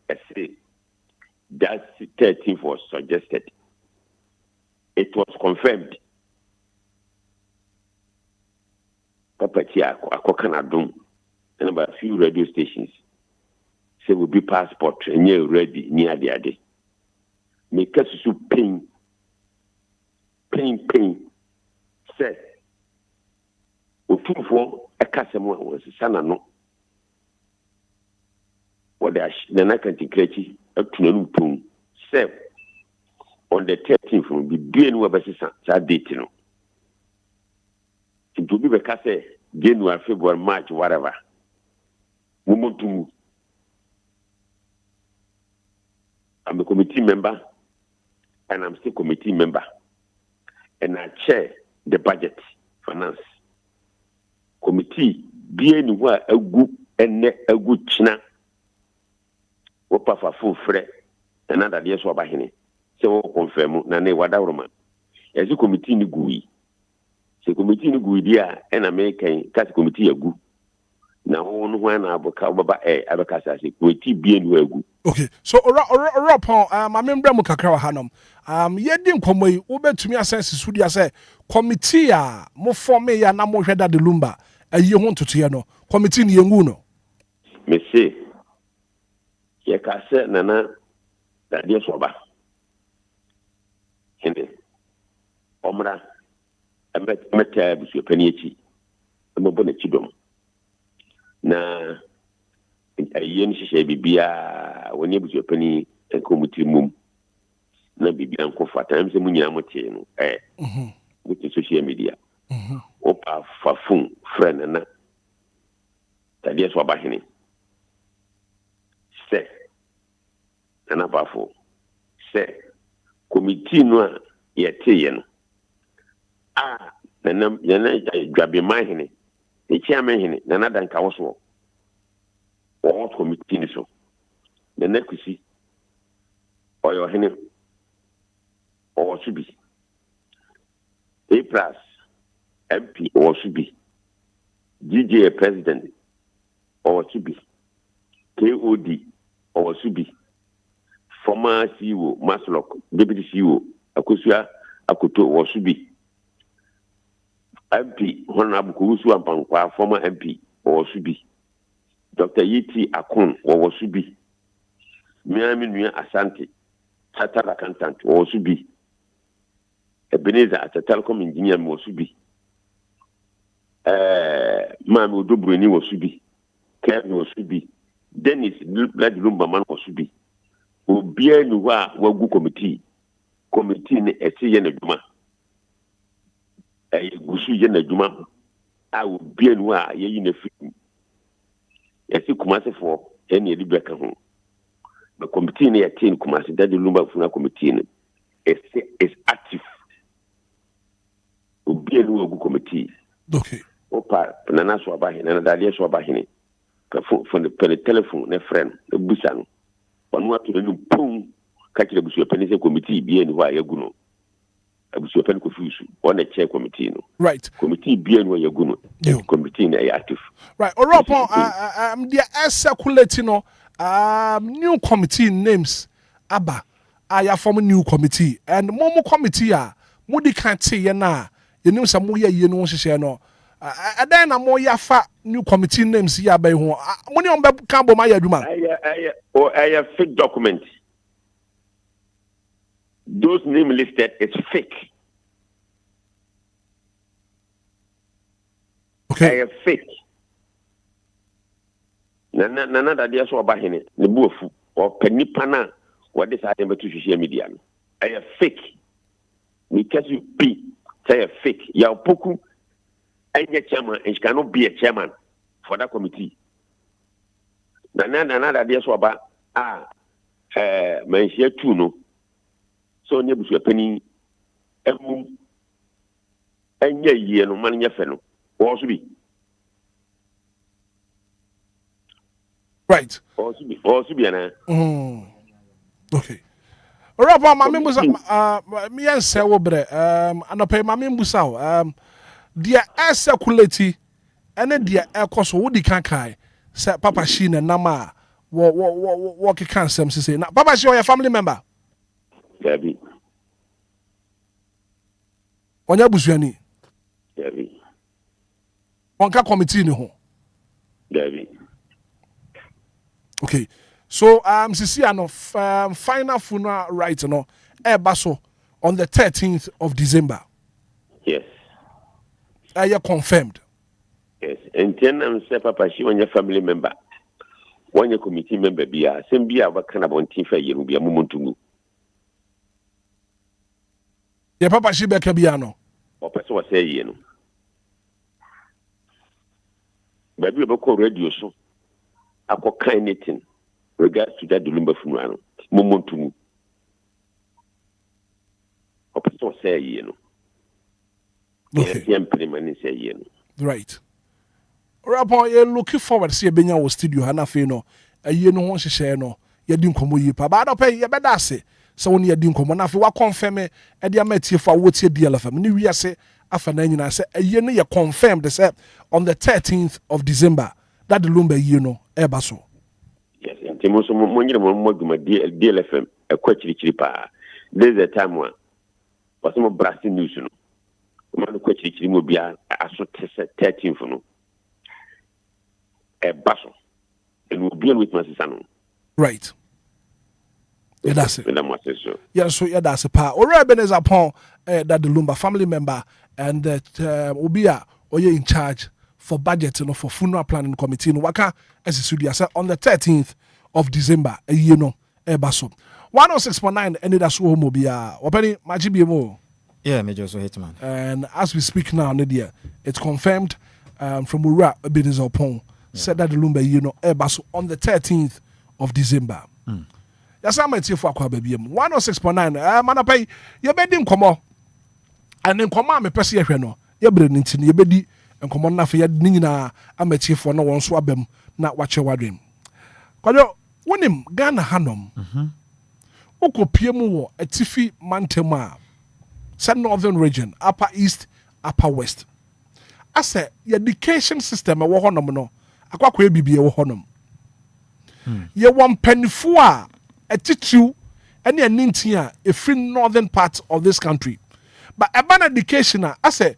I say that 13th was suggested. It was confirmed. Papa Chia a Canadum and about a few radio stations say will be passport and you're ready near the other. Make us so pain. Say Utufo a Casamo was a son no. What the Nakanti Crechi up to Nupum said on the 13th will be being that date. It will be because January, February, March, whatever. I'm a committee member and I'm still committee member. And I chair the budget finance committee being where a good and a good china. Opa fa full fre another year so bahini so confirm na ne wada roman ezi committee ni gui se committee ni gui dia en american cat committee agu na won ho na aboka baba abaka sase committee bi enu agu. Okay, so rapon ma membra mu kakra wa hanom yedi nkomo yi wo betumi asense sudi ase committee a mo form ya na mo hweda de Lumba ayi ho ntotoye no committee ni yengu no me say ye ka se nana da dia soba hende omra meta busu pani echi ambo na chidom na ayen hihye bibia woni busu pani enkomuti mum na bibia nkofa time se munyina mote no with social media opa fafun friend na da dia soba hene se na bafo se committee no yete no na yana dwabe mahene e chairman hene na dan ka woso o committee ni so na nakusi oyo hene o subi A+ MP o subi DJ president o subi KOD or Subi, former CEO, Maslok, Deputy CEO, Akusua, Akuto, or Subi, MP, Honorable Kurusu and Pankwa, former MP, or Subi, Dr. Yiti Akun, or Subi, Miami Asante, Chartered Accountant, or Subi, Ebenezer as a telecom engineer, or Subi, Mami Udubrini, or Subi, Kevin, or Subi. Dennis Blood Lumba man was to be. Obia Nuwa Wagu Committee ni eti yen aduma. Gusu yen aduma. Obia Nuwa ye yin efi. Esi Kumasi for any Libeka home. The committee ni eti Kumasi that the Lumba Funa committee is active. Obia Nuwa Wagu Committee. Okay. Opa Nana Swabahine and Dalia Swabahine. For the telephone, a friend, the Busan. One want to the boom, catch the Busu Penny committee, be any why you go. A Busu Penny confusion, one a chair committee. Right. Committee, be any why you go. Committee, active. Right. Or upon the circulating new committee names. Abba, I have formed a new committee, and Momo committee Moody can't say na. You know some more you know she no. Then I'm more yafa new committee names here by who money on Cambo Maya Duma. I have fake document. Those names listed is fake. Okay. I have fake. Nana that dear so about him, the boof or penipana, what this item to social media. I am fake. Because you be say a fake. Your poku and your chairman, and she cannot be a chairman for that committee. Nana that dear so about man share two no. So near to a penny and ye no money your fellow. Also be. Right. Also be an okay. Rapa mami musa mi ense wo bre anope mami musa dia circulate ene dia ekoso wo di kankai se papa shi na nama wo kekan sem say na papa shi your family member Debbie onya busuani Debbie onka committee ni ho Debbie. Okay. So sisi ano final funeral right no baso on the 13th of December. Yes. Are you confirmed? Yes. And then I'm say papa she when your family member. When your committee member be a same be a kind of on team for you be a mumuntungu. Yeah, papa she be kabiano. Or person was say you know. But we call radio so. I call kind anything. Regards to that Lumba funeral, Momontumu. Opposite say, you know. Okay. Right. Rapon, you're looking forward to see a Benya studio, Hanafino, a year no one share no, you didn't come with you, but I don't pay you better say. So when you didn't come on, if you are confirmed, and you met here for what's your DLFM. New Year say, after 9, I say, a year you confirmed the set on the 13th of December that the Lumba, you know, Ebaso. Yes, and Timoso Monguma DLFM, a quachiri pa. There's a time one. Was some brasting news, you know. Man, quachiri mobia, as 13 for no. A basso. And we'll be with my son. Right. Yeah, that's it. So. Yeah, so yeah, that's a part. Already is upon that the Lumba family member and that Obia or you in charge for budget, you know, for funeral planning committee. Waka as a studio on the 13th of December, you know, Ebaso 106.9 Anidaso Wɔhɔ Openi Majibimo. Yeah, Major so Hitman. And as we speak now, Nadia, it's confirmed from Ura Obedizopon said that the Lumba, you know, Ebaso on the 13th of December. That's how much for Aqua Baby 106.9. Manapay, you bedding come on. And then come on, me press your no. You're bringing in your beddy and come on, for your nina. I'm a chief for no one swabem, not watch your dream. Kodo, when him Ghana Hanum, Oko Piemu, a Tiffy Mantema, South Northern region, Upper East, Upper West. I said, your education system, a Wohonum no, a quack be a Wohonum. Ye one penny for a titu, and your nintia, a free northern part of this country. But a ban education, I say,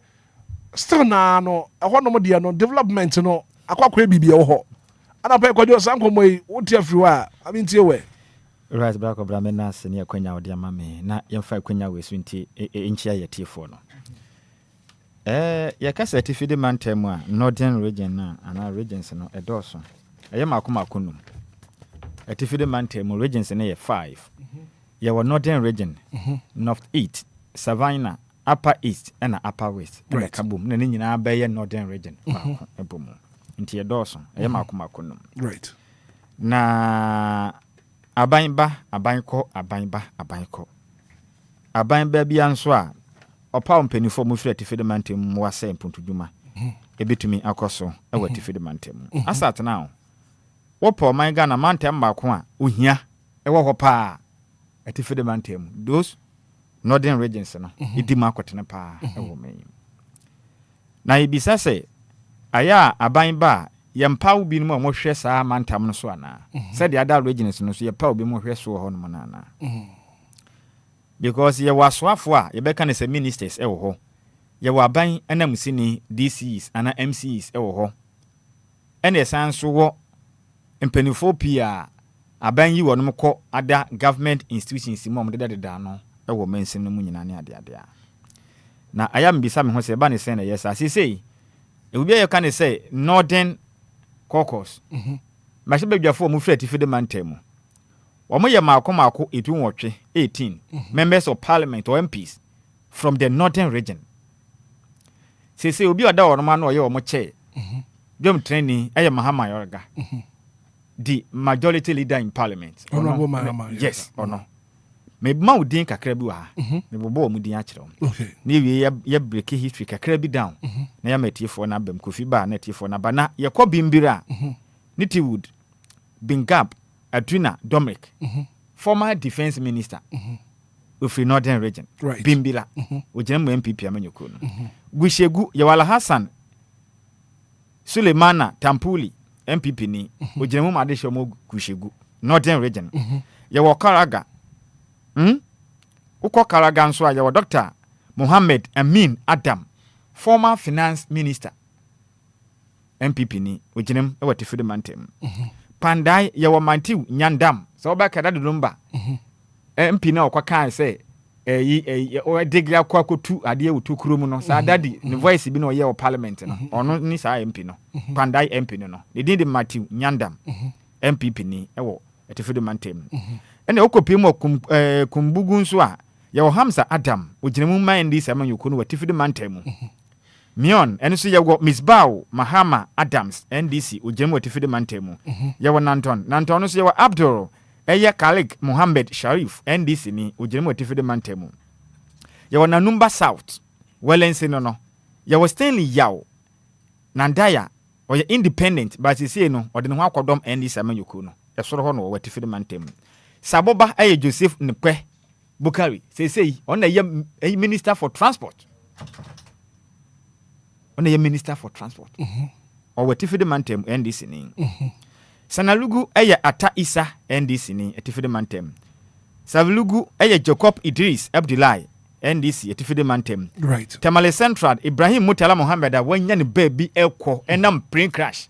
still no, a one no development, no, a quack be a Woho. And I pay Quadio Sanko, what everywhere. I mean, to way. Right back of Bramenas near Quenya, dear mammy, not young five Quenya with Swinty in chair your tea for no. Yakasa Tiffy man temwa, Northern region, and our regions no a dozen. I am Akuma Kunum. A Tiffy man temo regions in a 5. You were Northern region, North East, Savannah, Upper East, and Upper West. Right. Kaboom, Nanina Bay Northern region. Into your Dawson, I am Akuma Kunum. Right. Na Abainba, Abainko. Abainba Bianswa, or pound penny for Mufret to feed the mantim was saying Puntujuma. A bit to me, Akoso, I went to feed the mantim. I sat now. What poor my Ghana mantem Bakwa, Uhia, a wapa, a feed the mantim. Those Northern regions, it demarcot in a pa, a woman. Now, it be say, Aya, Abainba. Yam pow be more shares are mantam no swana. Said the other regions no so your pow be more shares on manana. Because ye was swafwa, ye beckon as a ministers ho. Ye were buying an MCNI, DCs, and MCs ho. And a sans so in Penifopia, a bang you on moko other government institutions, mom the dano, a woman send the munina dia. Now I am beside me, say Banny yes, as he say. It will be a kind of say, Northern Caucus, Mashe bedwafo mu frɛ tifi de mantam. Omo ye maako etu nwotwe 18 members of parliament or MPs from the northern region. Say obi oda oroma na oye omo che. Dem training eye Mahama Yorga. The majority leader in parliament. Honorable Mahama. Yes, or no. Me ma udin kakra bi wa. Me bobo mu din akere. Okay. Na wie ye break history kakra bi down. Na ya metiefo na bam Kofi ba na tiefo na ba na ye kɔ bimbira. Nitiwood, Bingab, Adrina, Dominic, former defense minister of the northern region, right. Bimbila, Ujemu MPP Amenyokun, Gushegu, Yawala Hassan, Suleimana, Tampuli, MPP ni, Ujemu Madeshomo Gushegu, northern region, Yawakaraga, Uko Karagansoa, Yawa Dr. Mohammed Amin Adam, former finance minister. MPP ni ujinem ewa tifude mantem. Pandai yawa mantiu nyandam. So oba kada Lumba. MP na okwa kan say o digya kwa kotu ade wutu kurom no. Sa daddy ne voice bi no ye o parliament no. Ono ni sa MP no. Pandai MP no. The din de mantiu nyandam. MPP ni ewa tifude mantem. Ene okopi mo kumbugu nso a yawa Hamza Adam ujinem man ndi sama yokunu wa tifude mantem. Mion, and so you got Miss Bao, Mahama Adams, NDC, Ujemu Tifide Mantemu. Yawa Nanton, so you were Abdul, Eya Kalik, Mohammed Sharif, NDC, ni Ujemu Tifide Mantemu. Yawa Nanumba South, Wellensino, Yawa Stanley Yao, Nandaya, or your independent, but you say no, or the Wakodom NDC Amayukuno, a sort of honor, what Tifide Mantemu. Saboba, Aya Joseph Nkwe, Bukari, say, on a minister for transport. On a minister for transport. Or what if the mantem NDC ni. Sanalugu aya Ata Isa NDC ni etifide mantem. Savlugu aya Jacob Idris Abdullahi NDC etifide mantem. Right. Tamale Central Ibrahim Mutala Mohammed wanya ni baby elko enam plane crash.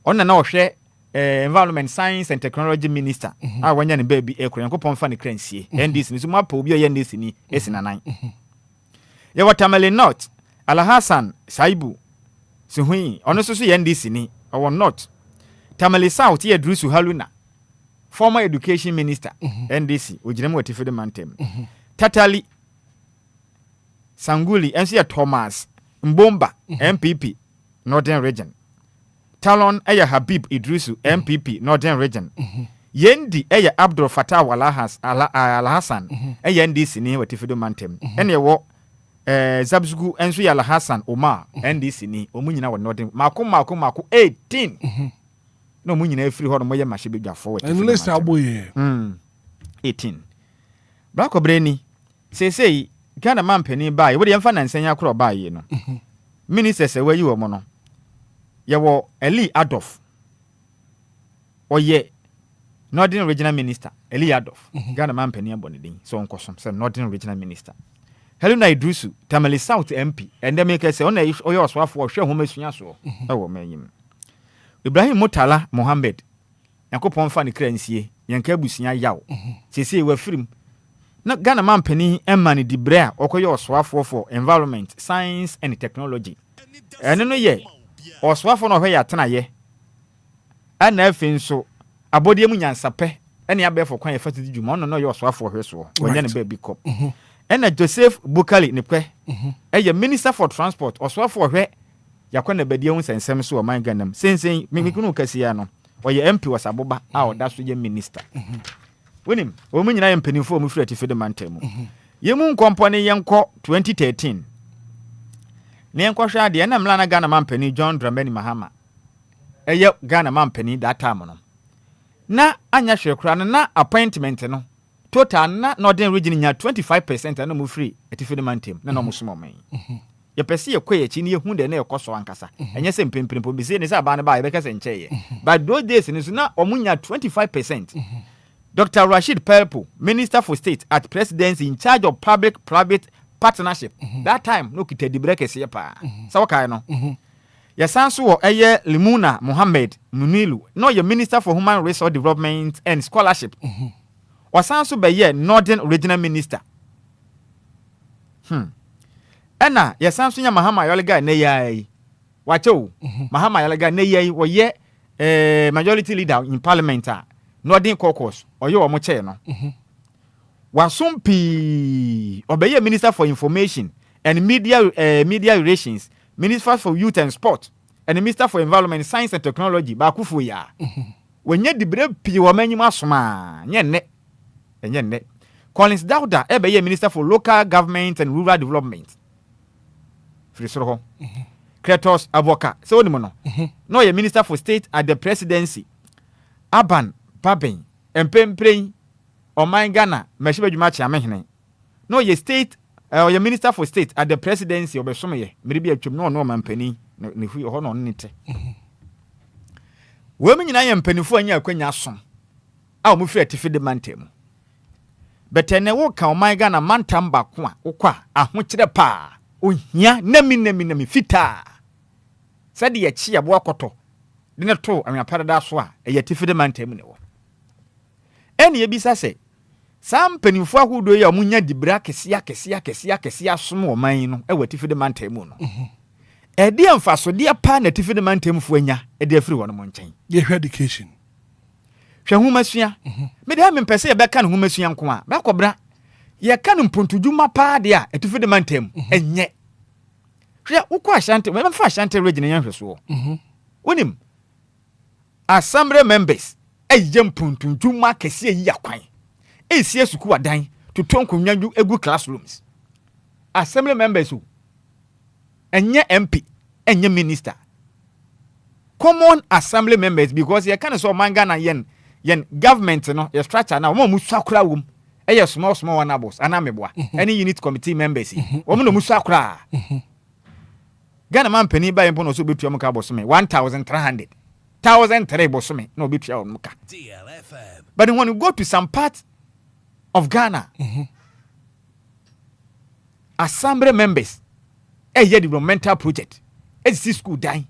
Ona na ohwe environment science and technology minister. Wanya ni baby elko yanko pomfa ni krensie. NDC ni so mapo obi oye NDC ni esinanan. Yawa Tamale North Alhassan Saibu Suhui ono so NDC ni or not. Tamale South ye Drusu Haluna former education minister NDC ujinemu watifide mantem. Tatali Sanguli NC Thomas Mbomba MPP Northern Region. Talon Eya Habib Idrisu MPP Northern Region. Yendi Eya Abdul Fattah Alhassan Eya NDC ni watifide mantem. Ene wo Zabzugu ensu ya Hassan Omar NDC ni omunyina wa Northern mako 18 no omunyina efiri ho no moye mahye gwa forward and list aboye 18 Black Obreni say Ghana mampani bae we de yemfa nansan yakro bae no minister se wayi wo mo no ye wo Eli Adolf oye Northern Regional Minister Eli Adolf Ghana mampani abonedin so nkosom se Northern Regional Minister Helena Idrusu, Tamale South MP, and they make us say, "Oh, your swap for sure, who makes you so." Oh, man. Ibrahim Mutala Mohammed, Yanko Pomfani Crency, Yankabusia Yao. Say, we're free. Not Ghana man penny and money de brea, or your swap for environment, science, and technology. And no ye, or swap on her yatana ye. And nothing so. A body munyan sape, any abe for quiet fatty Jumon, no your swap for her so, when a baby cop. And Joseph Bukali Nipe, a minister for transport, or so for her, Yakona Bedions and Samsu or Manganum, saying Mimikuno Cassiano, or your MP was Aboba, our that's your minister. Winning, woman, I am penny for Mufreti for the Mantemo. Yemun Company Yanko 2013. Nyankwasha, the Anamlana Ghana Mampany, John Dramani Mahama. A yep Ghana Mampany that time. Na Anya Shekran, na appointment, no. Total na Northern Region nya 25% and no free etifi de mantem na no musumo man ye pese ye kwaye chi ne hu de na ekoso ankasa enye se mpempempo bi se ne sa ba ne ba ye beka se ncheye but those days ne so na omunya 25%. Dr. Rashid Pelpo, Minister for State at Presidency in charge of public private partnership that time no kita di breke se pa sa wakai no ya sanso wo eye Limuna Mohammed Munilu no ye Minister for Human Resource Development and Scholarship Wasanso be Northern Regional Minister. Ena ya Samson ya Mahama Yolega ne yai. Wacho Mahama Yolega ne yai wo ye majority leader in parliament Northern Caucus or you omo chair no wasumpi obeye minister for information and media relations, minister for youth and sport and minister for environment, science and technology ba kufu ya when ye dibre pi wo manyima soma nye Collins Dauda ebeye minister for local government and rural development Frisoro Kratos Avoka so ni no no ye minister for state at the presidency Aban Paben Empempreng Oman Ghana meshibe dwuma chia mehene no ye state ye minister for state at the presidency obesom ye meribi atwam no mampani ne hu ho no nite we me nyina ye mpanifo anya akwanya som a mo firi atifi de mantem betene wo ka Oman Ghana mantam ba ko a wokwa ahokyere pa ohia nami fita sade ye chi abo akoto de ne to anwapare da so a ye atifi de mantem ne wo ene ye bisa se sam penifo ahodo ya munya dibra kesia som wo man no e watifi de mantem no e de amfaso de pa na atifi de mantem fo anya e de afiri wono mo nchen ye education hwe humasua me de mempese ye beka no humasua nko a ba kobra ye ka no mpontudwuma pa de a atifi de mantem enye hwe ukwa Ashanti me fa Ashanti region yan hweso wonim assembly members eye mpontudwuma kese yi akwan esie suku adan to tonkonwanju egu classrooms assembly members who enye MP enye minister common assembly members because you can so mangana yen government no your structure na wo mu swakura wom eye small one abos anameboa any unit committee members wo mu no mu swakura Ghana man pani ba yempo no so betua mu ka bosome 1300 1003 bosome no betua mu ka DLFM. But when you go to some parts of Ghana, assembly members, developmental project, school dying,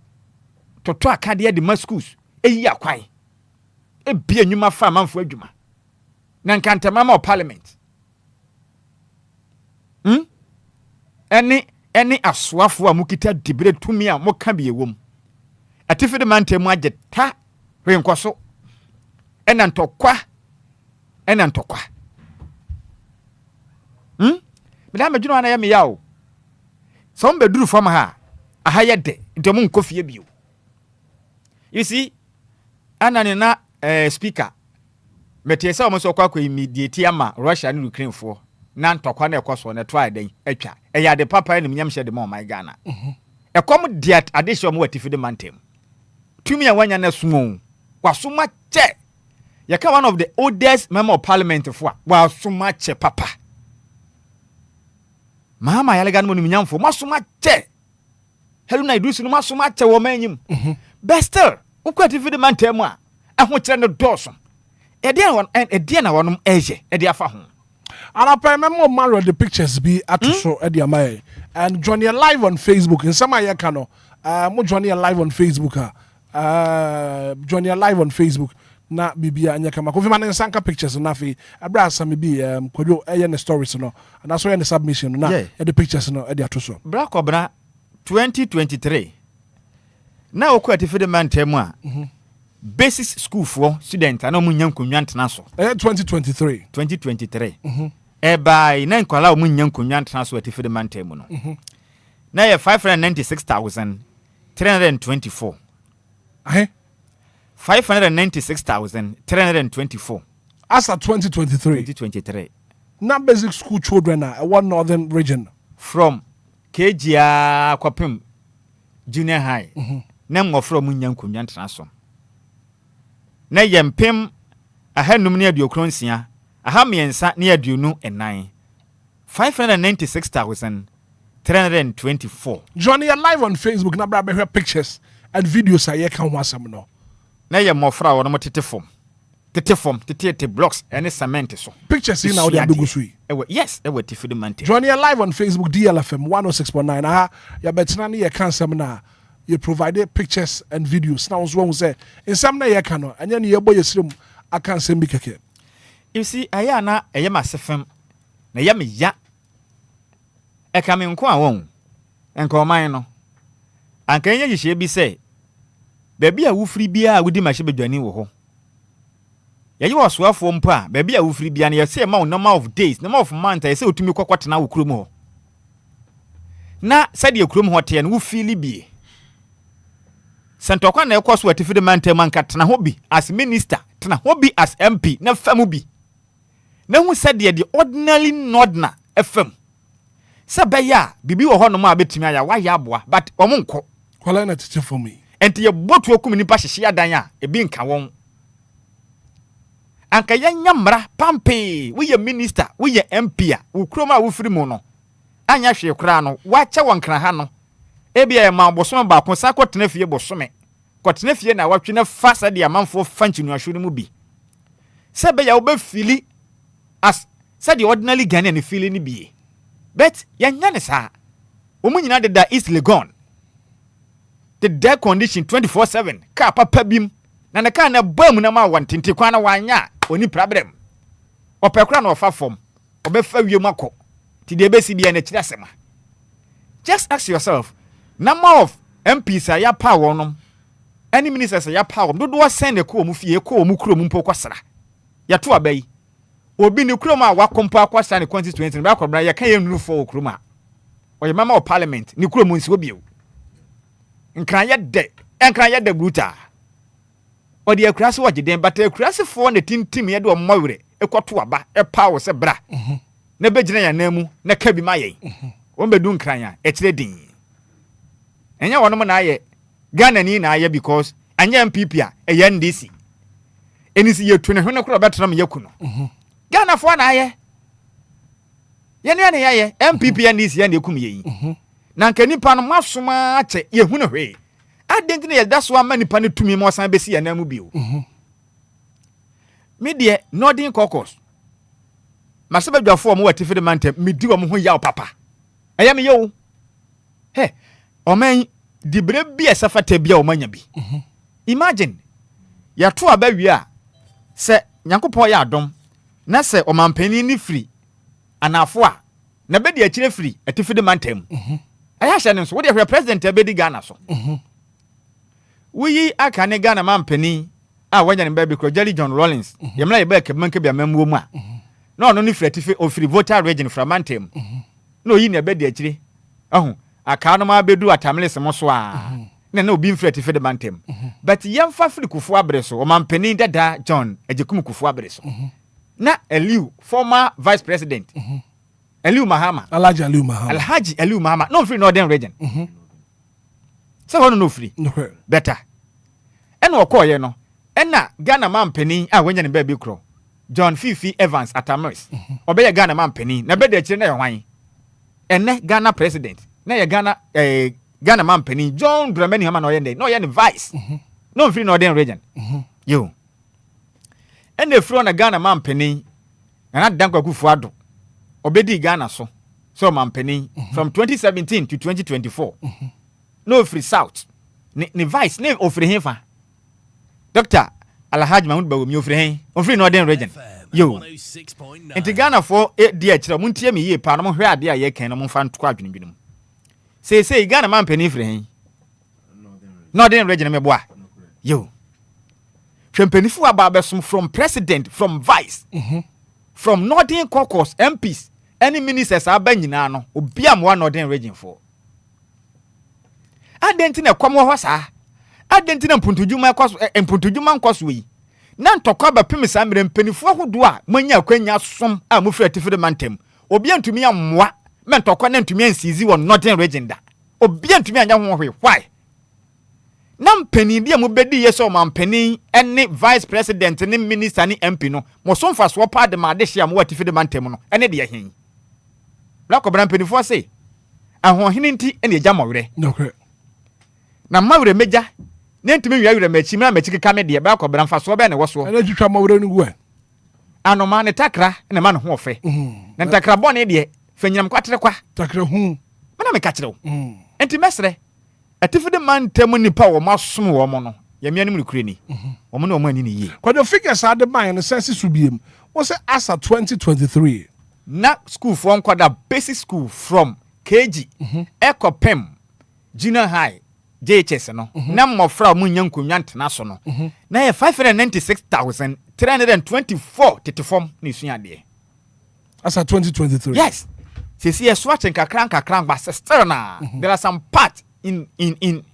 to Acadia de my schools, kwai, be a new farm for Juma. Nankanta mama parliament. Any aswafu amukita debate to me and what can be a womb. A tifid man temajet ta, Renquaso, and Antokwa. Madame Juno na yami yawo. Some bedru from her. A higher day. Into moon coffee bio. You see, Anna na speaker. Metiesa almost okwa immediate ama Russia and Ukraine for. Nan tokwa na ekoso na try den atwa. Eya de papa ni mnyam hye de mo my Ghana. E kom diat addition mo watifi de mantem. Tumi awanya na sumo. Wasoma che. Yaka one of the oldest member of parliament for. Wasoma che papa. Mama yalega no nyamfo masoma che heluna idusu no masoma che wo manyim bestel ukwati fi de mantem a ho kire no doso e na wonom eje e de afa ho and I remember Mario the pictures be atuso e de amaye and joining live on Facebook in some aye kano mo joining live on Facebook joining live on Facebook na bibia anya kama kofi man sanka pictures na fi abra asam bi kodo eye ne stories no and that's why the submission na the pictures no e dey atoso bra kobra 2023 na okwati fi de mantem a basic school for student ana munya nkonwa ntena so 2023 e by na nkwala o munya nkonwa ntena so ati fi de mantem no na ye 596,324 596,324 as at 2023 na basic school children one northern region from KGA kwapem junior high na mo from nyankonwa ntanaso na yempem ahanum ne aduokronsia ahamiensa ne aduonu enan 596,324 Johnny live on Facebook na bra be pictures and videos aye kan ho asem no na ye mofra wo no tete blocks and cement so pictures in now they do sui yes e wati fi de mante Johnny live on Facebook DLFM 106.9 ya betina ne ye kan sem na you provide pictures and videos now so say in some na ye kan no anya ne ye boy yesrem akan sem bi keke you see aya na eye masefem na ye me ya e kam nko a won enko man no anka enya hihye bi say baby a wufri bia wudi mahye bedwani wo ho yayi wo soafo mpo a baby a wufri bia na yese ma number of days number of months yese otumi kokotena wo kurom ho na sade kurom ho te no wo feel bie sentokwa na ekoso atifide mantem anka tena ho bi as minister tena ho bi as MP na fam bi na hu sade the ordinary nodna fm sabaya bibi wo ho no ma betimi aya wa ya aboa but omonko kwala na tete for me enti ye botu akum nipa hyehye adan a ebi nka won anka yanya mra pampe we ye minister we ye MP a wo kroma wo firi mu no anya hwe kra no wacha wonkra ha no ebia ma bosome ba ko sa kotena fie bosome kotena fie na watwe na fasa de amanfo fanchinu ahwuru mu bi sebe ya oba fili as said the ordinary Ghanaian feel ni bi but yanya ne sa omunyina de da East Legon the dead condition 24/7 ka papa bim na ne ka na bam na ma wantente kwa na wanya oni problem opekura na ofa form obefa wiem akọ ti de besi bia na kira sema just ask yourself number of MPs ya power no any ministers ya power do send e ko mu fie ko mu kuro mu mpo kwasra ya to abai obi ni kuro ma wakompo akwasra ne constituency ba kwabra ya kan yenu for kuro ma o ye mama of parliament ni kuro mu nsi obi nkran ye de bruta o de akurase wo giden but akurase fo na tintim ye de o mmawre ekoto aba e power se bra na begina ya namu na ka bi ma yen o medu nkran ya e kire din enya wono na aye Ghana ni na aye because anya MPP a e NDC enisi ye tune hwene kro betram yakuno Ghana fo na aye ye ne ye MPP NDC ya na ekum ye na nka nipa no masoma ache ye hunu hwe adenti ne ye daso ama nipa ne tumi mo san besi ya na mu bio me de Northern Caucus masebadwafo mo watifide mantem medi wo mo ho ya papa eya me yo he oman dibre bi esafata bia o manya bi imagine ya to abawi a se nyankopon ya adom na se omampani ni free anafo a na bedi akire free atifide mantem aya hye ne so wo de hwe president abedi Ghana so wuyi aka ne Ghana mampani a wanya ne baby ko Jerry John Rawlings yemla ye ba ke manke bia mamuo mu a na ono ni free atife ofiri voter region from mantem na oyi ne bedi akire ahu aka no ma bedu atamle se mo so a na obi mfiri atife de mantem but yemfa free kufu abre so o mampani dada John ejekum kufu abre so na Eliu former vice president Eliu Mahama Alhaji Eliu Mahama no free Northern region so hono no free better ena okoye no ena Ghana mampani a wanya ne ba bi kro John Fifi Evans Atamis obeye Ghana mampani na bede akire na ywan ene Ghana president na ye Ghana mampani John Dramani Hama no ye no ye ne vice no free Northern region yo ene free na Ghana mampani na dankwa kufu ado obedi Ghana so mampani from 2017 to 2024 no free south ni vice ne ofri hefa Dr. Alhaji Mahmoud Bawo mi ofri hen ofri Northern region yo enti Ghana for di akira muntie mi ye pa no hwe ade a ye kan no mfa ntoko adwenedwenum say Ghana mampani free hen Northern region me boa yo twempanifu aba besom from president from vice from Northern Caucus MPs any ministers aba nyina no obia mo Northern region for adentina kwamo ho sa adentina mpuntujuma nkwaso yi na ntokwa ba pemisa mre mpanifu ahodo a manya akwanya som a mo frɛ tifide mantem obia ntumi ammoa me ntokwa na ntumi ansizi wɔ Northern region da obia ntumi anya ho hwe why na mpani bia mo bedi yeso mampani ene vice president ne minister ne MP no mo so mfa so pa de ma de hia mo watifide mantem no ene de yɛhen la ko bran mpani fo se ahohene nti ene agya mɔwerɛ na mawre meja na ntumi wi awre machi na machi keka me de ba ko bran fa so be ne wo so ene twitwa mawre no gu anoma ne takra ne ma no ho ofe na takra bone de fanyam kwatere kwa takra hu mana me ka kire wo enti mesre atifide mantem nipa wo masom wo mo no yamia nim rekure ni wo mo no mo ani ni ye kwado figures ade man no sense subiem wo se asa 2023 na school for nkwada basic school from KG Ekopem junior high JHS no na mmofra mu nya nkonwa ntena so no na ye 596,324 teteform na isua de as at 2023. Yes, see a swatching kakran but still na there are some part in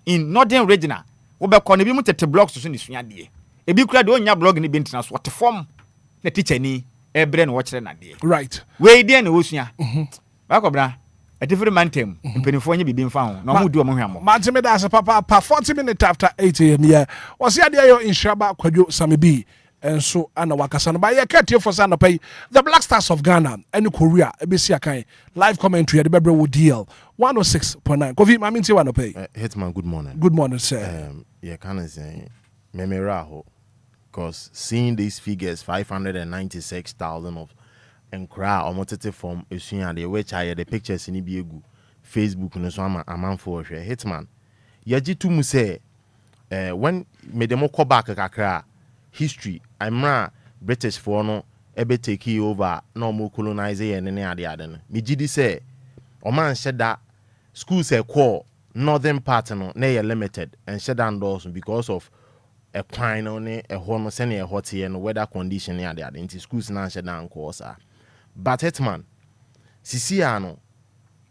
northern region we be ko na bi mu tete blocks so ni isua de e bi kura de onya blog ni bi ntena so teteform na teacher ni ebre na wo kire na de right we de na wo sua ba ko bra a different man tem mpenifo anya bibi mfa ho na mu du omo hwamo matime da papa 40 minutes after 8 a.m. yeah was ya there yo inshaba kwadwo samebi enso ana wakasa no ba ye katie for sana pay the Black Stars of Ghana and Korea ebesi akan live commentary the bebre wo DL 106.9 Kofi mami nti wa no pay Hitman, good morning sir. Yeah, can say memera ho because seeing these figures 596,000 of Enquires omotete from esua de which I the pictures in biegu Facebook no so am for Hitman yaji to mu say when me dem ko back kakra history amra British for no ebe take over no more colonize ye ne ade no me gidi say o man sheda schools e call northern part no na ye limited and sheda indoors because of a kwan no ne e ho no se ne e hot here no weather condition ne ade nti schools na sheda nko sa. But Hitman, Sisiano,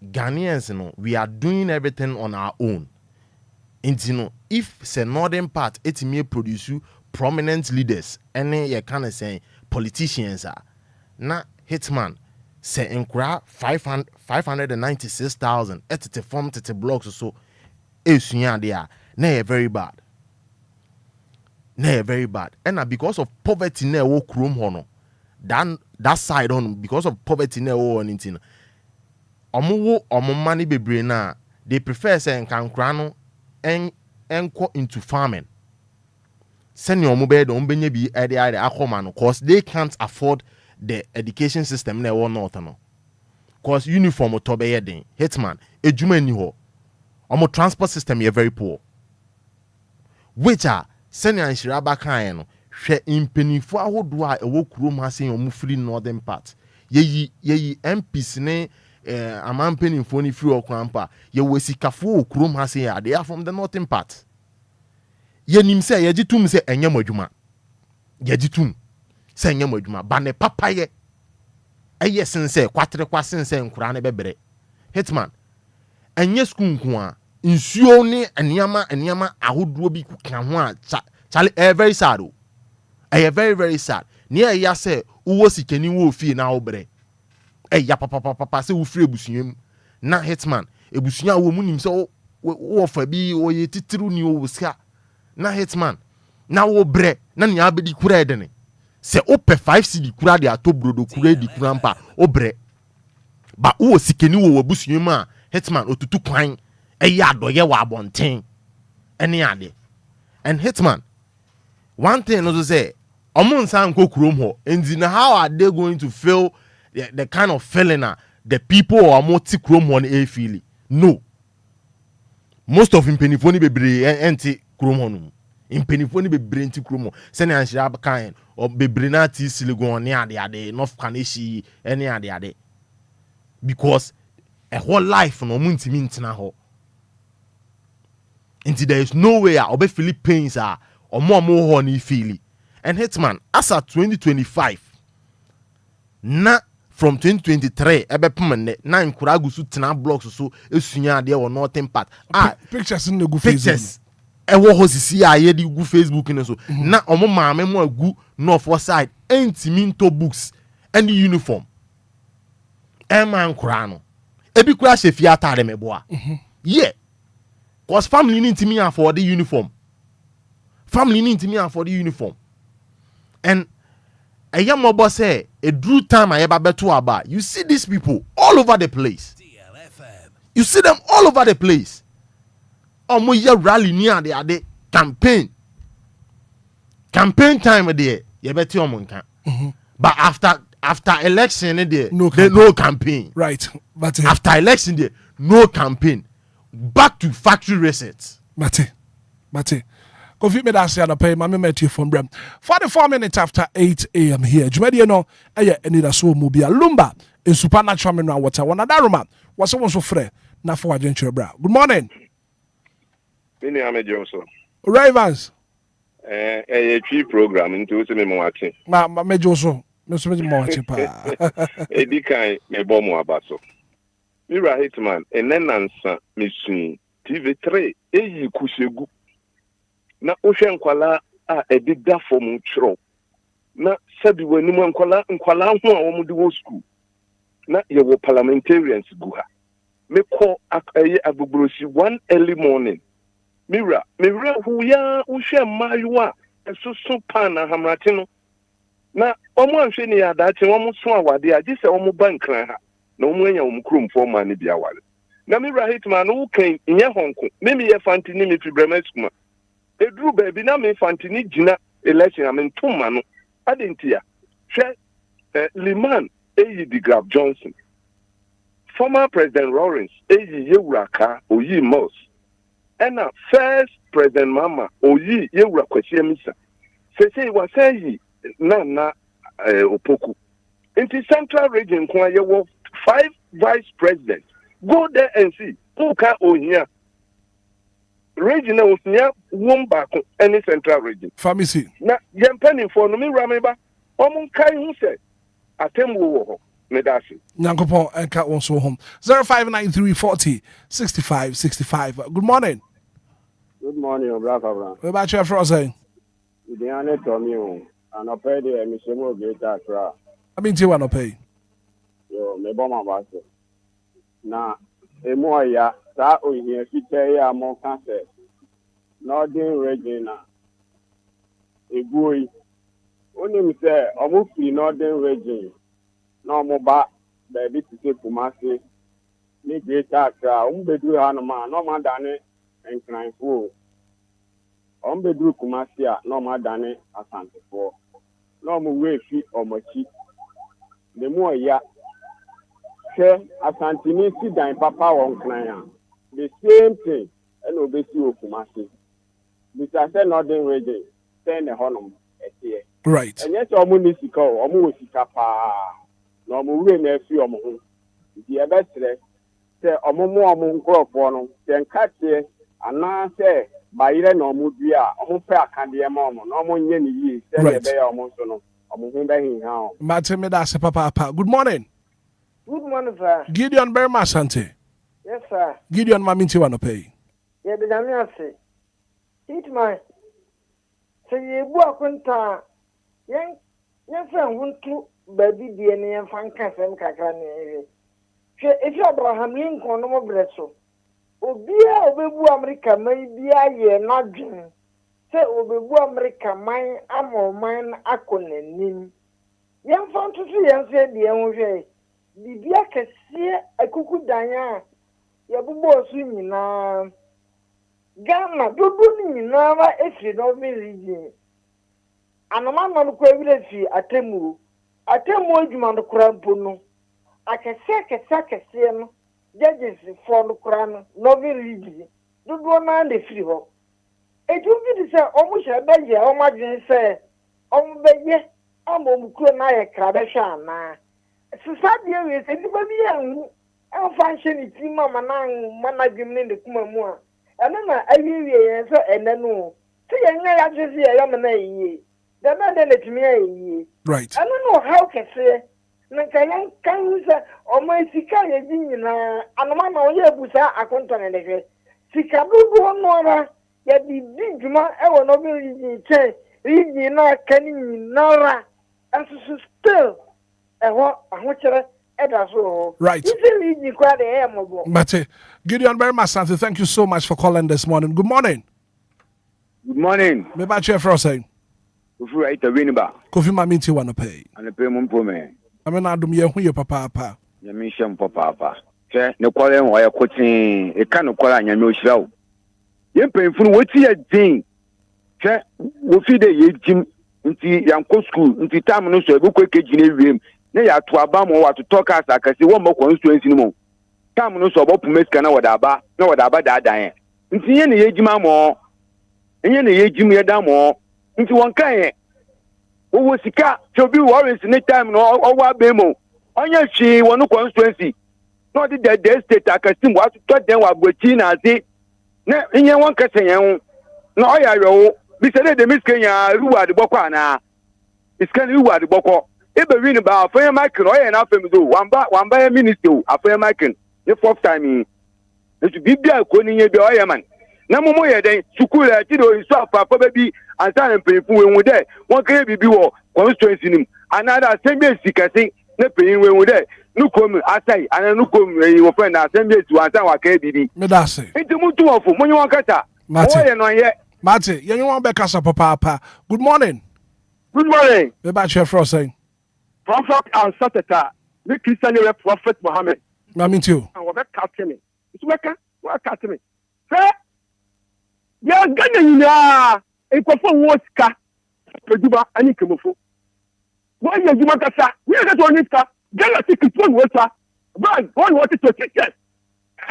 Ghanaians, we are doing everything on our own. And if the northern part, it may produce prominent leaders, and you can say politicians are. Now, Hitman, say Enquires 596,000 at the form to the blocks or so. They are very bad. Very bad. And because of poverty, ne walk room hono. That side on because of poverty na o anything omo money bebre na they prefer say nkankra no enko into farming send your mobile don benye bi ede akoma no cause they can't afford the education system na wo north no cause uniform to be den Hitman ejuma ni ho omo transport system is very poor which are send an shiraba kan no hwe impenifo ahodo a ewo kurom ha sen omu free northern part yeyi MPs ne amampenifo ni free okrampa ye wesikafo kurom ha sen they are from the northern part yenim se yegitum se enyam adwuma yegitum se enyam adwuma ba ne papaye eye sense kwatere kwasense nkura ne bebere Hitman enye school nko a nsuo ne eniama ahodo bi kuka ho a chale very sad. I am very, very sad. Near ya say, who was it any wo fee now, bre? Ya papa say, who free busium. Na Hitman, a busia woman himself, for be or ye titru ni o ska. Na Hitman, now o bre, nani abedi kuredene. Se ope 5 cedi kuradi a to brodo kuredi kurampa, o bre. Ba who was it any wo busiuma, Hitman, or to kwine, a yard or ye wa bontain. Any ade. And Hitman, one thing also say, and how are they going to feel the kind of feeling the people are more tick room on a feeling? No. Most of impenifoni be anti chromon. Impenifoni be brainty chromo. Send an sharp kind or be brinati siligon near the other, North Kanishi, any other. Because a whole life no munti mintina ho. Until there is no way I'll be Philippines or more honey feeling. And Hitman, as at 2025, na from 2023, ebe pumene na Enquires su tina blocks so esunya there or northern part. Pictures in the good pictures. Ewo hosisi aye di gu Facebook ne so. Na omo maame mo agu north side entiminto books and the uniform. Emma Enquires no. Ebi kura shefi atare meboa. Yeah. Cause family need me afford the uniform. Family need me afford the uniform. And a young mobile say a drew time I ever bet to about. You see these people all over the place. DLFM. You see them all over the place. Omo ye rally near the campaign. Campaign time there. You bet you omo. But after election there, no campaign. Right. But after election there, no campaign. Back to factory resets. Mate. Kofi me that say na pay mama met you from Brem. 44 minutes after 8 a.m. here. Jumedi no Anidaso Wɔhɔ Lumba in supernatural mineral water. One adaroma was so free na for adventure bra. Good morning. Mini Amejo so. Ravens. A tree program into me watching. Ma Mejo so. Mr. Mejo pa. Edikai me bomo abaso. Mira Hitman enenansa misun TV3 eyi kushegu. Na ohwe nkwala a edida form chro. Na sabi wani mu nkwala ho a wo de wo school. Na ye wo parliamentarians guha. Me call agbobrosi one early morning. Mira hu ya uhwe mmayuwa esusu pan na hamrate no. Na omo anhwe ni ya dache omo so awade a gise omo bankran ha. Na omo anya omo kromfo ma ne bia wale. Na Mira Hitman no kan nye honko. Me ye fantini me fi bremeskuma. Edru baby na me fantini gina election amentumma no. Adentia. Hwe Liman Eyi de Graf Johnson. Former President Lawrence Eyi Yewuraka Oyi Moss. And first President Mama Oyi Yewura Kwesi Misa. Say was say na opoku. In the central region kwa yewo 5 vice presidents. Go there and see. Oka Ohia. Regional Ohia Lumba any central region. Pharmacy. Na yempeni for no mi rameba. Omun kai hu se atemwo wo ho. Medasi. Nyankopon enka won so home. 0593406565. Good morning. Good morning, Obraka. We ba che for say. Idi ane to mi o. Ano pay de mi se mo greater Accra. I ti wa no pay. Yo, me bo ma ba so. Na emu ya sa ohia fite ya mo kan se. Northern region na egui. Oni mi se omo fi Northern region. No mo ba baby to say Kumasi. Ni greater Accra. Bedu ha no ma no ma dane enkranfo. Bedu Kumasi a no ma dane asantefo. No mo we fi omochi. The more ya share asantini si dan papa won kran. The same thing and obesi Kumasi. Because say Northern region say ne honum etie. Right. And yes omo ni sika o omo sika pa. No mo we na fi omo ho. Di e betre say omo mo omo nkrofo no se nkate ana say bayire na omo dua omo fe akade ma omo no omo nye ni yi say e be ya omo so no omo hu be hin ha o. Mateme da se papa. Good morning. Good morning, sir. Gideon Berma Sante. Yes, sir. Gideon Maminti wa no pay. Yeah, the Ghanaian say. Hitman. Say ye bu akunta. Yen friend wuntu baby die ne yen fan kasem kakra ne. Hwe efi Abraham Lincoln no mo breso. Obia obebu America mai bia ye nadwen. Say obebu America man amo man akonanim. Yen fan tutu yen say die ho hwe. Bibia kese akuku danya ya bubo su nyina. Ghana dodo ni nyina wa efi no me region. Anoma no ko ewire fi atemu adwuma no krampo no akese no judges for no kran no be region dodo na de free ho eju bi di se omu hye ba ye o madwen se omu be ye amomu kuro na ye krabe hwa na society we se di ba bi anu an function ti mama na management ne de kuma mu a ena na awiwie ye so ena no ti ye nya ya twese ye yam na yiye the man de letimi ayi right I don't know how can say na kan kan say o ma sika ye di nyina anoma na o ye busa akonto ne de sika dudu no ra ya di djuma e wo no bi rigi na kan nyina ra asu still e ho ahochere e da so right rigi kwa de e mo bo Mate Gideon Berma Sante, thank you so much for calling this morning. Good morning. Good morning. Me ba che for say Ufu aita winiba. Kofi Maminti wa no pay. Ane pe mo mpo me. Ame na adum ye hu ye papa. Ya mi hye mpo papa. Che ne kwale ho ya kotin. E ka no kwale anya me ohira wo. Ye penfunu woti ya din. Che wo fi de ye jim nti yanko school nti tam no so e bukwe kejine wiem. Ne ya to aba mo wa to talk as akase wo mo constituency ni mo. Tam no so obopu meska na wada aba da dan. Nti ye ne ye jima mo. Enye ne ye jim ye da mo. Nti won kan ye wo sika chobi worries ni time no owa bemo onye hwi wonu constituency no the state akasim wa to den wa gbochi na ase na inye wan kese yen na oya yo bi se de misken ya ruwa de boko ana iskan ruwa de boko e be win ba afan makin oya na afem do wamba minister afan makin the fourth time e bibia ko ni nye bi oya man na momo ye den sukulu ati do isu afa pa bi ansa mpenifu wenwu de won kire bibi wo constituency nim another assembly sikase na peyin wenwu de nukom asai ana nukom yi wo friend assembly tu ansa wa kire bibi me da se nti mutu ofo munyi won kata Mate. no ye Mate, you want be kasa papa. Good morning. Good morning. Me ba chef for saying. Prophet and Satata, the Christian Prophet Muhammad. Na me too. And we catch me. It's weka, we catch me. Say, ya ganya ina e ko fo woska. Peduba ani kemofo. Wo ye juma kasa, we get to niska. Gala ticket one wosa. Ba, one what to ticket.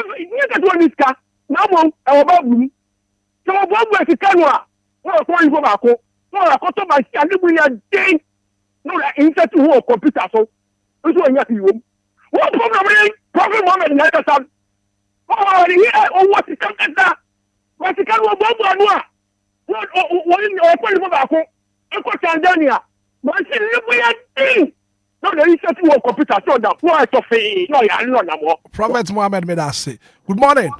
We get to niska. Na mo e wo ba bu. So wo bu e kanwa. Wo ko yin ba ko. Wo ko to ba sia ni bu ya den. No la insert who computer so. Eso anya ti wo. What problem is Prophet Muhammad na kasa. Oh, here oh what is kasa. What can wo bo anu a. Wo ni o ko ni ba ko. E ko Tanzania. Ma si ni bu ya den. No la insert who computer so that who to fe. No ya no na mo. Prophet Muhammad me da say. Good morning.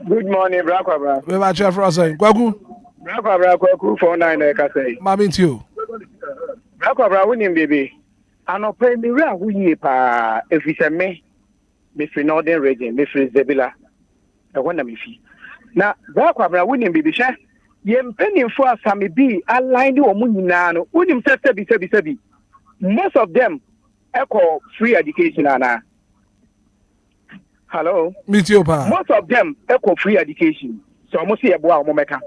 Good morning, bra. We ba chef for saying. Kwaku. Bra ku 49 e ka say. Ma me too. Bra winning baby. Anope mi ra huye pa efise me fi northern region me fi Zebila e wona me fi na bra winning baby hwe ye mpenimfo asame bi align ni omu nyina no unim sebi most of them echo free education ana. Hello me too pa. Most of them echo free education so almost say ebo a omo meka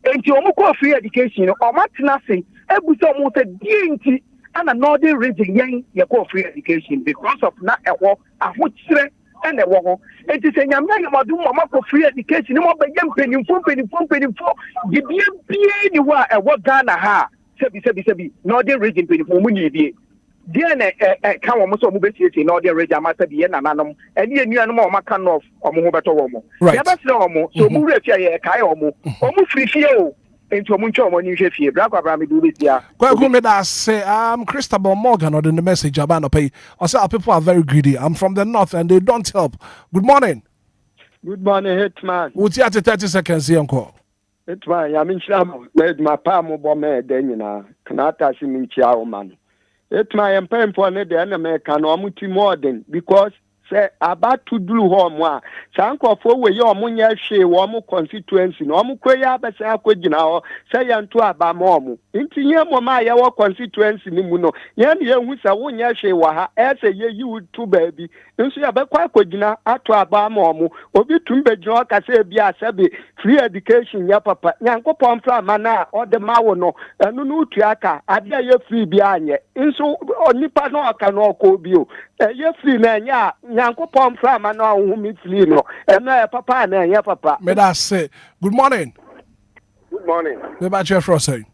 enti omo ko free education no omo tena se ebuso omo se die nti and a northern region yen ye call free education because of na ewo ahokyere and ewo it is enyame yamadu mama for free education mo be yem penimfo gibie bie ni wa ewo Ghana ha sebi northern region penimfo mu ni bie dia na ka wo mo so mo be tie northern region ma sebi ye nananom eni enuanom o maka north o mo ho beto wo mo ya ba sire o mo so mu refia ye kai o mo free fie o into muncho money fie bra me do this ya Kwaku me da say Christabel Morgan or in the message about no pay. I say our people are very greedy. I'm from the north and they don't help. Good morning. Good morning, Hitman. What's here 30 seconds here uncle? Hitman, ya minchia with my pa mo bome den nyina. Kanata si minchia o man. Hitman am paying for ne de na me kan o muti more than because say about to do home wa sankofo we ye omunye hwe wo mu constituency no omu koya abesa akogina ho say yanto aba mo nti ye mo ma ye wo constituency ni mu no ye ne ye hu sa wonye hwe wa ha ese ye yi tu baabi nso ya bekwa akogina ato aba mo obi tumbe gina ka say bia sabe free education ya papa nyankopon fra mana o de mawo no enu no utu aka ade ye free bia anye nso onipa no aka no ko bi o ye free na nya Yankopon from and now whom it's Lino, and papa and ya papa. May I say, good morning. Good morning. Me about Jeff Rossay.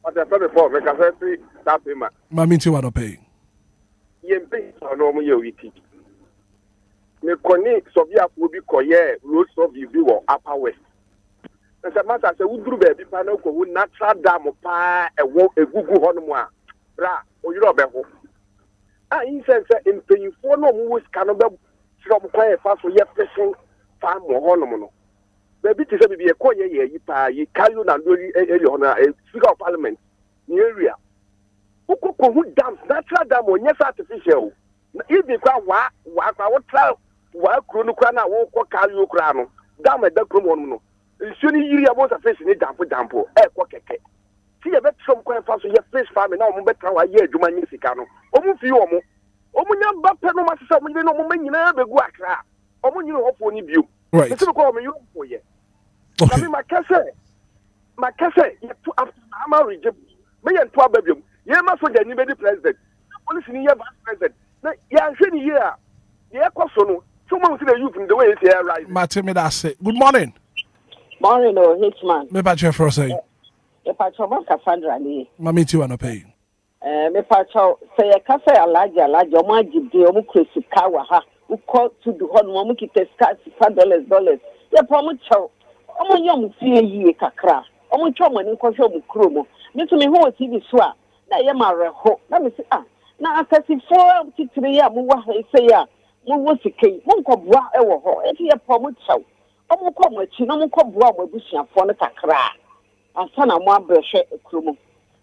What I said before, make a free that payment. Mammy, you want to pay? Yen pay for no more witty. Me connect Soviet will be coyer, roads of you or upper west. As a matter, I would do baby panel would natural dam of pie a Google Honoma. Bra, or you know better. He says in paying for no moves cannot be from quiet fast for your fishing farm or honomono. Baby to say be a coyer, ye pa, ye carry on and do a speaker of parliament in area. Who dams natural dam or yes artificial. If you can't walk, I would try while Chronocrana won't carry your crown. Dam at the Chromono. Soon you was a fish in a damp, see a bit from quite fast for your fish farm and now better why ye do my musicano. Almost you almost. Omunya bapɛ no masesa mo no mo nyina be gu akra omo nyina ho fo ni bio right so ko mo yo fo ye na me makase ye to after ama region me ye to ababiom ye ma so jani be di president police ni ye vice president na ya hwe ni ye a ye kwaso no so mo see the youth in the way it's here right Martin me that say good morning Hitman me ba Jeff Rossay e pa chomo Cassandra ni mami ti wa no pay me pacho say e ka say alaja omo agide omo kwesika wa ha uko to do ho no omo kite $dollars ye promo chow Omo yom fie yi kakra. Omo twa mo ni kohwe mo kuro mo. Me to me ho TV so a na ye mare ho. Na me say na asasifo titire ya mo wa say ya. Mo wo sikei. Mo nkobua e wo ho. E tie po mo chaw. Omo ko mo chi na mo nkobua mo abusuafo no kakra. Asa na mo abrehwe kuro mo.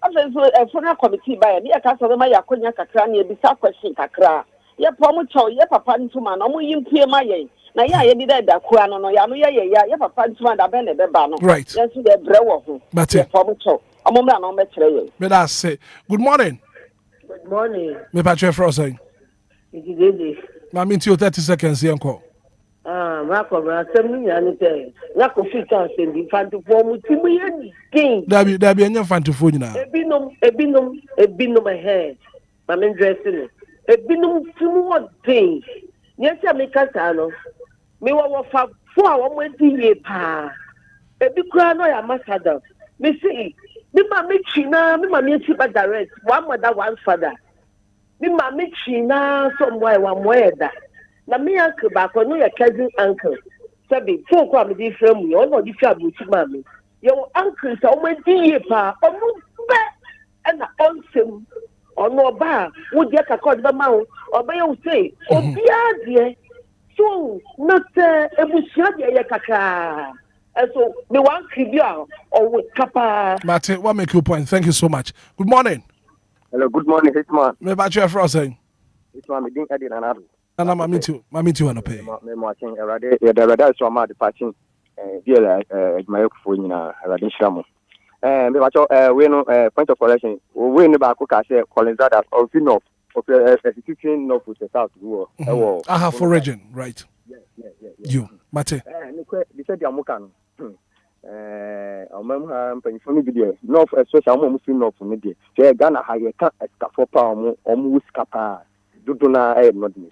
After so funeral committee by the Academy my Yakonia Kakrani, bisa question Kakra. Ye promoter, ye papa ntuma, no more yimpie my ye. Na ya ye did that Kuano, no ya, ye papa ntuma da bene bebano. Right. Yes, the brewer. But ye promoter. A moment no metre. But I say, good morning. Good morning. Me Patrick Frozen. It is Mammy, to 30 seconds, uncle. Marco, I'm saying, Nako fit and send the fan to form Timmy game. There be any fan to phone now. Ebinum my head. I'm dressing it. Ebinum two things. Yes, I make a sano. Me wa fa 4 hours ye pa. Ebi kura no ya masada. Me see, me mama china, me mama sipa direct. One mother, one father. Me mama china, somewhere one weather. Na me uncle back no your cousin uncle. Sabi, folk wa me di frame you, no di fa buti mama. Your uncle so we di pa, omu be and na onsem. Ono ba, wo di ka call the mouth, oba you say, Obia die. So, not ebusia die kaka. And so me wan kribia or with kapa. Martin, what make your point? Thank you so much. Good morning. Hello, good morning, Hitman. Me Patrick Frozen. Hitman, me didn't edit another. And I'm meet you want to pay. Me watching the radar so I'm patching my phone na radar shamo. Me watch we no point of correction. We no back ka say Collins that of Finop of executing no for the south go. Aha for region, right. Yeah. You, Mate. They said the amuka no. Omam ha mpanifo no bi de no especially mo fi no for me de. Say Ghana ha ye ka escafo pa omo wuska pa. Dodo na no de.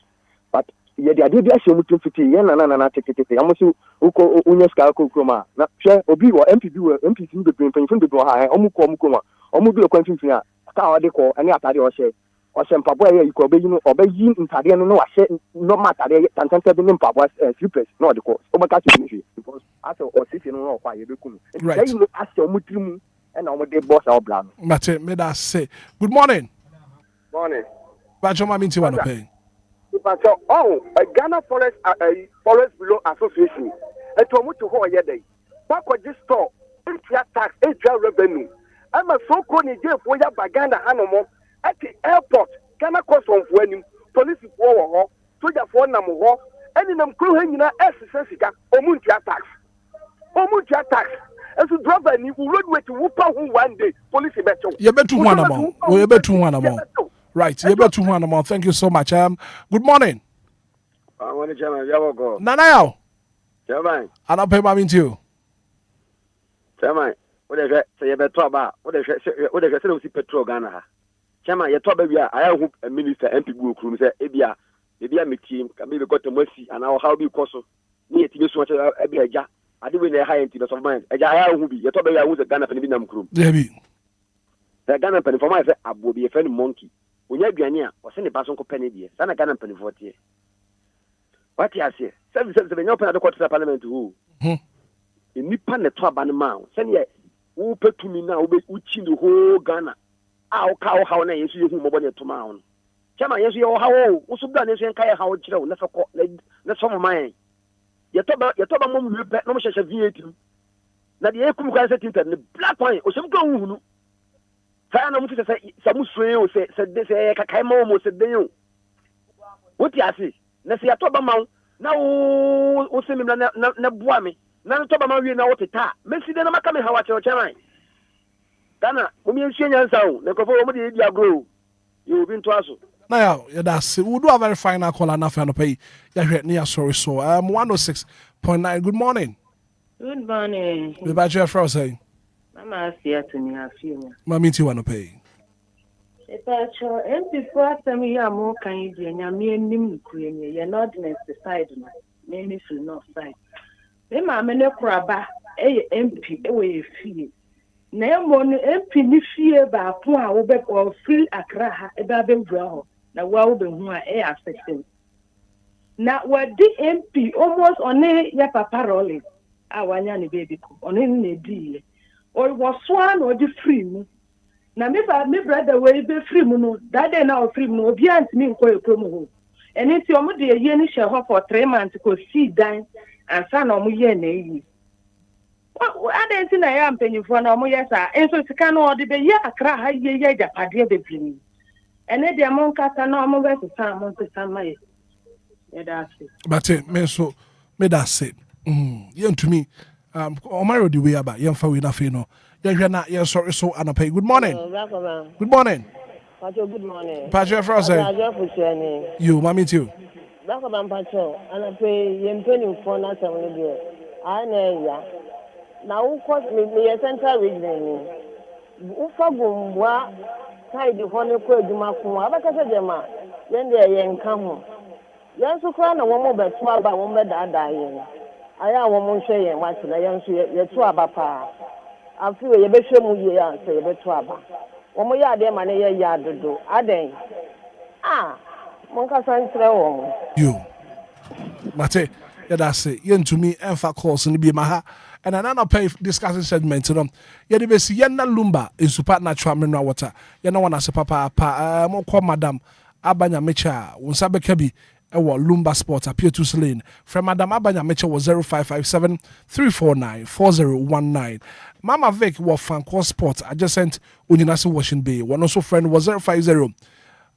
But ye the idea be ashe mutum fiti ye na tekete amusu uko unye ska ko kroma na hwe obi wo MPB wo MPC be penfo be ha omuko ma omu bi okwan fimfini a ka ode ko ani atade o hye mpabo ye iko be yinu obayi ntade no wa hye no matade tantante be ni mpabo slippers no ode ko obaka chi because aso o sisi no kwa ye be kunu right you ashe omutirimu and omode boss a obla no Mate me that say good morning. Morning. Bacho ma minti wano pay. A Ghana Forest Below Association. And to move to Hawaii day. Back with this store, ATR tax, ATR revenue. I'm a so called Nigeria for ya Baganda Hanomo at the airport. Ghana cost on when police war, soldier for Namo, and in them crew hanging out as Sessica, Omuntia tax. Omuntia tax. And to drop a new roadway to Woopa one day, police better. You better one amount. You better one amount. Right, you better one amount. Thank you so much. Good morning. I want to tell you, go. Nanao. Chairman. I don't pay my into you. Chairman, what is it? Say you better about what is it? Petrol Ghana. Chairman, you talk about I hope a minister MP will come say, Ebia, my team can be got to mercy and I'll how be coso. Me to so much Ebia. I do in a high into the mind. I will be. You talk about I was a Ghana Penibinam crew. Debbie. The Ghana Penny for my I will be a friend monkey. When you're Ghanaian, or send a person to penny dear, Sana Ghana Penny 40. What you say? 7 open at the quarter parliament who? In Nippon, the Traban Mount. Send ye, who put to me now, which in the whole Ghana. Our cow, how nice you who mobile to Mount. Chama, yes, you how, also done is Enquires how it's never caught, that's some of mine. You talk about mom, you bet no such a VAT. Now the air comes at it and the black wine, or some go. Fana mutu say samu sweo said this kakaimo mo said you. What you say? Na se atoba mawo na wo se mi na bua me. Na atoba mawo wi na wo teta. Mesi de na maka me hawa che o chaman. Dana, mo mi enhia nyansa o. Na kofo mo de di agro. You bi nto aso. Now, that's we do a very final call and nothing to pay. Yeah, sorry, so 106.9. Good morning. Good morning. The Badger Frozen. Mama here to me a few. Mammy, you want to pay? If I show empty for some year more can you do and me and him queen, you're not in the side, maybe for north side. Then my men crabba, MP, away fee. Now, one MP, if fear by poor or free a craha about them brow. Now, well, the one air section. Now, what the MP almost on a yapa parole. wanya ne baby ko ono ne deal o was one or the free mu na me brother we be free mu no that day na free mu obi antimi nko ekromo ho eni ti omo de ye ni share ho for 3 months ko see dan ansa na omo ye na eyi adensi na ya mpanyifo na omo ye sa enso sika no ode be ye akra ha ye japade be bini ene de mo nkata na omo be sa mo ntesa mai ye da se but me so me da se yen to me Omaro the way about yen fa we na fe no yen na yen sorry so anapay good morning good morning Pacho, good morning. Pacho, you, mommy too. Back Pacho, and I pay Yempeni for not seven years. I know. Now, who caused me a central region? Ufagum, what? Tied the honey quid, Makuma, Abacasajama, then they are come. Yan so crown a woman by 12 by one bed dying. I am one say and watch the young your 12 papa. I feel a bit shame you answer a bit 12. Omo ya de mane ya dodo aden monka santre wo you mate ya da say yen to me enfa calls ni bi ma ha and another pay discussing segment no ya de be si yen na Lumba in super natural mineral water ya na wana se papa mo kwa madam abanya mecha wonsa beka bi e wo Lumba Sport appear to Lane from madam abanya mecha was 0557 349 4019 Mama Vic was Fanco Sport adjacent Uninasi Washing Bay. One also friend was 050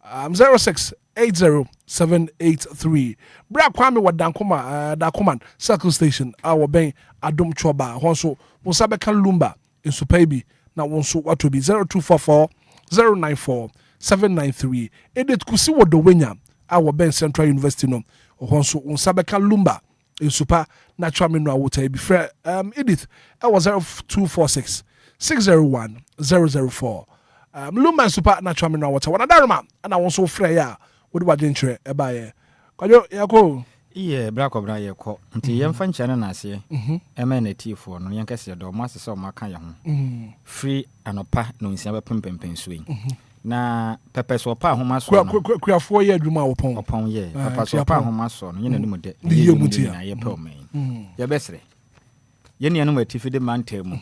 0680 Bra Kwame wa Dakuman Circle Station our Ben Adum Choba also Musabeka Lumba in Supaibi now also what to be 0244 094 793 Edit Kusiwo Dowenya our Ben Central University no also Musabeka Lumba in super natural mineral water be fair Edith I was 0246 601 004 Lumba super natural mineral water one adarma and I want so freya what do I drink by kwajo yako yeah black obra yako nti yemfa nchane na ase MNT for no yankase do ma se o maka ye ho free anopa no nsia be pempempen suyi na pepe so pa homa so kuafo ye adwuma opon ye pepe so pa homa so no ye nanim de ye muti na ye pe o men ye besre ye ne anum atifi de mantam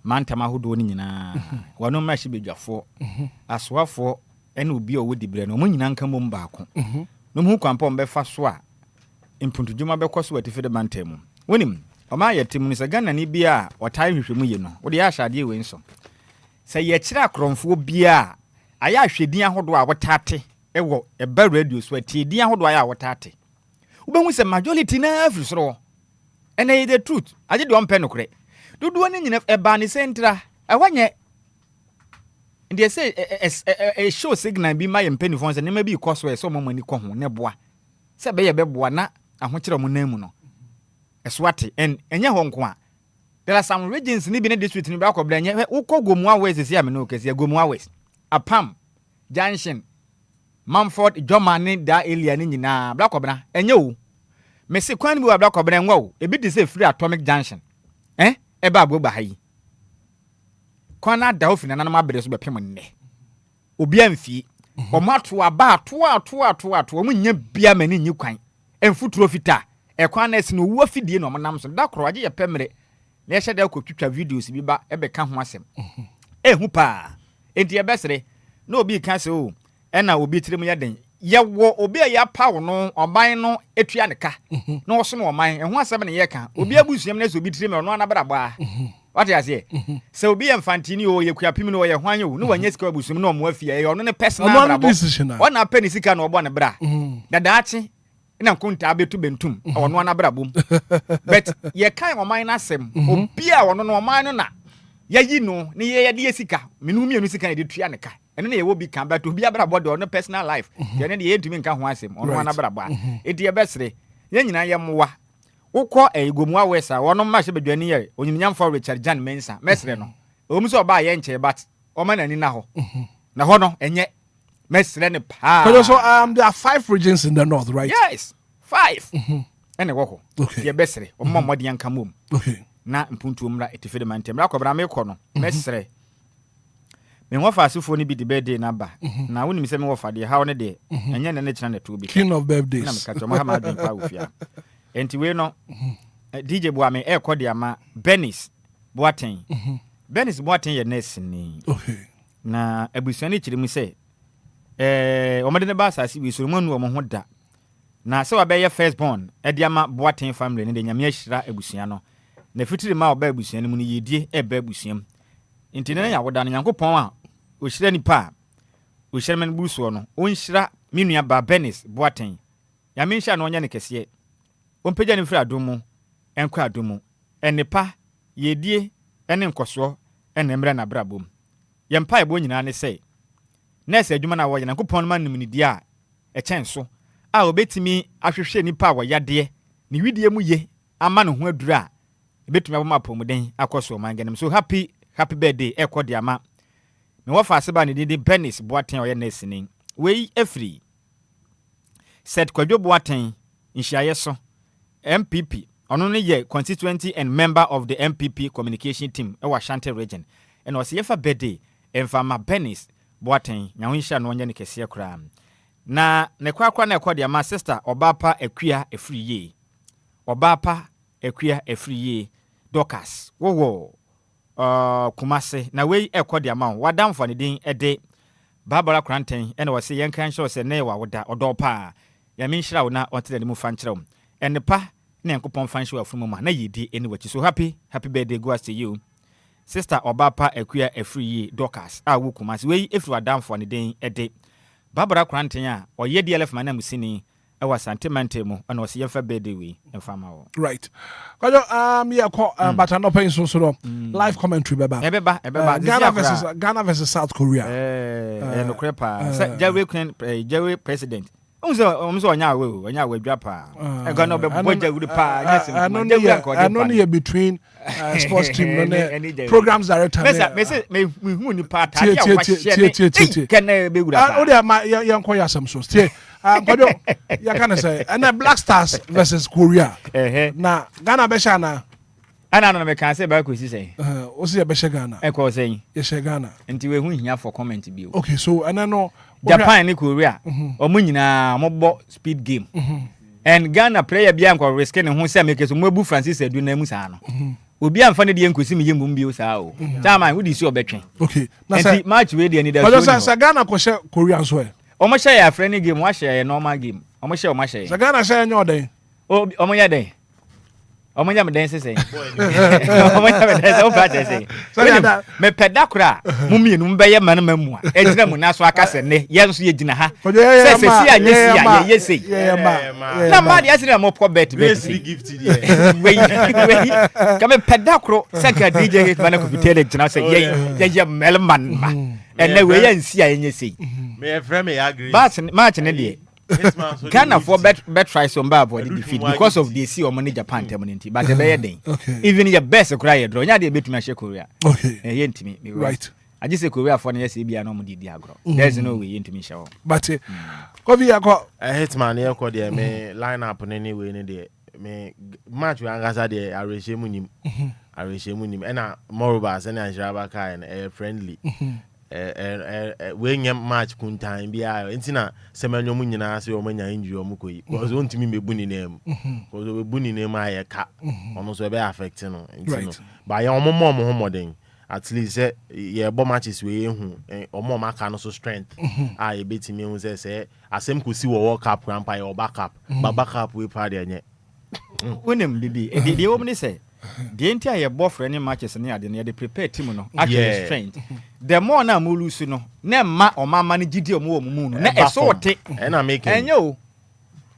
mantam ahodo ni nyina wano ma hye bedwafo aswafo ene obi o wodi bre no mo nyina nka mom baako no mu kwampa mbe fa so a impuntudwuma be koso atifi de mantam wonim o ma ye tim ni se Ghana ni bia o tai hwehwemu ye no wo de ya hyade we nso say ye kira akromfo bia aya ahwedin ahodo a wotate ewo eba radio so atidin ahodo aya wotate ubehu se majority na afrisoro ene the truth aje de ompe nokre dodo ne nyina eba ne sentra ehwanye ndie say a show signal bi ma ye mpeni fon se ne ma bi koso e so momani ko ho ne boa se be ye be boa na ahokire mo namu no eswate enye ho nko a there are some regions ni bi ne district ni ba ko bra nye ukọ Gomua West sia me no kesi Gomua West Apam Junction Mumford Jomani da area ni nyina bra ko bra enye wo me se kwan bi wa bra ko bra enwa wo e bi di say free Atomic Junction e ba agbo hayi kwan na da ofina na ma bere so be pem nne obi amfi o mato aba ato o munya bia mani nyi kwan emfuturo fita e kwan na esi no wo afidie no monam so da kro age ye pemre na ye hyede akotwitwa videos bi ba e be ka ho asem ehu pa enti ye besere na obi ka se o e na obi tirem ya den ye wo obi ya pawo no oban no etua ne ka na wo so no oman ehu asem ne ye ka obi abusuam na so obi tirem no anabara ba what you say so obi emfantini o ye kuapim no ye hwan yo no wanya sika abusuam no mo afia ye ono ne personal brabo ona peni sika no obo ne bra dadaachi ina nkunta abetu bentum ono anabara bom but ye kan oman na asem obi a ono no oman no na yayi no ne ye de sika menu mienu sika ne de tua ne ka ene ne ye wo bi kan but obi abara body ono personal life ye ne de ye ntumi nka ho asem ono anabara ba enti ye besere ye nyina ye mowa ukọ Gomua West a wono ma hye bedwani ye onyimnyamfo Richard Jan Mensa mesre no omuso oba ye nche but o ma nani na ho na ho no enye mesre ne pa so there are 5 regions in the north, right? Yes 5 ene wo ye besre o ma modi yanka mom na mpuntu mra etifede mantem ra kobra me kọ no mesre me wo fa asifo ni bi di birthday na ba na woni mi se me wo fa de ha ne de enye ne ne kira na to bi king of birthdays na me ka to ma ha ma dwen pa ofia enti we no DJ Boame ekodi ama Benis Boateng. Benis Boateng ye nurse ni. Okay. Na abusuani chiri mu se omade ne ba asase bi so mo nu omo ho da. Na se wa be ye first born e de ama Boateng family ne de nyame ahyira abusua no. Na fitiri ma oba abusuani mu ne yedie e ba abusuam. Nti ne ya woda no Nyankopɔn a ohyira nipa o hyira men buso no o nhyira menua ba Benis Boateng ya me nhyira no onye ne kese o mpagya ne fira adomu enkwa adomu enepa yedie ene nkoso ene mra na brabom ye mpa ebo nyina ne sei nurse adwuma na wo ye Nyankopɔn ma nim ne die a ekyɛn so a obetimi ahwehwe nipa wo yade ne widie mu ye ama no ho aduru a ebetumi aboma pomuden akoso manganem so happy birthday ekodi ama me wo fa aseba ne di Benis Boateng oye nurse ni we efri set Kwadwo Boateng nhyiaye so MPP ono ne ye constituency and member of the MPP communication team e wa Ashanti region and was yefa birthday emfa ma Benis Boateng nyawo nhia no onye ne kese kra na ne kwakwa na ekodi ama sister Obapa Akua efri ye Obapa Akua efri ye Dokas wo Kumase na we ekodi ama wadamfo ne din ede Barbara Kranten ene wose yenkan show se ne wa woda odopa ya minhira wo na ontele mu fankyerem ene pa na Nyankopɔn fanhye wa fumu ma na yedi ene wachi so happy birthday goes to you sister Obapa Akua efri ye Dokas a wo Kumase we efri wadamfo ne din ede Barbara Kranten a oye DLFM na musini ewa sentimental mu ana wose yefa birthday we emfama wo right kwajo ya ko but no pain so live commentary beba Ghana versus South Korea no crepa Jerry president umzo onya we drapa e go no be boja group pa no near between sports team no programs director me hu ni pa ta ya wa share can be group o dey ma yanko ya some so stay kwajo ya kana say and Black Stars versus Korea na Ghana be sha na ana no me kan say ba ko si say o si be sha Ghana e ko say ye sha Ghana nti we hu hia for comment bi okay so and no Japan ni Korea omo nyina mo speed game and Ghana player bia nko risk ne ho say make so mo bu Francis Edu na mu sa no obi amfa ne de nkosi me yemu bi o sa o chairman wo di si obetwen okay na say match we de Anidaso but say Ghana ko share Korea so e omo share ya friendly game wa share normal game omo share say Ghana share nyo den omo ya den omo nya me den say omo nya me den o fa say me pedakura mu mienu mbeye man mamu a ejina mu na so akase ne ye so ye gina ha say say si anya si ya ye say na ma de asire mo po bet gift there we ka me pedakuro say ka DJ Hitman ko bitele gina say ye melman ma ene we ye nsi a ye say me friend me agree match ne de Ghana for bet try some bad for the defeat because of the see or money Japan terminity but the even your best cry draw nya dey betumi share Korea okay ye ntimi right I just say Korea for na say bia no mo di agro there's no way ntimi share but Kofi yakọ Hitman ye ko dey me line up anyway ne dey me match we angasa dey arrange mu nim na moreover say na Anjaba kai na friendly we nyam match kuntan bia ntina semanyo mu nyina se o manya injury o mukoyi because o ntimi mebu ni name because we bu ni name aye ka ono so be affect no ntino ba ya omomo mo homoden at least ye bo matches we hu omo maka no so strength ye betimi hu say asem kosi wo World Cup rampa ye backup ba backup we pa de anye wonem bibi e wo mni say the entire boyfriend in matches and they prepare team no actually strength the more na mo lose no na ma o mama ni gidi o mo mu no na e so wote e na make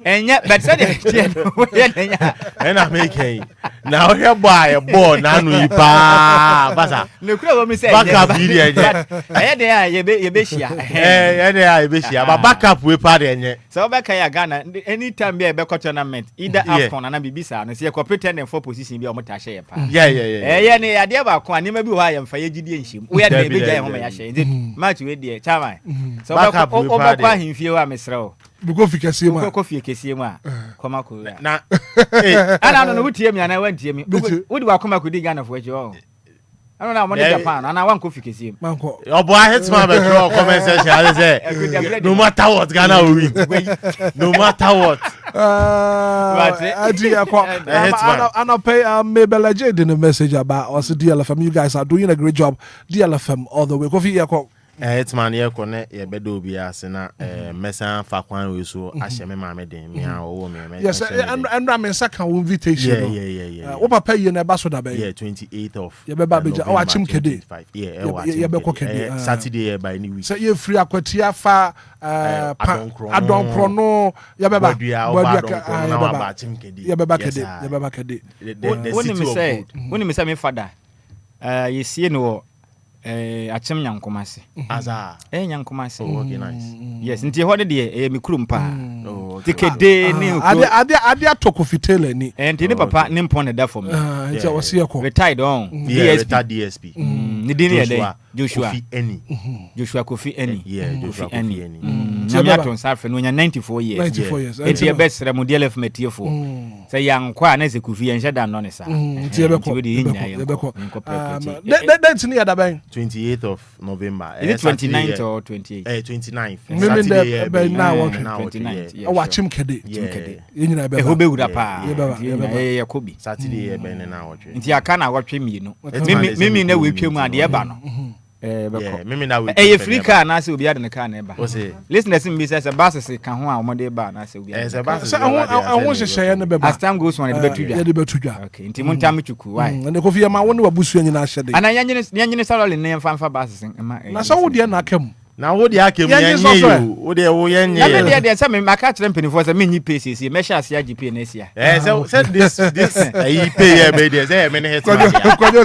enye but say e na make na o he boy na anu ipa basa ne kura wo mi say backup bi enye e dey a ye be hia e dey a ye be hia ba backup we pa dey enye so be kan ya Ghana anytime be be tournament either AFCON na bibisa no say competitor for position bi o mo ta hye pa yeah ne ya dey ba ko anima bi ho ya mfa ye gidi enhyim we ya dey be gya ho ma ya hye match we dey chairman so o ba kwa himfie wa mesrɛ Buko fikasi ma. Buko fikasi ma. Koma ko. Na ana no wutie mi ana wantie mi. Wodi wa koma ko di Ghana fo achi o. Ana na mo ni Japan ana wan ko fikasi. Manko. Obo Hitman be draw comment section I say no matter what Ghana will win. No matter what. And I'll pay Mabel J in a message about us DLFM. You guys are doing a great job. DLFM all the way. Coffee Hitman ye connect ye bedo Obia sena mesa fa kwan we so ahye me ma me den me a wo me. Yes, and Ramen second invitation. Yeah. What papa ye na ba so da be? Yeah, 28th of. Ye be ba be o achim kede. Yeah, ye be ko kede. Saturday by any week. Say ye free akwatia fa adon krono ye be ba. Ye be ba kede. When me say me father you see no achem nyankomase aza nyankomase okay nice yes nti ho de me kurum pa tikede ni ade atoko fitele ni nti ni papa ni mpon ne da for me nti o se ko retired on DSP ni dini ye Joshua Kofi Eni Joshua Kofi Eni nyame aton sarfe no nya 94 years nti e best remo DLFM tiefo say yankwa na ze Kofi en sheda no ne sa nti e be ko date ni ada ben 28th of November. Is it 29th or 28th? 29th. Saturday now 29th. Oh, watch him kede. Yina be. Hobe wura pa. Yakobi. Saturday be na watch. Nti aka na watch me no. Mimi na we twem ade eba no. Mimi na we. Free car na se obi ade ne car na eba. Listeners me say buses ka ho a omode eba na se obi. Buses. Ahun hyehyɛ ne beba. As time goes on de betudwa. Ye de betudwa. Okay. Nti montam chuku why? Ne Kofi ma won wa busu nyina hyɛ de. Ana yanyene salary ne yɛmfa buses ma. Na so wo de na akam. Na wo de akam yanye yo. Wo de wo yanye. Na de say me maka kyerɛ mpanifo say me nyi PCC me hye ase agp na asia. Say this I pay here be there say me ne hit. Kwajo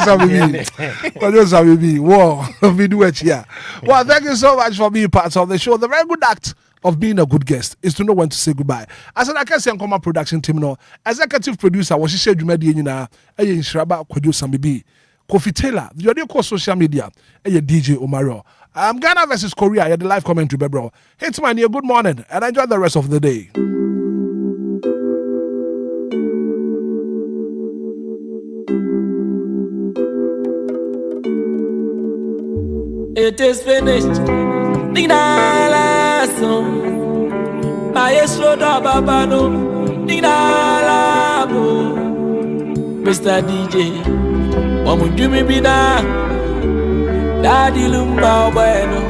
sabibi. Wow, we do it here. Well, thank you so much for being part of the show. The very good act of being a good guest is to know when to say goodbye. As an Akasi and Common production team, no executive producer was she said you made the Shraba Kwajo Sambibi, Kofi Taylor, the audio social media, DJ Omaro. Ghana versus Korea, the live commentary, bro. Hitman, good morning and enjoy the rest of the day. It is finished. Dinalaso, Maestro da Babano, Dinalabo, Mr. DJ, Omunjumi Bina, Daddy Lumba Bueno.